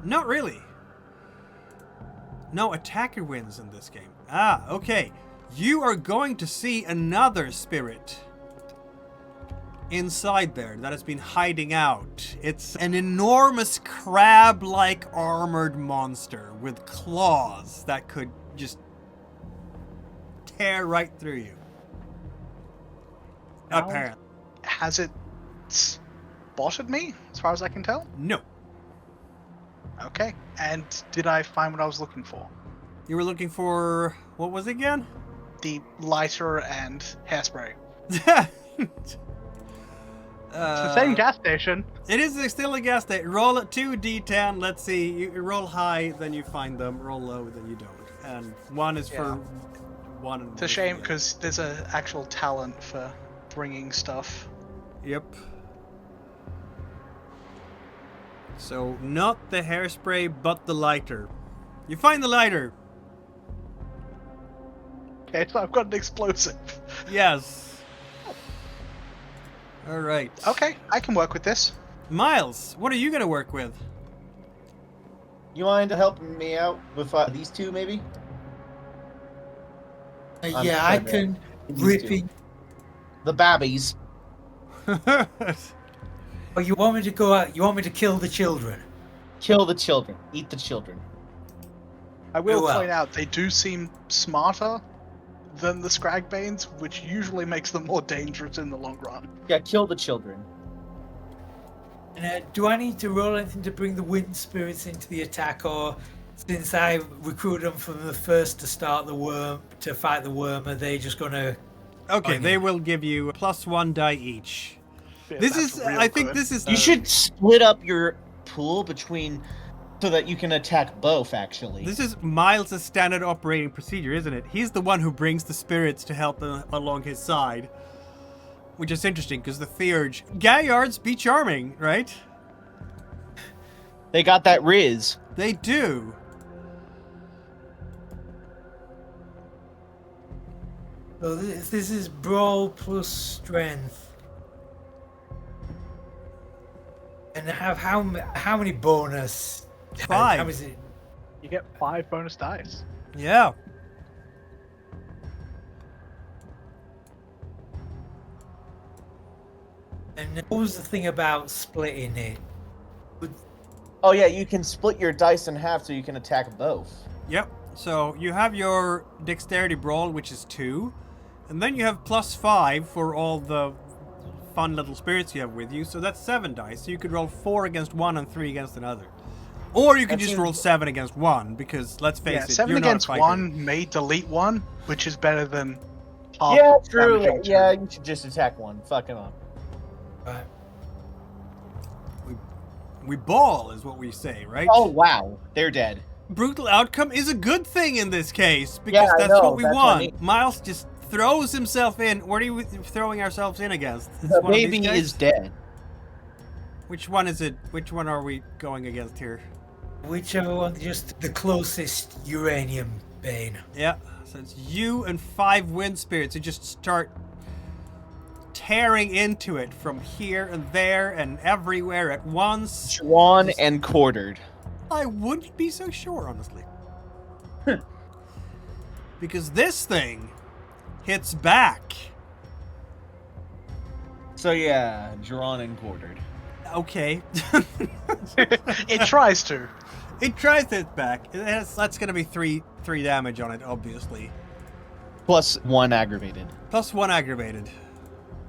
Not really. No attacker wins in this game. Ah, okay. You are going to see another spirit inside there that has been hiding out. It's an enormous crab-like armored monster with claws that could just tear right through you. Now- Apparently. Has it spotted me, as far as I can tell? No. Okay. And did I find what I was looking for? You were looking for... what was it again? The lighter and hairspray. It's the same gas station. It is still a gas station. Roll it 2d10. Let's see. You roll high, then you find them. Roll low, then you don't. And one is for one. And It's a shame because there's an actual talent for bringing stuff. Yep. So not the hairspray, but the lighter. You find the lighter. Okay, so I've got an explosive. Yes. All right. Okay, I can work with this. Miles, what are you gonna work with? You mind helping me out with these two, maybe? Yeah, I can These rip two. it. The babbies. Oh, you want me to go out? You want me to kill the children? Kill the children. Eat the children. I will Oh, well. point out they do seem smarter than the Scragbanes, which usually makes them more dangerous in the long run. Yeah, kill the children. And, do I need to roll anything to bring the wind spirits into the attack, or since I recruited them from the first to start the worm to fight the worm, are they just gonna? Okay, Okay. they will give you +1 die each. Yeah, This that's is, real I think good. this is... You should split up your pool between... so that you can attack both, actually. This is Miles' standard operating procedure, isn't it? He's the one who brings the spirits to help along his side. Which is interesting, because the Theurge... Gaillards be charming, right? They got that Riz. They do. So this is brawl plus strength. And have how many bonus? 5. How is it? You get 5 bonus dice. Yeah. And what was the thing about splitting it? Oh yeah, you can split your dice in half so you can attack both. Yep. So you have your dexterity brawl, which is 2. And then you have +5 for all the fun little spirits you have with you. So that's 7 dice. So you could roll 4 against one and 3 against another. Or you could just roll 7 against one, because let's face it, 7 you're against not a fighter. 1 may delete 1, which is better than half Yeah, true. damaging 2. Yeah, you should just attack 1. Fuck him up. Right. We ball, is what we say, right? Oh wow, they're dead. Brutal outcome is a good thing in this case, because Yeah, I that's know, what we that's what I want. mean. Miles just throws himself in. What are we throwing ourselves in against? Is The one of these baby guys? is dead. Which one is it? Which one are we going against here? Whichever one, just the closest Uranium Bane. Yeah, so it's you and 5 wind spirits who just start tearing into it from here and there and everywhere at once. Drawn and quartered. I wouldn't be so sure, honestly. Because this thing hits back. So yeah, drawn and quartered. Okay. It tries to. It tries to hit back. That's going to be 3 damage on it, obviously. Plus 1 aggravated. Plus 1 aggravated.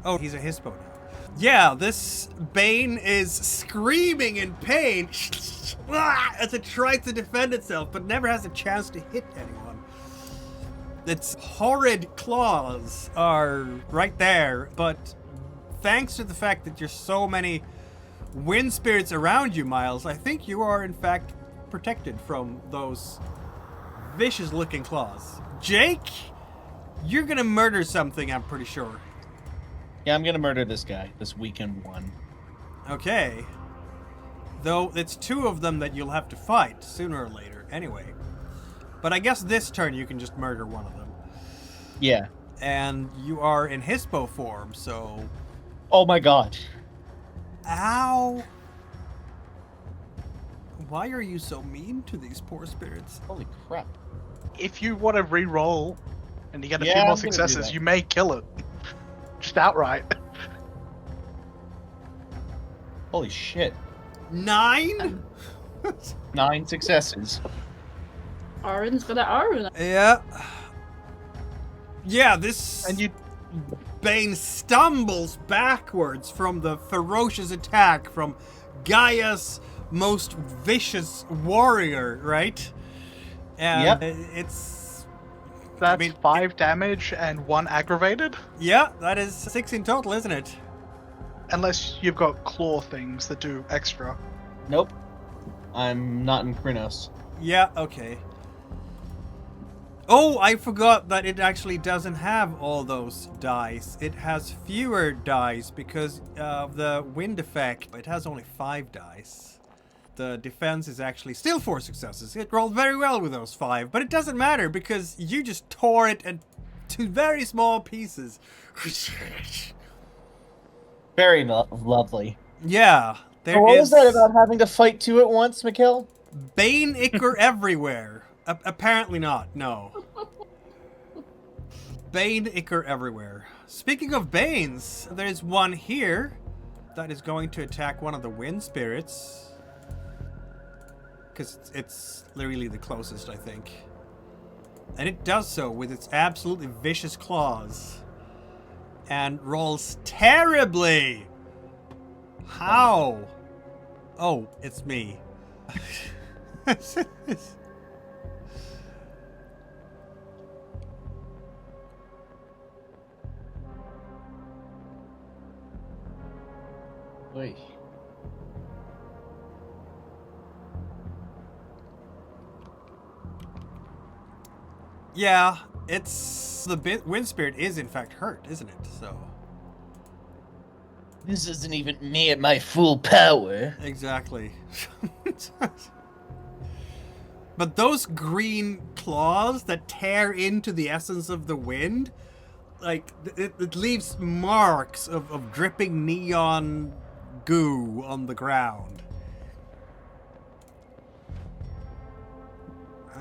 Oh, he's a Hispo now. Yeah, this Bane is screaming in pain as it tries to defend itself, but never has a chance to hit anyone. Its horrid claws are right there, but thanks to the fact that there's so many wind spirits around you, Miles, I think you are in fact protected from those vicious-looking claws. Jake, you're gonna murder something, I'm pretty sure. Yeah, I'm gonna murder this guy, this weakened one. Okay. Though it's 2 of them that you'll have to fight sooner or later, anyway. But I guess this turn you can just murder one of them. Yeah. And you are in Hispo form, so... Oh my god. Ow! Why are you so mean to these poor spirits? Holy crap. If you want to re-roll and you get a Yeah, few I'm more gonna do successes, that. you may kill it. Just outright. Holy shit. 9? 9 successes. Aaron's gonna Aaron. Yeah. Yeah, this And you Bane stumbles backwards from the ferocious attack from Gaia's most vicious warrior, right? And Yep. it's... that's I mean, 5 damage and 1 aggravated. Yeah, that is 6 in total, isn't it? Unless you've got claw things that do extra. Nope. I'm not in Kronos. Yeah, okay. Oh, I forgot that it actually doesn't have all those dice. It has fewer dice because of the wind effect. It has only 5 dice. The defense is actually still 4 successes. It rolled very well with those 5, but it doesn't matter because you just tore it into very small pieces. Very lovely. Yeah, there So what is was that about having to fight 2 at once, Mikkel? Bane ichor everywhere. Apparently not, no. Bane ichor everywhere. Speaking of Banes, there's one here that is going to attack one of the wind spirits. Because it's literally the closest, I think. And it does so with its absolutely vicious claws. And rolls terribly! How? Oh, it's me. Wait. Yeah, it's... The wind spirit is in fact hurt, isn't it? So... This isn't even me at my full power. Exactly. But those green claws that tear into the essence of the wind, like, it leaves marks of dripping neon goo on the ground.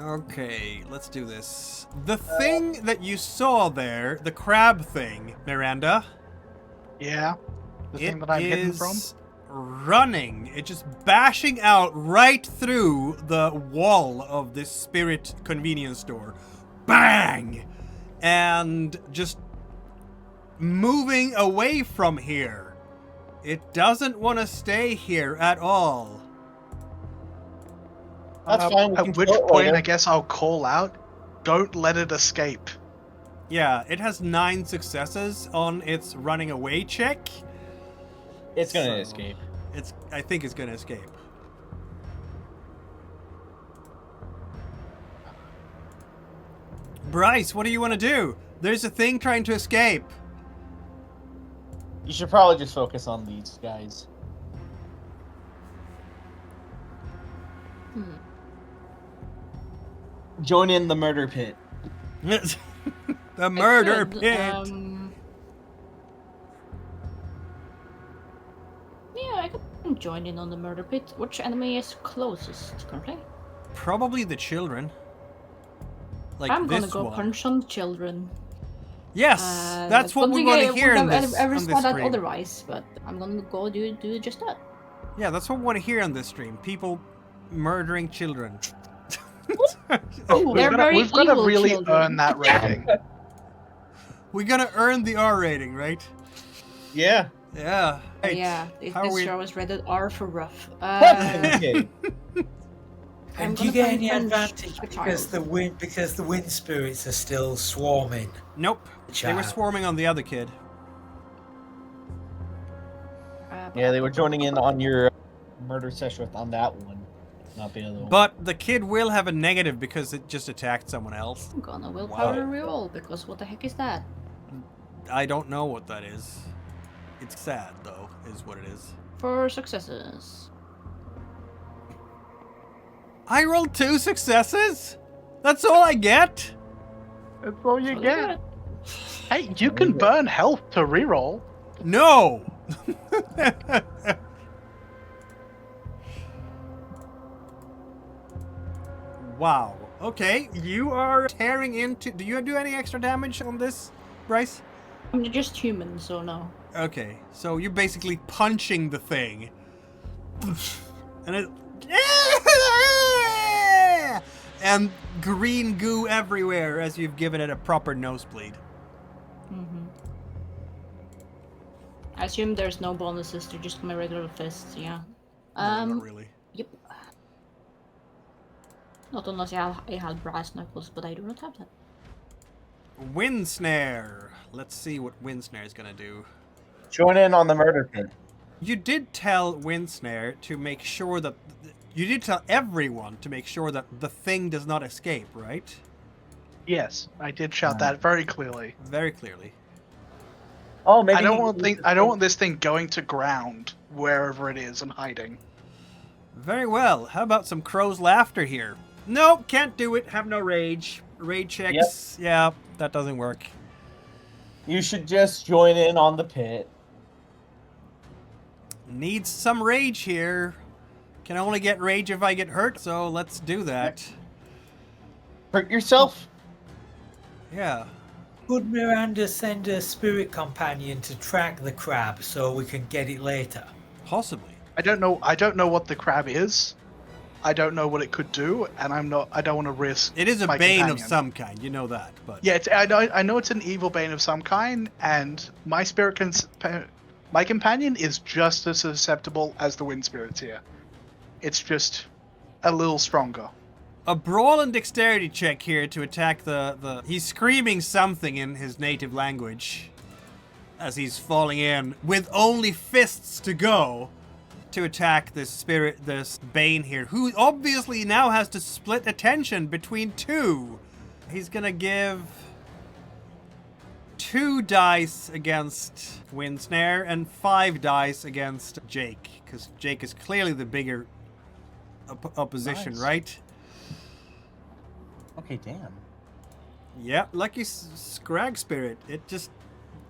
Okay, let's do this. The thing that you saw there, the crab thing, Miranda. Yeah. The thing that I'm hidden from. Running. It's just bashing out right through the wall of this spirit convenience store. Bang! And just moving away from here. It doesn't want to stay here at all. That's fine. At which point, I guess I'll call out, don't let it escape. Yeah, it has 9 successes on its running away check. It's gonna escape. I think it's gonna escape. Bryce, what do you want to do? There's a thing trying to escape. You should probably just focus on these guys. Join in the murder pit. The murder pit. Yeah, I could join in on the murder pit. Which enemy is closest currently? Probably the children. Like I'm gonna this go one. punch some children. Yes, that's what we're going to hear in this ever on this thought that stream. otherwise, but I'm gonna go do just that. Yeah, that's what we want to hear on this stream. People murdering children. Oh, they're very We've got to evil really children. earn that rating. We're going to earn the R rating, right? Yeah. Yeah. Right. Yeah, How are this we- show is rated R for rough. Okay. And I'm do you gonna get any punch advantage a because child. the wind spirits are still swarming? Nope. They were Child. swarming on the other kid. Yeah, they were joining in on your murder session on that one, not the other one. But the kid will have a negative because it just attacked someone else. I'm gonna willpower Wow. reroll because what the heck is that? I don't know what that is. It's sad, though, is what it is. 4 successes. I rolled 2 successes? That's all I get? That's all you So get. Hey, you can burn health to reroll. No! Wow. Okay, you are tearing into... Do you do any extra damage on this, Bryce? I'm just human, so no. Okay, so you're basically punching the thing. And it... And green goo everywhere as you've given it a proper nosebleed. I assume there's no bonuses, they're just my regular fists, yeah. No, not really. Yep. Not unless I had brass knuckles, but I do not have that. Windsnare. Let's see what Windsnare is gonna do. Join in on the murder pit. You did tell Windsnare to make sure that... You did tell everyone to make sure that the thing does not escape, right? Yes, I did shout that very clearly. Very clearly. Oh, maybe I don't want this thing going to ground wherever it is and hiding. Very well. How about some crow's laughter here? Nope, can't do it. Have no rage. Raid checks. Yeah, that doesn't work. You should just join in on the pit. Needs some rage here. Can only get rage if I get hurt, so let's do that. Hurt yourself. Yeah. Could Miranda send a spirit companion to track the crab so we can get it later? Possibly. I don't know what the crab is. I don't know what it could do, and I don't want to risk. It is a my bane of companion. some kind, you know that, but... Yeah, I know it's an evil bane of some kind, and my my companion is just as susceptible as the wind spirits here. It's just a little stronger. A brawl and dexterity check here to attack the... He's screaming something in his native language as he's falling in with only fists to go to attack this spirit, this bane here, who obviously now has to split attention between two. He's gonna give 2 dice against Windsnare and 5 dice against Jake, because Jake is clearly the bigger opposition, Nice. right? Okay, damn. Yeah, lucky Scrag Spirit. It just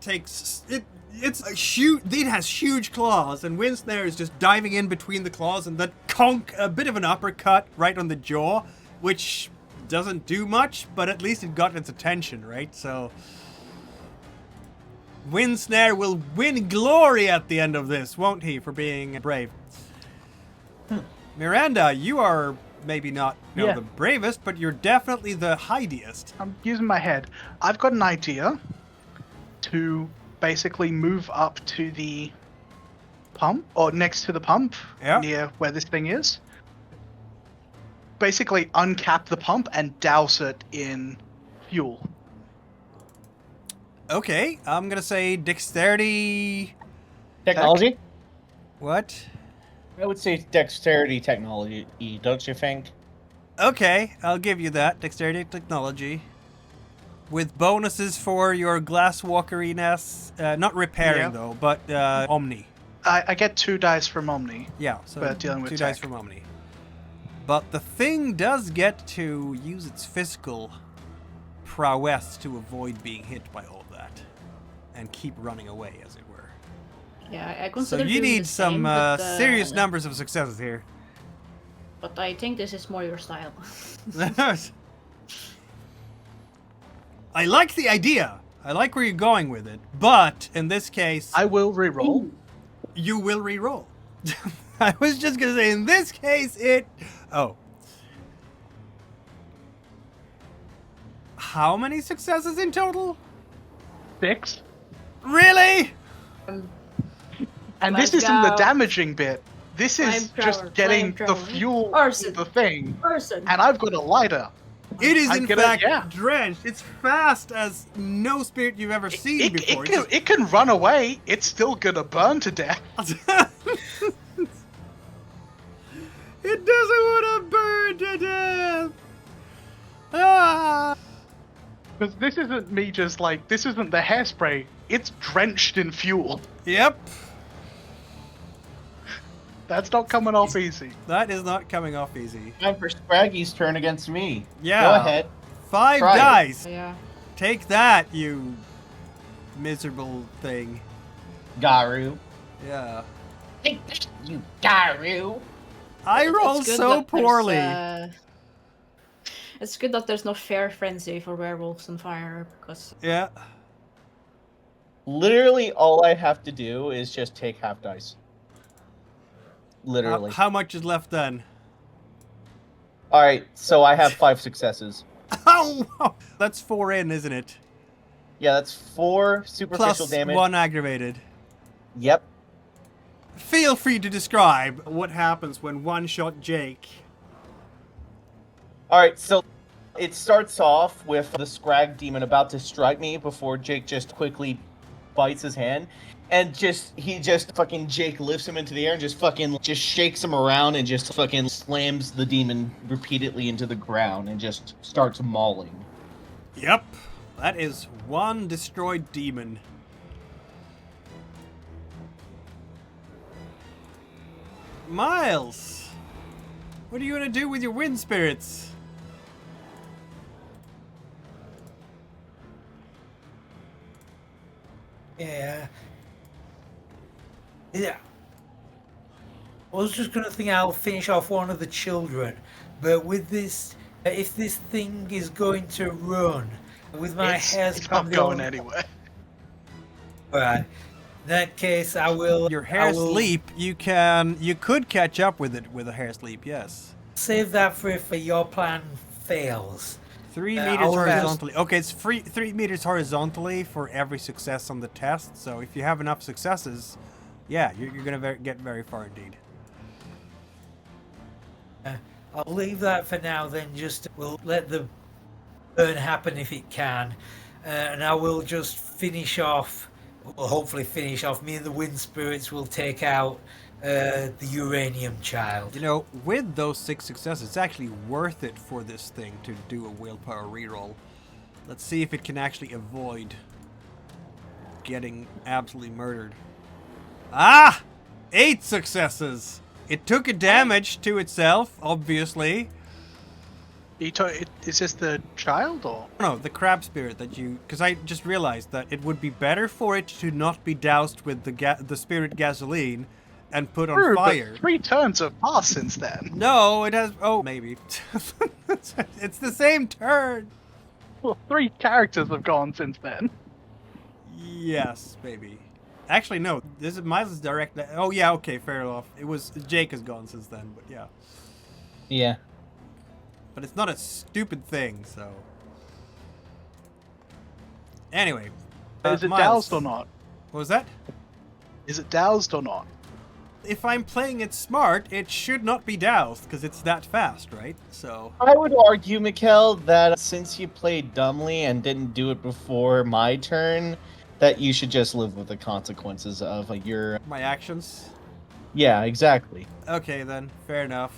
takes it. It's a huge. It has huge claws, and Windsnare is just diving in between the claws, and then conk, a bit of an uppercut right on the jaw, which doesn't do much, but at least it got its attention, right? So Windsnare will win glory at the end of this, won't he, for being brave? Miranda, you are maybe not the bravest, but you're definitely the hidiest. I'm using my head. I've got an idea to basically move up to the pump, or next to the pump, near where this thing is. Basically uncap the pump and douse it in fuel. Okay, I'm gonna say dexterity... Technology? What? I would say dexterity technology, don't you think? Okay, I'll give you that. Dexterity technology. With bonuses for your glasswalkeriness. Not repairing, though, but Omni. I get 2 dice from Omni. Yeah, so dealing with 2 tech. dice from Omni. But the thing does get to use its physical prowess to avoid being hit by all of that. And keep running away, as it were. Yeah, I So consider you doing need the some same, but, serious numbers of successes here. But I think this is more your style. I like the idea. I like where you're going with it. But in this case, I will reroll. You will reroll. I was just gonna say, in this case, Oh. How many successes in total? 6. Really? And this isn't the damaging bit. This is just getting the fuel to the thing. And I've got a lighter. It is in fact drenched. It's fast as no spirit you've ever seen before. It can run away. It's still gonna burn to death. It doesn't want to burn to death. Ah. Because this isn't me just like, this isn't the hairspray. It's drenched in fuel. Yep. That's not coming off easy. That is not coming off easy. Time for Scraggy's turn against me. Yeah. Go ahead. 5 Try dice. Yeah. Take that, you miserable thing. Garou. Yeah. Take that, you Garou. I roll so poorly. It's good that there's no fair frenzy for werewolves on fire, because... Yeah. Literally, all I have to do is just take half dice. Literally. How much is left then? Alright, so I have 5 successes. Oh! That's 4 in, isn't it? Yeah, that's 4 superficial Plus damage. 1 aggravated. Yep. Feel free to describe what happens when one-shot Jake. Alright, so it starts off with the Scrag demon about to strike me before Jake just quickly bites his hand. And Jake lifts him into the air and just shakes him around and just fucking slams the demon repeatedly into the ground and just starts mauling. Yep. That is 1 destroyed demon. Miles! What are you gonna do with your wind spirits? Yeah. I was just gonna think I'll finish off one of the children, but with this, if this thing is going to run, with my hairs it's not going anywhere. Alright. In that case, I will. Your hair sleep, you could catch up with it with a hair sleep, yes. Save that for if your plan fails. 3 meters horizontally. Okay, it's 3 meters horizontally for every success on the test. So if you have enough successes, yeah, you're gonna get very far indeed. I'll leave that for now. Then we'll let the burn happen if it can, and I will just finish off. We'll hopefully finish off. Me and the wind spirits will take out the uranium child. You know, with those 6 successes, it's actually worth it for this thing to do a willpower reroll. Let's see if it can actually avoid getting absolutely murdered. Ah! 8 successes! It took a damage to itself, obviously. Is this the child or? No, the crab spirit that you... Because I just realized that it would be better for it to not be doused with the spirit gasoline and put on True, fire. but 3 turns have passed since then. No, it has... Oh, maybe. It's the same turn. Well, 3 characters have gone since then. Yes, maybe. Actually, no. This is Miles' direct... Oh, yeah, okay, fair enough. It was... Jake has gone since then, but yeah. Yeah. But it's not a stupid thing, so... Anyway. Is it Miles. doused or not? What was that? Is it doused or not? If I'm playing it smart, it should not be doused, because it's that fast, right? So... I would argue, Mikkel, that since you played dumbly and didn't do it before my turn, that you should just live with the consequences of your... My actions? Yeah, exactly. Okay, then. Fair enough.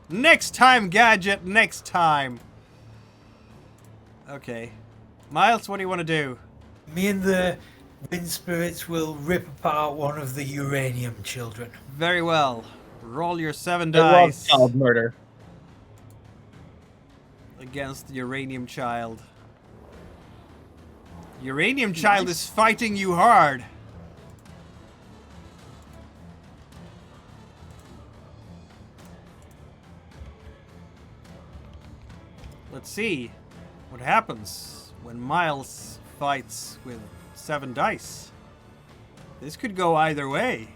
Next time, Gadget! Next time! Okay. Miles, what do you want to do? Me and the wind spirits will rip apart one of the uranium children. Very well. Roll your 7 I love dice child murder. against the uranium child. Uranium child is fighting you hard. Let's see what happens when Miles fights with 7 dice. This could go either way.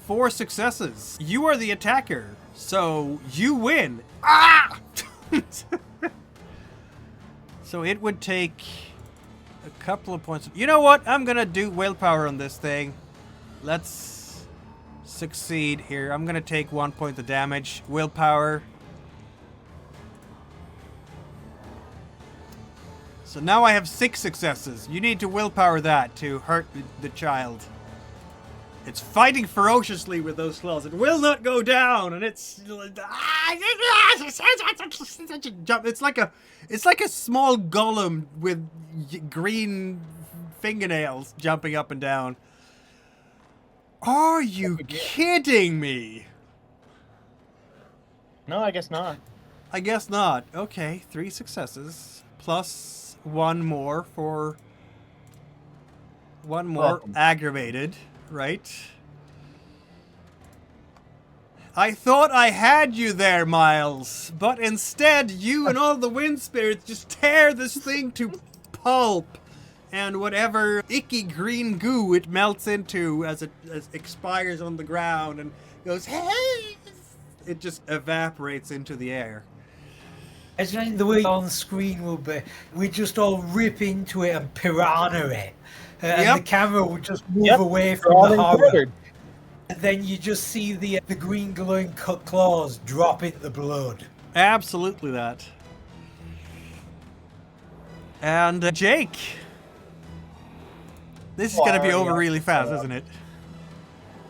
Four successes. You are the attacker, so you win. Ah! So it would take a couple of points. You know what? I'm gonna do willpower on this thing. Let's succeed here. I'm gonna take 1 point of damage. Willpower. So now I have 6 successes. You need to willpower that to hurt the child. It's fighting ferociously with those claws. It will not go down, and it's like a small golem with green fingernails jumping up and down. Are you kidding me? No, I guess not. I guess not. Okay, 3 successes plus 1 more for 1 more Welcome. aggravated. Right? I thought I had you there, Miles, but instead you and all the wind spirits just tear this thing to pulp, and whatever icky green goo it melts into as it expires on the ground and goes, hey! It just evaporates into the air. I just think the way on screen will be, we just all rip into it and piranha it. And the camera would just move away from the horror. And then you just see the green glowing claws drop in the blood. Absolutely that. And Jake. This is going to be over really fast, isn't it?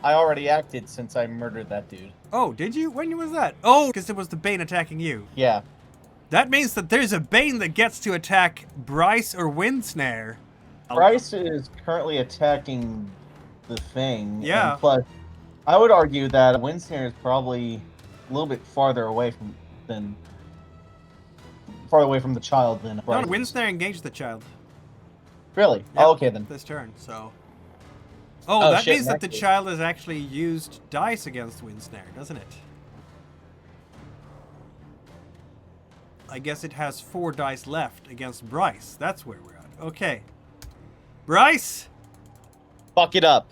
I already acted since I murdered that dude. Oh, did you? When was that? Oh, because it was the Bane attacking you. Yeah. That means that there's a Bane that gets to attack Bryce or Windsnare. Bryce is currently attacking the thing. Yeah. And plus, I would argue that Windsnare is probably a little bit farther away from the child than Bryce. No, Windsnare engaged the child. Really? Yep, Oh, okay then. This turn, so. Oh, that shit, means that the case. child has actually used dice against Windsnare, doesn't it? I guess it has 4 dice left against Bryce. That's where we're at. Okay. Bryce! Fuck it up.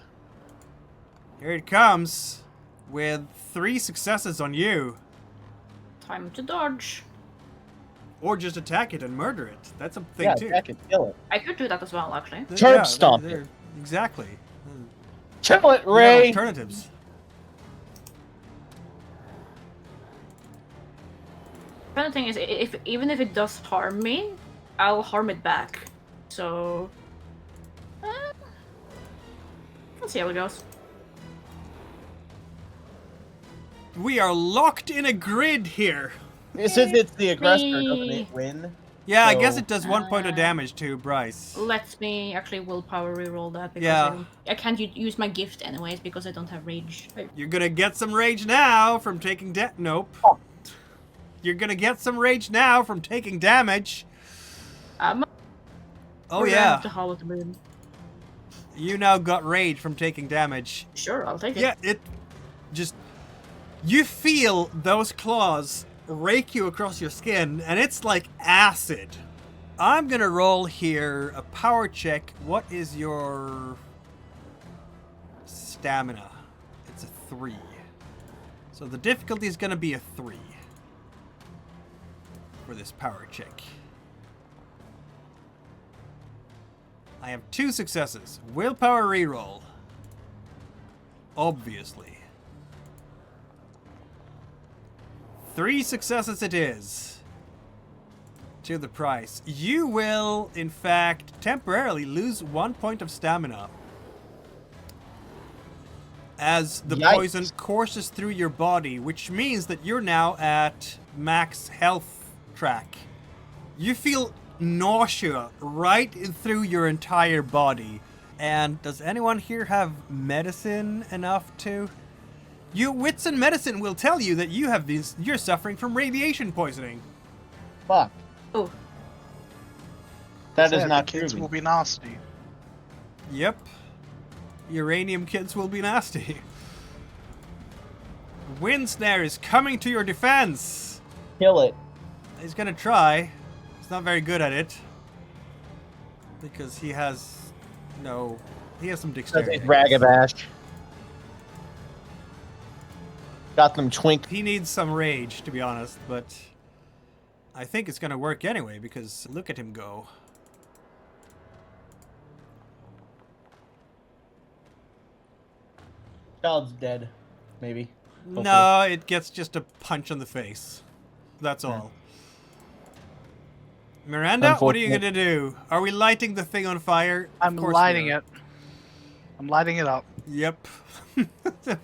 Here it comes with 3 successes on you. Time to dodge. Or just attack it and murder it. That's a thing too. Attack it, kill it. I could do that as well, actually. Turd stomp they're- it. Exactly. Kill it, We have Ray! alternatives. But the thing is, even if it does harm me, I'll harm it back. So, let's see how it goes. We are locked in a grid here. Since it's the aggressor, doesn't Me. it win? Yeah, So, I guess it does 1 point of damage to Bryce. Let me actually willpower reroll that because Yeah. I can't use my gift anyways because I don't have rage. You're gonna get some rage now from taking Nope. You're gonna get some rage now from taking damage. Oh We're gonna yeah. have to howl at the moon. You now got rage from taking damage. Sure, I'll take it. Yeah, it just... You feel those claws rake you across your skin, and it's like acid. I'm gonna roll here a power check. What is your stamina? It's a 3. So the difficulty is gonna be a 3 for this power check. I have 2 successes. Willpower reroll. Obviously. 3 successes it is. To the price. You will, in fact, temporarily lose 1 point of stamina as the poison courses through your body, which means that you're now at max health track. You feel nausea right through your entire body. And does anyone here have medicine enough to... Wits and medicine will tell you that you're suffering from radiation poisoning. Fuck. Oh. That is the not kids true. will be nasty. Yep. Uranium kids will be nasty. Windsnare is coming to your defense. Kill it. He's gonna try. He's not very good at it. Because he has some dexterity. Ragabash. Got them twink. He needs some rage, to be honest, but I think it's gonna work anyway, because look at him go. Child's dead. Maybe. Hopefully. No, it gets just a punch on the face. That's all. Miranda, what are you gonna do? Are we lighting the thing on fire? I'm lighting it. I'm lighting it up. Yep.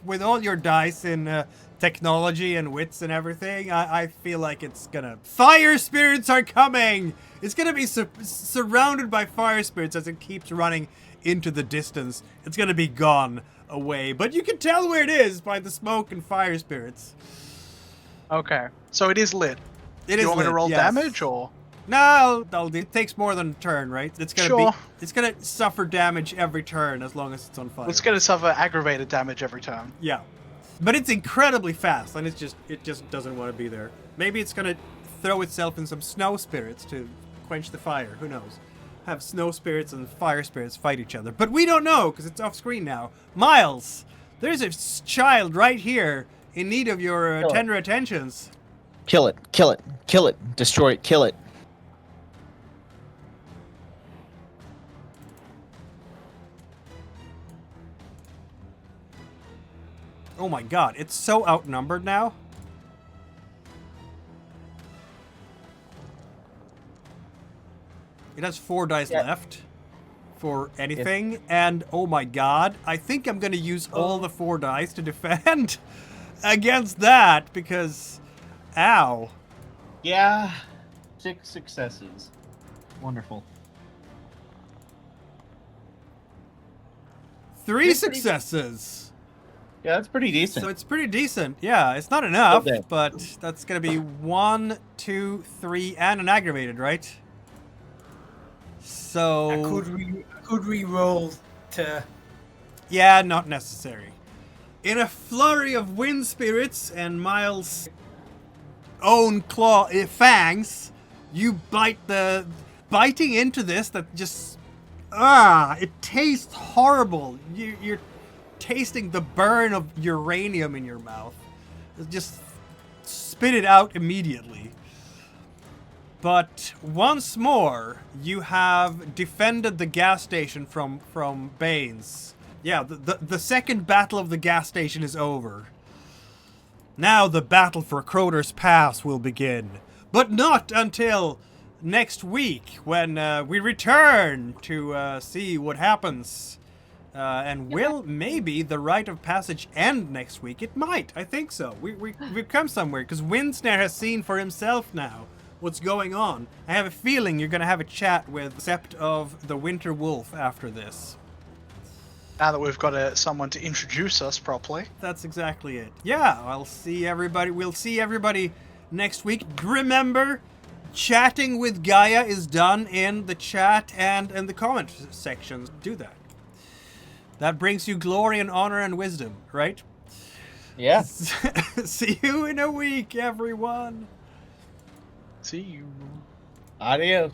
With all your dice in technology and wits and everything, I feel like it's gonna... Fire spirits are coming! It's gonna be surrounded by fire spirits as it keeps running into the distance. It's gonna be gone away, but you can tell where it is by the smoke and fire spirits. Okay, so it is lit. It Do is you want me to lit, roll yes. damage, or...? No, it takes more than a turn, right? It's gonna Sure. it's gonna suffer damage every turn as long as it's on fire. It's going to suffer aggravated damage every turn. Yeah. But it's incredibly fast, and it just doesn't want to be there. Maybe it's gonna throw itself in some snow spirits to quench the fire. Who knows? Have snow spirits and fire spirits fight each other. But we don't know, because it's off screen now. Miles, there's a child right here in need of your tender attentions. Kill it. Kill it. Kill it. Destroy it. Kill it. Oh my god, it's so outnumbered now. It has 4 dice left for anything, and oh my god, I think I'm gonna use all the 4 dice to defend against that, because... Ow. Yeah. 6 successes. Wonderful. 3 successes! Yeah, that's pretty decent. So it's pretty decent. Yeah, it's not enough, Okay. but that's gonna be 1, 2, 3, and an aggravated, right? So... I could re-roll to... Yeah, not necessary. In a flurry of wind spirits and Miles' own fangs, you biting into this that just... it tastes horrible. You're tasting the burn of uranium in your mouth. Just spit it out immediately. But once more, you have defended the gas station from Banes. Yeah, the second battle of the gas station is over. Now the battle for Kroder's Pass will begin. But not until next week, when we return to see what happens. And will maybe the Rite of Passage end next week? It might. I think so. We've come somewhere, because Windsnare has seen for himself now what's going on. I have a feeling you're going to have a chat with Sept of the Winter Wolf after this. Now that we've got someone to introduce us properly. That's exactly it. Yeah, I'll see everybody. We'll see everybody next week. Remember, chatting with Gaia is done in the chat and in the comment sections. Do that. That brings you glory and honor and wisdom, right? Yeah. See you in a week, everyone. See you. Adios.